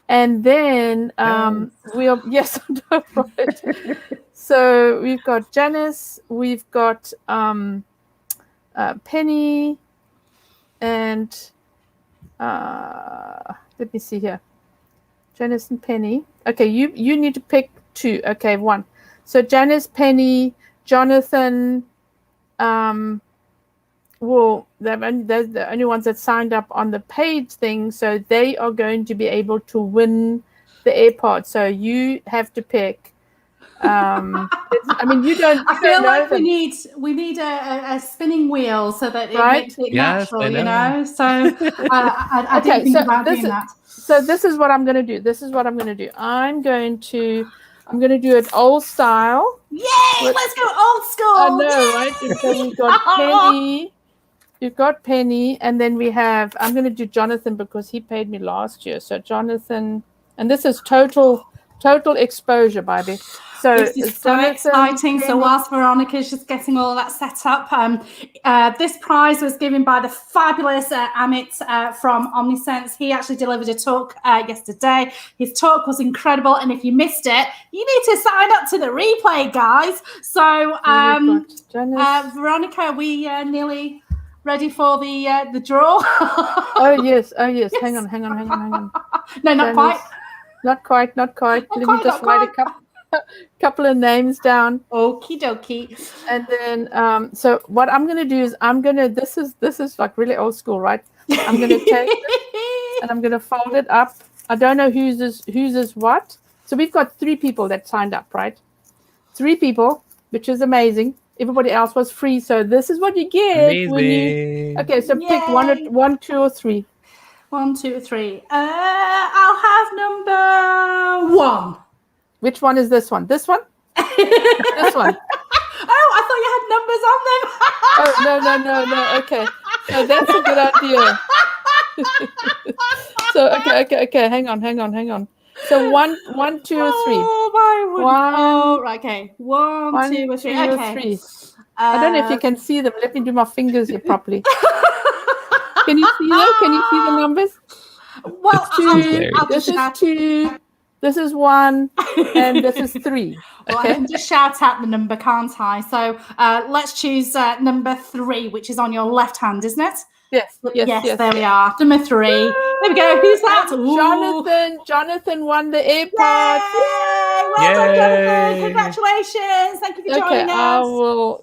And then yes, I know, right. So we've got Janice, we've got Penny, and let me see here. Janice and Penny. Okay, you need to pick two. Okay, one. So Janice, Penny, Jonathan. Well, they're the only ones that signed up on the paid thing, so they are going to be able to win the AirPods. So you have to pick. I mean, you don't. I feel like we need a spinning wheel so that it makes it natural, you know. So I didn't think about doing that. So this is what I'm going to do. I'm going to do it old style. Yay! Let's go old school. I know, right? So we've got Penny. You've got Penny, and then we have. I'm going to do Jonathan because he paid me last year. So Jonathan, and this is total exposure, baby. So this is so exciting. So whilst Veronica's just getting all that set up, this prize was given by the fabulous Amit from Omnisense. He actually delivered a talk yesterday. His talk was incredible, and if you missed it, you need to sign up to the replay, guys. So Veronica, are we nearly ready for the draw? Oh yes. Hang on. No, not quite. Not quite. Let me just write a couple of names down. Okie dokie. And then so what I'm gonna do is this is like really old school, right? I'm gonna take it and I'm gonna fold it up. I don't know whose is what. So we've got 3 people that signed up, right? 3 people, which is amazing. Everybody else was free, so this is what you get. Okay, so pick 1, 2, or 3. 1, 2, 3. I'll have number 1. Which one is this one? This one? This one. Oh, I thought you had numbers on them. Oh, no. Okay. So that's a good idea. So okay. Hang on. So 1, 2, or 3. Oh my word. 1. Oh, right, okay. 1, 2, or 3. Okay. 3. I don't know if you can see them. Let me do my fingers here properly. Can you see them? Can you see the numbers? Well, 2. This is 2. This is 1, and this is 3. Well, I can just shout out the number, can't I? So let's choose number 3, which is on your left hand, isn't it? Yes. There we are. Number 3. There we go. Who's that? Jonathan won the AirPods. Yay! Well done, Jonathan. Congratulations. Thank you for joining us.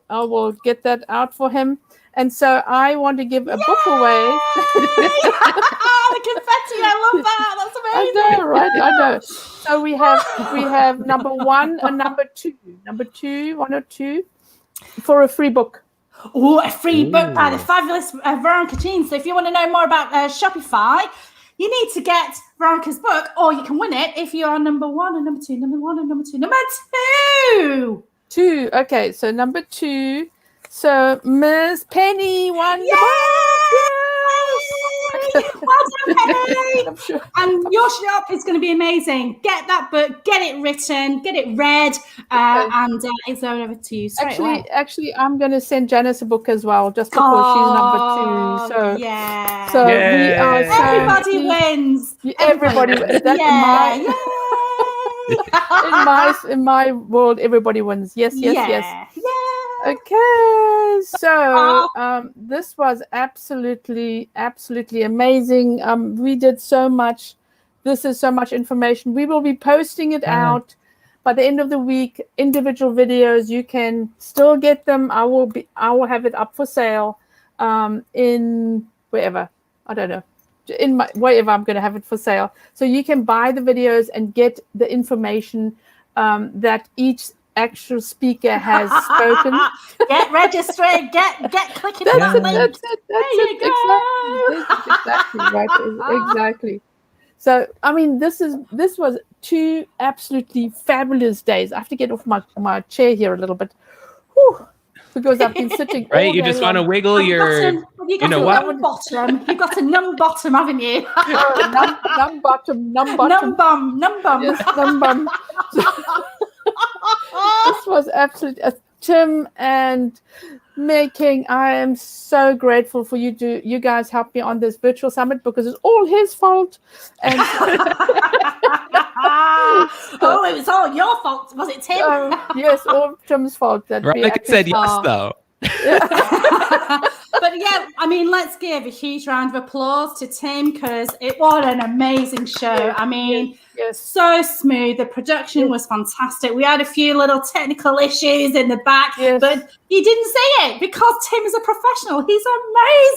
I will get that out for him. And so I want to give a book away. The confetti, I love that. That's amazing. I know, right? I know. So we have number 1 and number 2. Number 2, 1 or 2, for a free book. Oh, a free book by the fabulous Veronica Jean. So if you want to know more about Shopify, you need to get Veronica's book, or you can win it if you are number 1 and number 2. Number 1 and number 2. Number 2. 2. Okay, so number 2. So Miss Penny won the book. Well done, Penny. And your shop is going to be amazing. Get that book, get it written, get it read, and it's over to you straight away. Actually, I'm going to send Janice a book as well, just because she's number 2. So yeah. So we are. Everybody wins. Everybody wins. In my world, everybody wins. Yes. Okay, so this was absolutely amazing. We did so much. This is so much information. We will be posting it out by the end of the week. Individual videos, you can still get them. I will have it up for sale in wherever. I don't know. In my wherever I'm going to have it for sale. So you can buy the videos and get the information that each actual speaker has spoken. Get registered, get clicking on the link. That's it. Exactly right. Exactly. So, I mean, this was 2 absolutely fabulous days. I have to get off my chair here a little bit. Whew, because I've been sitting all Right? You day just want to long. wiggle your, you know what? Bottom. You've got a numb bottom, haven't you? Numb bottom. Numb bum. Yes, numb bum. This was absolutely Tim and Making. I am so grateful for you guys helped me on this virtual summit because it's all his fault. And oh, it was all your fault, was it, Tim? Yes, all Tim's fault. That Veronica said yes, though. But yeah, I mean, let's give a huge round of applause to Tim because it was an amazing show. I mean, so smooth. The production was fantastic. We had a few little technical issues in the back, but he didn't say it because Tim is a professional. He's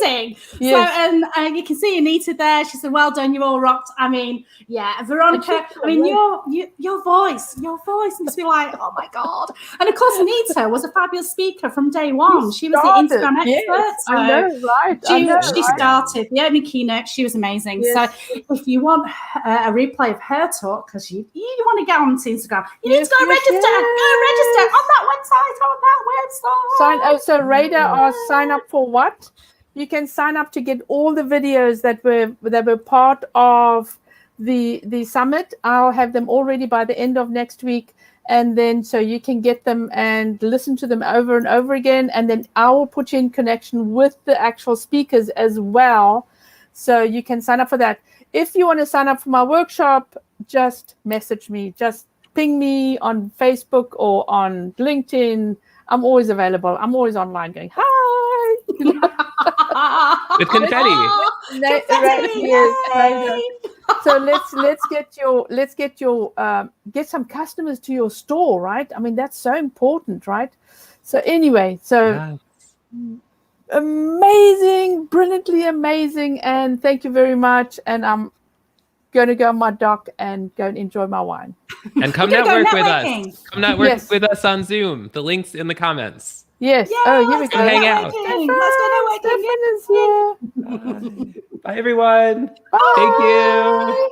amazing. So, and you can see Anita there. She said, "Well done, you all rocked." I mean, yeah, Veronica. I mean, your voice must be like, oh my god. And of course, Anita was a fabulous speaker from day one. She was the Instagram expert. So I know, right? She started the opening keynote. She was amazing. So if you want a replay of her talk, because you want to get onto Instagram, you need to go register. Go register on that website. So Radar asks, sign up for what? You can sign up to get all the videos that were part of the summit. I'll have them all ready by the end of next week. And then so you can get them and listen to them over and over again. And then I will put you in connection with the actual speakers as well. So you can sign up for that. If you want to sign up for my workshop, just message me. Just ping me on Facebook or on LinkedIn. I'm always available. I'm always online going, hi. With confetti. So let's get some customers to your store, right? I mean, that's so important, right? So anyway, amazing, brilliantly amazing, and thank you very much. And I'm going to go on my dock and go and enjoy my wine. And come network with us. Come network with us on Zoom. The link's in the comments. Yes. Yeah, here we go. Hang out. Let's go networking. Bye, everyone. Bye. Thank you.